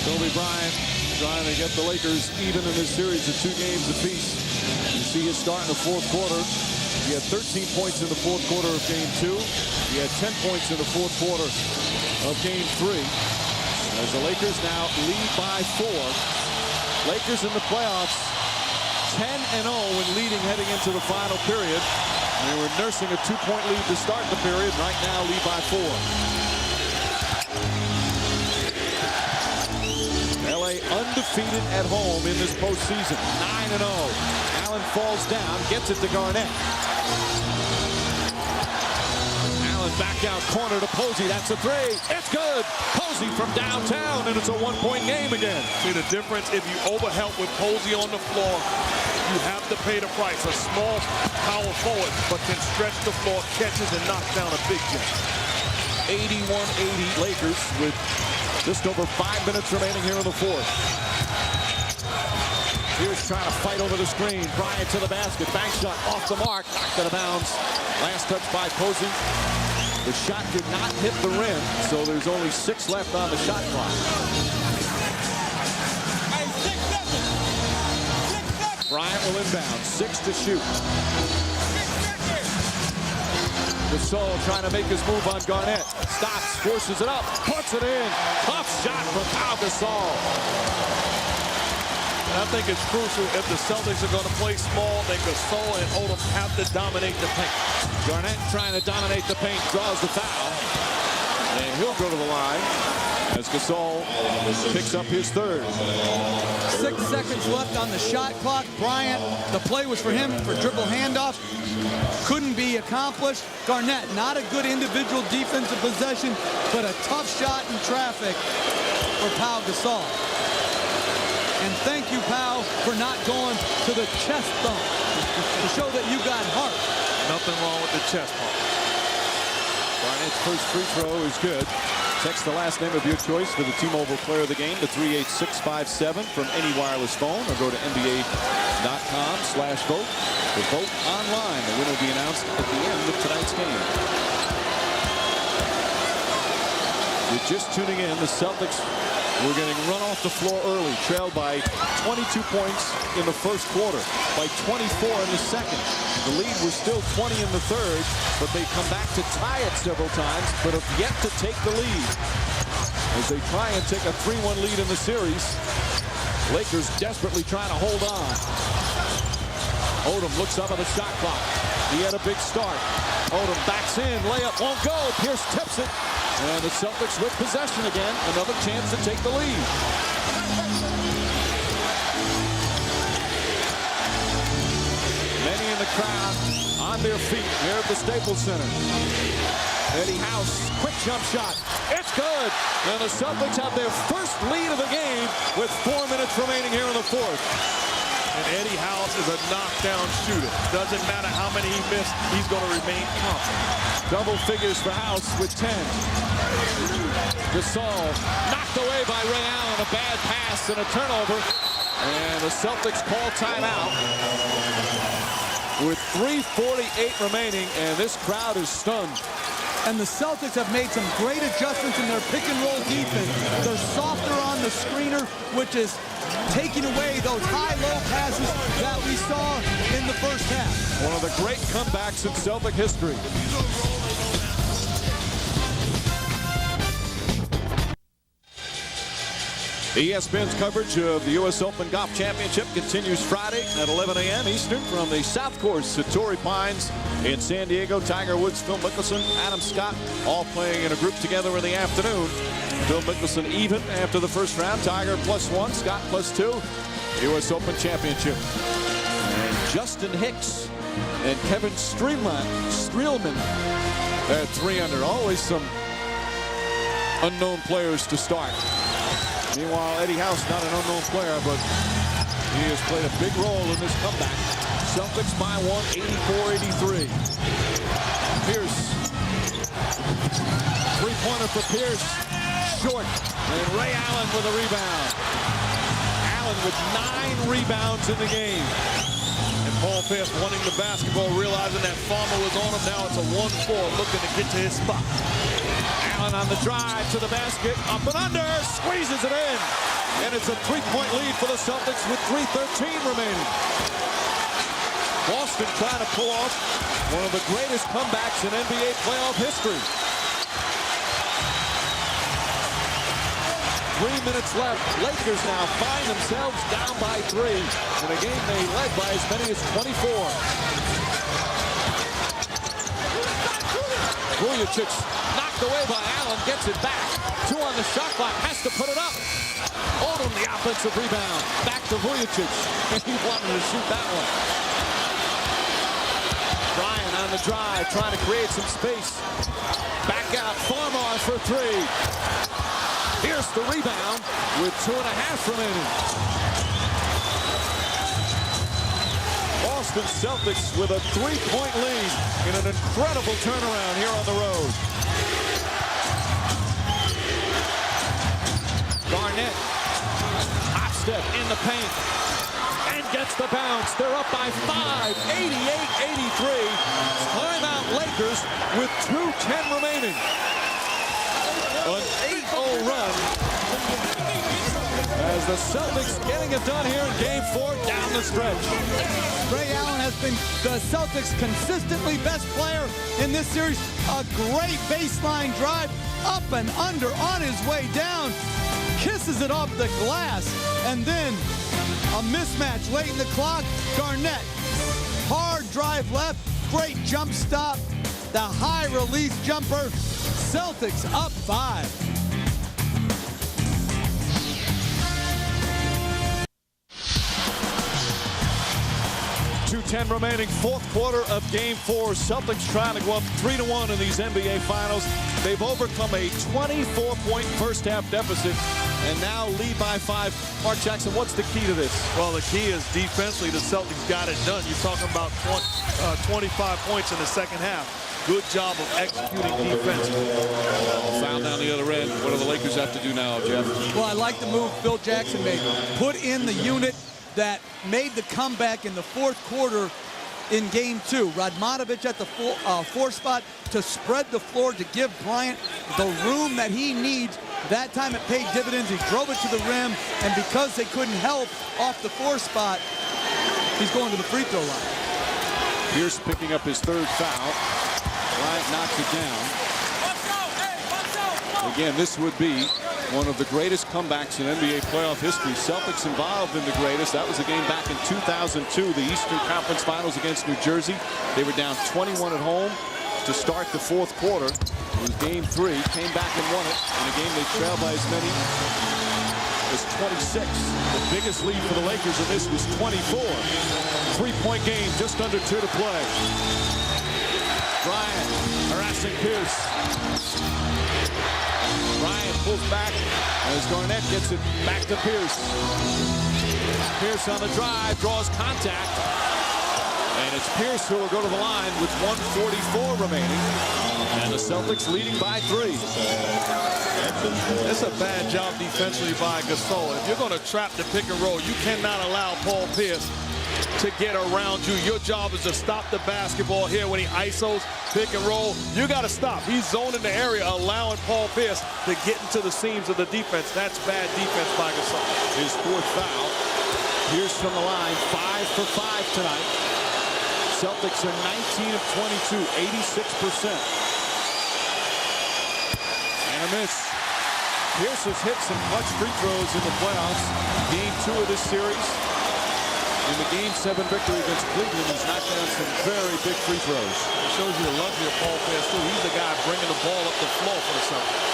Kobe Bryant trying to get the Lakers even in this series of 2 games apiece. You see his start in the fourth quarter. He had 13 points in the fourth quarter of game 2. He had 10 points in the fourth quarter of game 3. As the Lakers now lead by 4. Lakers in the playoffs 10-0 when leading heading into the final period. They were nursing a 2-point lead to start the period. Right now lead by 4. LA undefeated at home in this postseason. 9-0. Allen falls down, gets it to Garnett. Allen back out corner to Posey. That's a 3. It's good. Posey from downtown, and it's a 1-point game again. See the difference? If you overhelp with Posey on the floor, you have to pay the price. A small power forward, but can stretch the floor, catches, and knocks down a big jump. 81-80 Lakers with just over 5 minutes remaining here in the fourth. Here's trying to fight over the screen. Bryant to the basket. Bank shot off the mark. Knocked out of bounds. Last touch by Posey. The shot did not hit the rim, so there's only 6 left on the shot clock. Bryant will inbound. 6 to shoot. Gasol trying to make his move on Garnett. Stops, forces it up, puts it in. Tough shot from Pau Gasol. And I think it's crucial if the Celtics are going to play small, then Gasol and Odom have to dominate the paint. Garnett trying to dominate the paint, draws the foul. And he'll go to the line as Gasol picks up his 3rd. 6 seconds left on the shot clock. Bryant, the play was for him for dribble handoff. Couldn't be accomplished. Garnett, not a good individual defensive possession, but a tough shot in traffic for Pau Gasol. And thank you, Pau, for not going to the chest bump to show that you got heart. Nothing wrong with the chest bump. Garnett's first free throw is good. Text the last name of your choice for the T-Mobile player of the game to 38657 from any wireless phone, or go to NBA.com/vote to vote online. The winner will be announced at the end of tonight's game. You're just tuning in. The Celtics were getting run off the floor early, trailed by 22 points in the first quarter, by 24 in the second. The lead was still 20 in the third, but they come back to tie it several times, but have yet to take the lead. As they try and take a 3-1 lead in the series, Lakers desperately trying to hold on. Odom looks up at the shot clock. He had a big start. Odom backs in, layup won't go. Pierce tips it. And the Celtics with possession again. Another chance to take the lead. Many in the crowd on their feet here at the Staples Center. Eddie House, quick jump shot. It's good. And the Celtics have their first lead of the game with 4 minutes remaining here in the fourth. And Eddie House is a knockdown shooter. Doesn't matter how many he missed, he's going to remain confident. Double figures for House with 10. Gasol knocked away by Ray Allen. A bad pass and a turnover. And the Celtics call timeout with 3:48 remaining, and this crowd is stunned. And the Celtics have made some great adjustments in their pick-and-roll defense. They're softer on the screener, which is taking away those high-low passes that we saw in the first half. One of the great comebacks in Celtic history. ESPN's coverage of the U.S. Open Golf Championship continues Friday at 11 a.m. Eastern from the South Course at Torrey Pines in San Diego. Tiger Woods, Phil Mickelson, Adam Scott all playing in a group together in the afternoon. Phil Mickelson even after the first round. Tiger +1, Scott +2. U.S. Open Championship. And Justin Hicks and Kevin Streelman at 3 under. Always some unknown players to start. Meanwhile, Eddie House, not an unknown player, but he has played a big role in this comeback. Celtics by 1, 84-83. Pierce. Three-pointer for Pierce. Short. And Ray Allen with a rebound. Allen with 9 rebounds in the game. And Paul Pierce wanting the basketball, realizing that Farmer was on him. Now it's a 1-4, looking to get to his spot. Allen on the drive to the basket, up and under, squeezes it in. And it's a 3-point lead for the Celtics with 3:13 remaining. Boston trying to pull off one of the greatest comebacks in NBA playoff history. 3 minutes left. Lakers now find themselves down by 3 in a game they led by as many as 24. Vujacic knocked away by Allen, gets it back. 2 on the shot clock, has to put it up. Odom the offensive rebound. Back to Vujacic. He wanted to shoot that one. Bryant on the drive, trying to create some space. Back out, Farmar for 3. Here's the rebound with 2.5 remaining. Boston Celtics with a 3-point lead in an incredible turnaround here on the road. Garnett, hop step in the paint, and gets the bounce. They're up by 5, 88-83. Timeout Lakers with 2:10 remaining. An 8-0 run as the Celtics getting it done here in Game 4 down the stretch. Ray Allen has been the Celtics' consistently best player in this series. A great baseline drive, up and under on his way down. Kisses it off the glass, and then a mismatch late in the clock. Garnett, hard drive left, great jump stop, the high release jumper. Celtics up 5. .210 remaining, fourth quarter of Game 4. Celtics trying to go up 3-1 in these NBA Finals. They've overcome a 24-point first-half deficit and now lead by 5. Mark Jackson, what's the key to this? Well, the key is defensively, the Celtics got it done. You're talking about 25 points in the second half. Good job of executing defense. Foul down the other end. What do the Lakers have to do now, Jeff? Well, I like the move Phil Jackson made. Put in the unit that made the comeback in the fourth quarter in Game 2. Radmanovic at the 4 spot to spread the floor, to give Bryant the room that he needs. That time it paid dividends. He drove it to the rim, and because they couldn't help off the 4 spot, he's going to the free throw line. Pierce picking up his 3rd foul. Bryant knocks it down. Again, this would be one of the greatest comebacks in NBA playoff history. Celtics involved in the greatest. That was a game back in 2002, the Eastern Conference Finals against New Jersey. They were down 21 at home to start the fourth quarter. It was Game 3, came back and won it in a game they trailed by as many as 26. The biggest lead for the Lakers in this was 24. 3-point game, just under 2 to play. Bryant passing Pierce. Bryant pulls back as Garnett gets it back to Pierce. Pierce on the drive, draws contact. And it's Pierce who will go to the line with 1:44 remaining. And the Celtics leading by 3. It's a bad job defensively by Gasol. If you're going to trap the pick and roll, you cannot allow Paul Pierce to get around you. Your job is to stop the basketball here when he isos, pick and roll. You got to stop. He's zoning the area, allowing Paul Pierce to get into the seams of the defense. That's bad defense by Gasol. His 4th foul. Pierce from the line, 5 for 5 tonight. Celtics are 19 of 22, 86%. And a miss. Pierce has hit some clutch free throws in the playoffs. Game 2 of this series. In the Game 7 victory against Cleveland, he's knocked down some very big free throws. It shows you the luxury of Paul Pierce, too. He's the guy bringing the ball up the floor for the Celtics.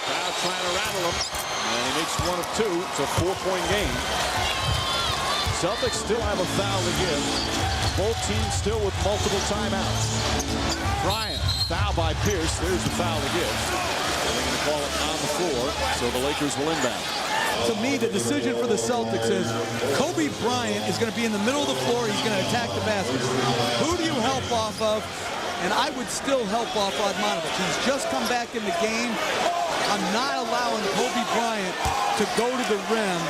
Crowd trying to rattle him. And he makes 1 of 2. It's a 4-point game. Celtics still have a foul to give. Both teams still with multiple timeouts. Bryant, foul by Pierce. There's the foul to give. They're going to call it on the floor, so the Lakers will inbound. To me, the decision for the Celtics is Kobe Bryant is going to be in the middle of the floor. He's going to attack the basket. Who do you help off of? And I would still help off Radmanovic. He's just come back in the game. I'm not allowing Kobe Bryant to go to the rim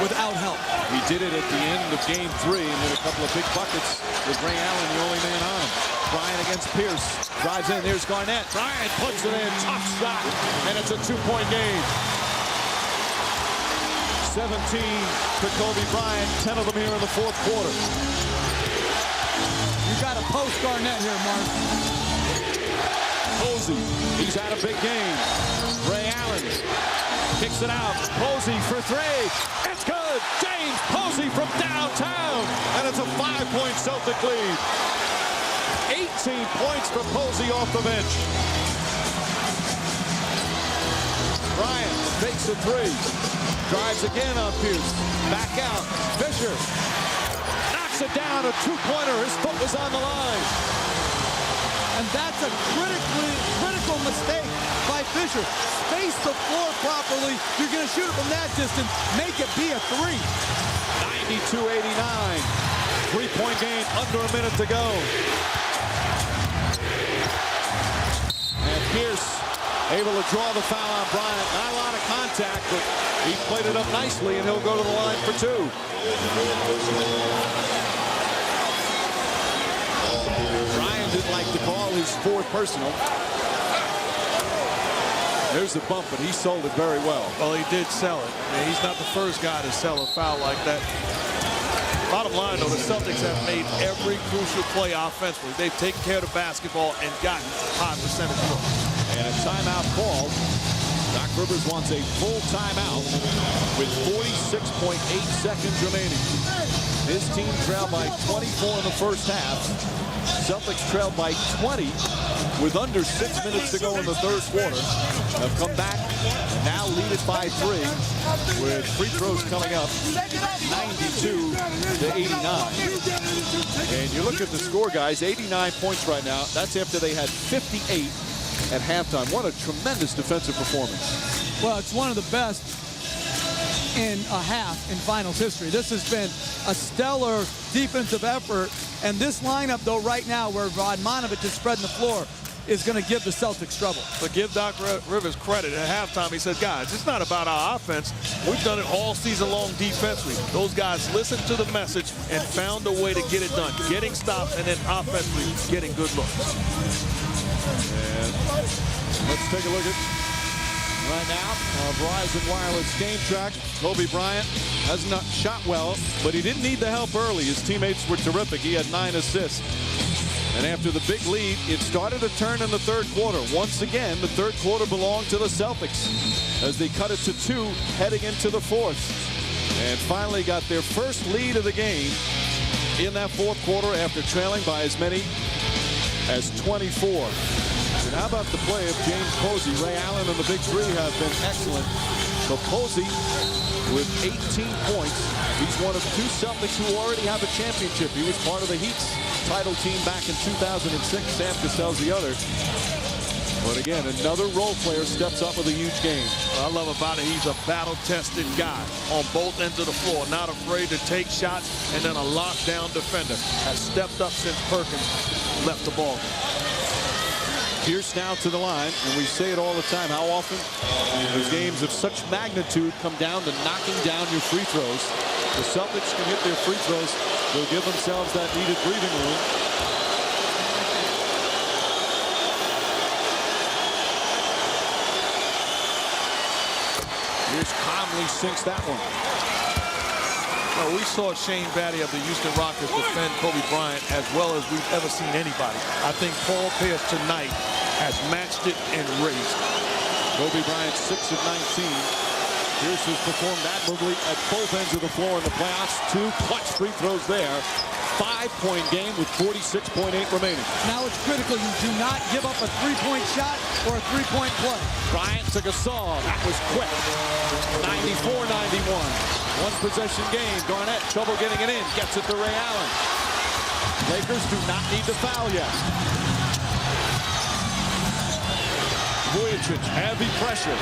without help. He did it at the end of Game 3 and with a couple of big buckets with Ray Allen, the only man on him. Bryant against Pierce. Drives in. There's Garnett. Bryant puts it in. Tough shot. And it's a 2-point game. 17 to Kobe Bryant. 10 of them here in the 4th quarter. You got to post Garnett here, Mark. Posey. He's had a big game. Ray Allen kicks it out. Posey for 3. It's good. James Posey from downtown. And it's a 5-point Celtic lead. 18 points for Posey off the bench. Bryant takes a 3. Drives again on Pierce. Back out. Fisher knocks it down. A 2-pointer. His foot was on the line. And that's a critical mistake by Fisher. Space the floor properly. You're going to shoot it from that distance. Make it be a 3. 92-89. 3-point game. Under a minute to go. And Pierce able to draw the foul on Bryant. Not a lot of contact, but he played it up nicely, and he'll go to the line for 2. Bryant didn't like to call his 4th personal. There's the bump, but he sold it very well. Well, he did sell it. And he's not the first guy to sell a foul like that. Bottom line, though, the Celtics have made every crucial play offensively. They've taken care of the basketball and gotten high percentage looks. And a timeout called. Doc Rivers wants a full timeout with 46.8 seconds remaining. His team trailed by 24 in the first half. Celtics trailed by 20 with under 6 minutes to go in the 3rd quarter. Have come back and now lead it by 3 with free throws coming up 92-89. And you look at the score, guys, 89 points right now. That's after they had 58 at halftime. What a tremendous defensive performance. Well, it's one of the best in a half in finals history. This has been a stellar defensive effort. And this lineup, though, right now, where Radmanovic is spreading the floor, is going to give the Celtics trouble. But give Doc Rivers credit. At halftime, he said, guys, it's not about our offense. We've done it all season long defensively. Those guys listened to the message and found a way to get it done. Getting stops and then offensively getting good looks. And let's take a look at right now Verizon Wireless Game Track. Kobe Bryant has not shot well, but he didn't need the help early. His teammates were terrific. He had 9 assists. And after the big lead, it started to turn in the 3rd quarter. Once again, the 3rd quarter belonged to the Celtics as they cut it to 2 heading into the 4th. And finally got their first lead of the game in that 4th quarter after trailing by as many as 24. And how about the play of James Posey? Ray Allen and the big 3 have been excellent. So Posey with 18 points. He's one of 2 Celtics who already have a championship. He was part of the Heat's title team back in 2006. Sam Cassell's the other. But again, another role player steps up with a huge game. What I love about it, he's a battle-tested guy on both ends of the floor, not afraid to take shots, and then a lockdown defender. Has stepped up since Perkins left the ball. Pierce now to the line, and we say it all the time. How often those games of such magnitude come down to knocking down your free throws. The Celtics can hit their free throws. They'll give themselves that needed breathing room. Pierce calmly sinks that one. Well, we saw Shane Battier of the Houston Rockets defend Kobe Bryant as well as we've ever seen anybody. I think Paul Pierce tonight has matched it and raised. Kobe Bryant 6 of 19. Pierce has performed admirably at both ends of the floor in the playoffs. 2 clutch free throws there. 5-point game with 46.8 remaining. Now it's critical you do not give up a three-point shot or a three-point play. Bryant to Gasol. That was quick. 94-91. One possession game. Garnett trouble getting it in. Gets it to Ray Allen. Lakers do not need to foul yet. Vujacic, heavy pressure.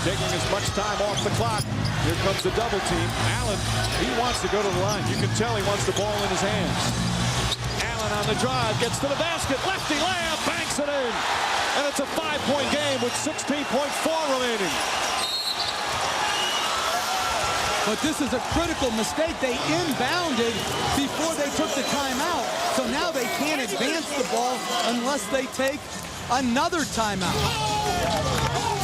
Taking as much time off the clock. Here comes the double team. Allen, he wants to go to the line. You can tell he wants the ball in his hands. Allen on the drive, gets to the basket. Lefty layup, banks it in. And it's a 5-point game with 16.4 remaining. But this is a critical mistake. They inbounded before they took the timeout. So now they can't advance the ball unless they take another timeout.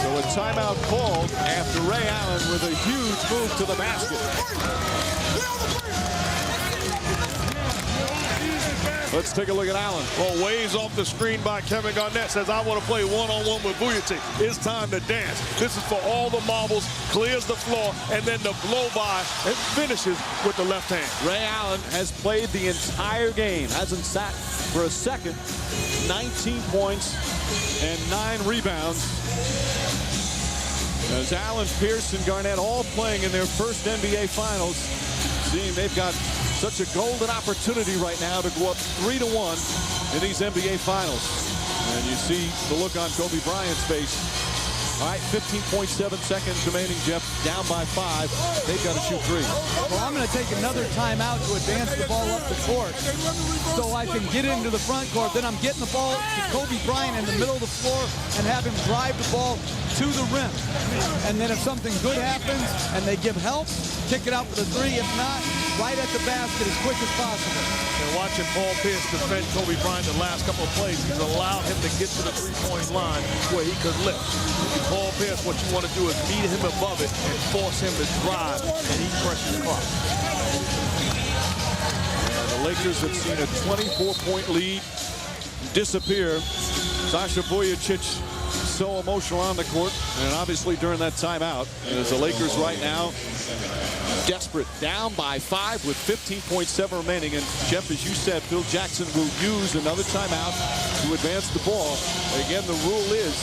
So a timeout called after Ray Allen with a huge move to the basket. Let's take a look at Allen. Well, waves off the screen by Kevin Garnett. Says, I want to play one-on-one with Vujacic. It's time to dance. This is for all the marbles. Clears the floor, and then the blow-by and finishes with the left hand. Ray Allen has played the entire game. Hasn't sat for a second. 19 points and 9 rebounds. As Allen, Pierce, and Garnett all playing in their first NBA Finals. Seeing they've got such a golden opportunity right now to go up 3-1 in these NBA Finals. And you see the look on Kobe Bryant's face. All right, 15.7 seconds remaining, Jeff. Down by 5. They've got to shoot 3. Well, I'm going to take another timeout to advance the ball up the court so I can get into the front court. Then I'm getting the ball to Kobe Bryant in the middle of the floor and have him drive the ball to the rim. And then if something good happens and they give help, kick it out for the 3. If not, right at the basket as quick as possible. And watching Paul Pierce defend Kobe Bryant the last couple of plays, he's allowed him to get to the three-point line where he could lift. Paul Pierce, what you want to do is meet him above it and force him to drive, and he crushes the clock. And the Lakers have seen a 24-point lead disappear. Sasha Vujacic so emotional on the court, and obviously during that timeout. And as the Lakers right now desperate, down by 5 with 15.7 remaining. And Jeff, as you said, Phil Jackson will use another timeout to advance the ball. Again, the rule is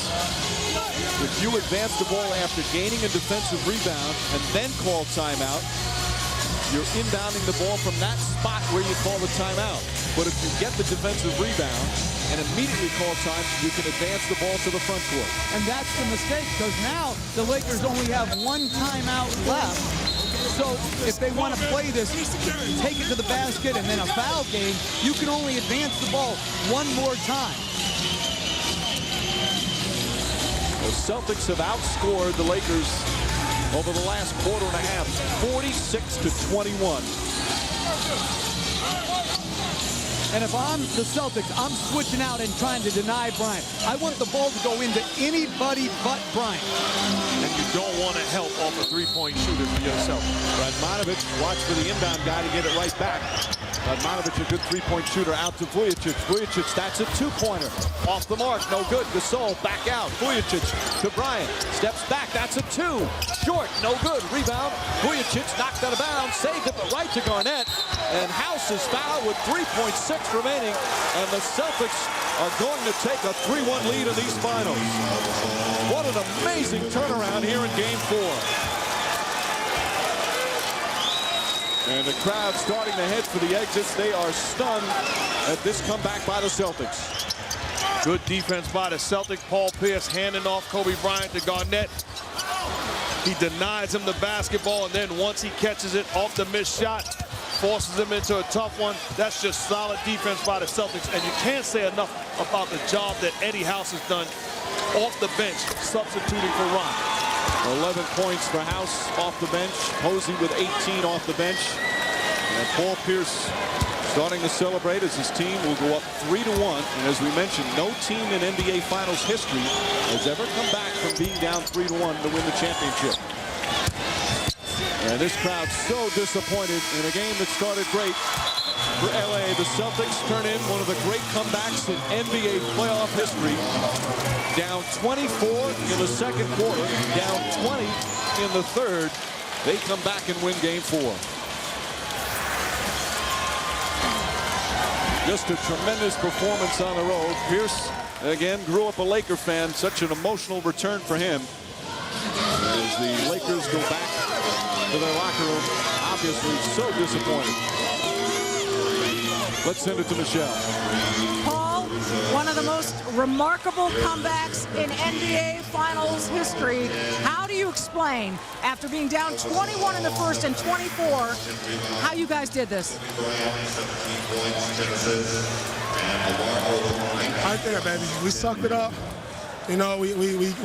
if you advance the ball after gaining a defensive rebound and then call timeout, you're inbounding the ball from that spot where you call the timeout. But if you get the defensive rebound and immediately call time, you can advance the ball to the front court. And that's the mistake, because now the Lakers only have 1 timeout left. So if they want to play this, take it to the basket and then a foul game, you can only advance the ball 1 more time. The Celtics have outscored the Lakers over the last quarter and a half, 46-21. And if I'm the Celtics, I'm switching out and trying to deny Bryant. I want the ball to go into anybody but Bryant. And you don't want to help off a three-point shooter for yourself. Radmanovic, watch for the inbound guy to get it right back. Radmanovic, a good three-point shooter, out to Vujacic. Vujacic, that's a 2-pointer. Off the mark, no good. Gasol back out. Vujacic to Bryant. Steps back, that's a 2. Short, no good. Rebound. Vujacic knocked out of bounds. Saved it, but right to Garnett. And House is fouled with 3.6 remaining. And the Celtics are going to take a 3-1 lead in these finals. What an amazing turnaround here in Game 4. And the crowd starting to head for the exits. They are stunned at this comeback by the Celtics. Good defense by the Celtics. Paul Pierce handing off Kobe Bryant to Garnett. He denies him the basketball, and then once he catches it off the missed shot, forces him into a tough one. That's just solid defense by the Celtics, and you can't say enough about the job that Eddie House has done off the bench, substituting for Ron. 11 points for House off the bench. Posey with 18 off the bench. And Paul Pierce starting to celebrate as his team will go up 3-1. And as we mentioned, no team in NBA Finals history has ever come back from being down 3-1 to win the championship. And this crowd so disappointed in a game that started great for LA. The Celtics turn in one of the great comebacks in NBA playoff history. Down 24 in the second quarter, down 20 in the third. They come back and win game 4. Just a tremendous performance on the road. Pierce, again, grew up a Laker fan. Such an emotional return for him. As the Lakers go back to their locker room, obviously so disappointed. Let's send it to Michelle. Paul, one of the most remarkable comebacks in NBA Finals history. How do you explain, after being down 21 in the first and 24, how you guys did this? Right there, baby. We sucked it up. You know, we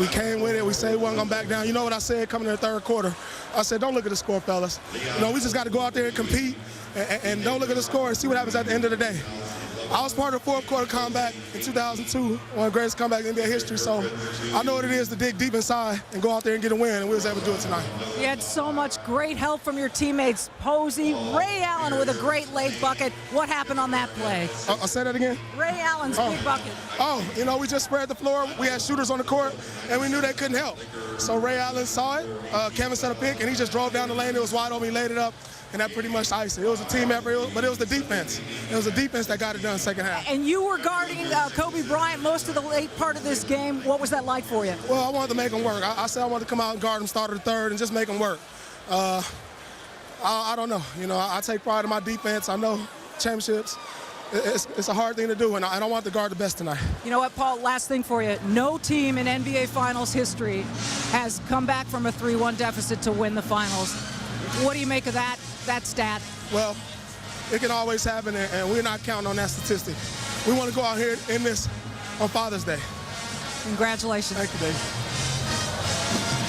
came with it. We said we wasn't going to back down. You know what I said coming in the third quarter? I said, don't look at the score, fellas. You know, we just got to go out there and compete and don't look at the score and see what happens at the end of the day. I was part of the fourth quarter comeback in 2002, one of the greatest comebacks in NBA history, so I know what it is to dig deep inside and go out there and get a win, and we was able to do it tonight. You had so much great help from your teammates. Posey, Ray Allen with a great late bucket. What happened on that play? I'll say that again? Ray Allen's big bucket. Oh, you know, we just spread the floor. We had shooters on the court, and we knew they couldn't help. So Ray Allen saw it. Kevin set a pick, and he just drove down the lane. It was wide open. He laid it up. And that pretty much iced it. It was a team effort, but it was the defense. It was the defense that got it done second half. And you were guarding Kobe Bryant most of the late part of this game. What was that like for you? Well, I wanted to make him work. I said I wanted to come out and guard him, start of the third, and just make him work. I don't know. You know, I take pride in my defense. I know championships. It's a hard thing to do, and I don't want to guard the best tonight. You know what, Paul, last thing for you. No team in NBA Finals history has come back from a 3-1 deficit to win the finals. What do you make of that stat? Well, it can always happen, and we're not counting on that statistic. We want to go out here in this on Father's Day. Congratulations. Thank you, Dave.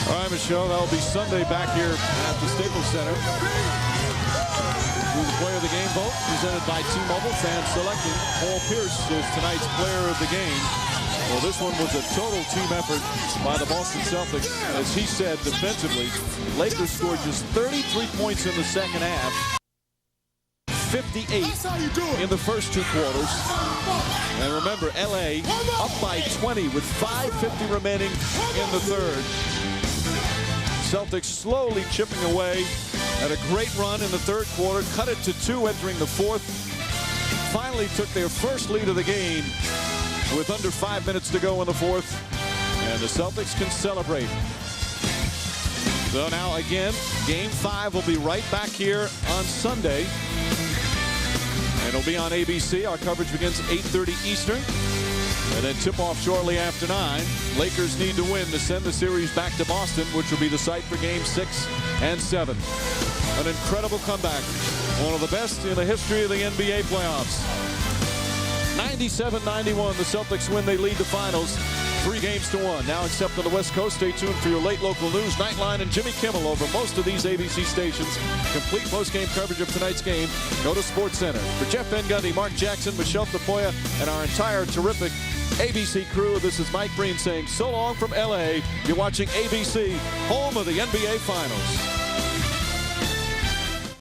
All right, Michelle, that'll be Sunday back here at the Staples Center. Through the Player of the Game vote, presented by T-Mobile, fans selecting Paul Pierce as tonight's Player of the Game. Well, this one was a total team effort by the Boston Celtics. As he said, defensively, Lakers scored just 33 points in the second half, 58 in the first 2 quarters. And remember, LA up by 20 with 5:50 remaining in the third. Celtics slowly chipping away at a great run in the third quarter, cut it to 2 entering the fourth. Finally took their first lead of the game with under 5 minutes to go in the fourth, and the Celtics can celebrate. So now again, game 5 will be right back here on Sunday, and it'll be on ABC. Our coverage begins at 8:30 Eastern, and then tip-off shortly after 9. Lakers need to win to send the series back to Boston, which will be the site for game 6 and 7. An incredible comeback, one of the best in the history of the NBA playoffs. 97-91, the Celtics win. They lead the finals 3-1. Now, except on the West Coast, stay tuned for your late local news, Nightline, and Jimmy Kimmel over most of these ABC stations. Complete post-game coverage of tonight's game. Go to SportsCenter. For Jeff Van Gundy, Mark Jackson, Michelle Tapoya, and our entire terrific ABC crew, this is Mike Breen saying so long from LA. You're watching ABC, home of the NBA Finals.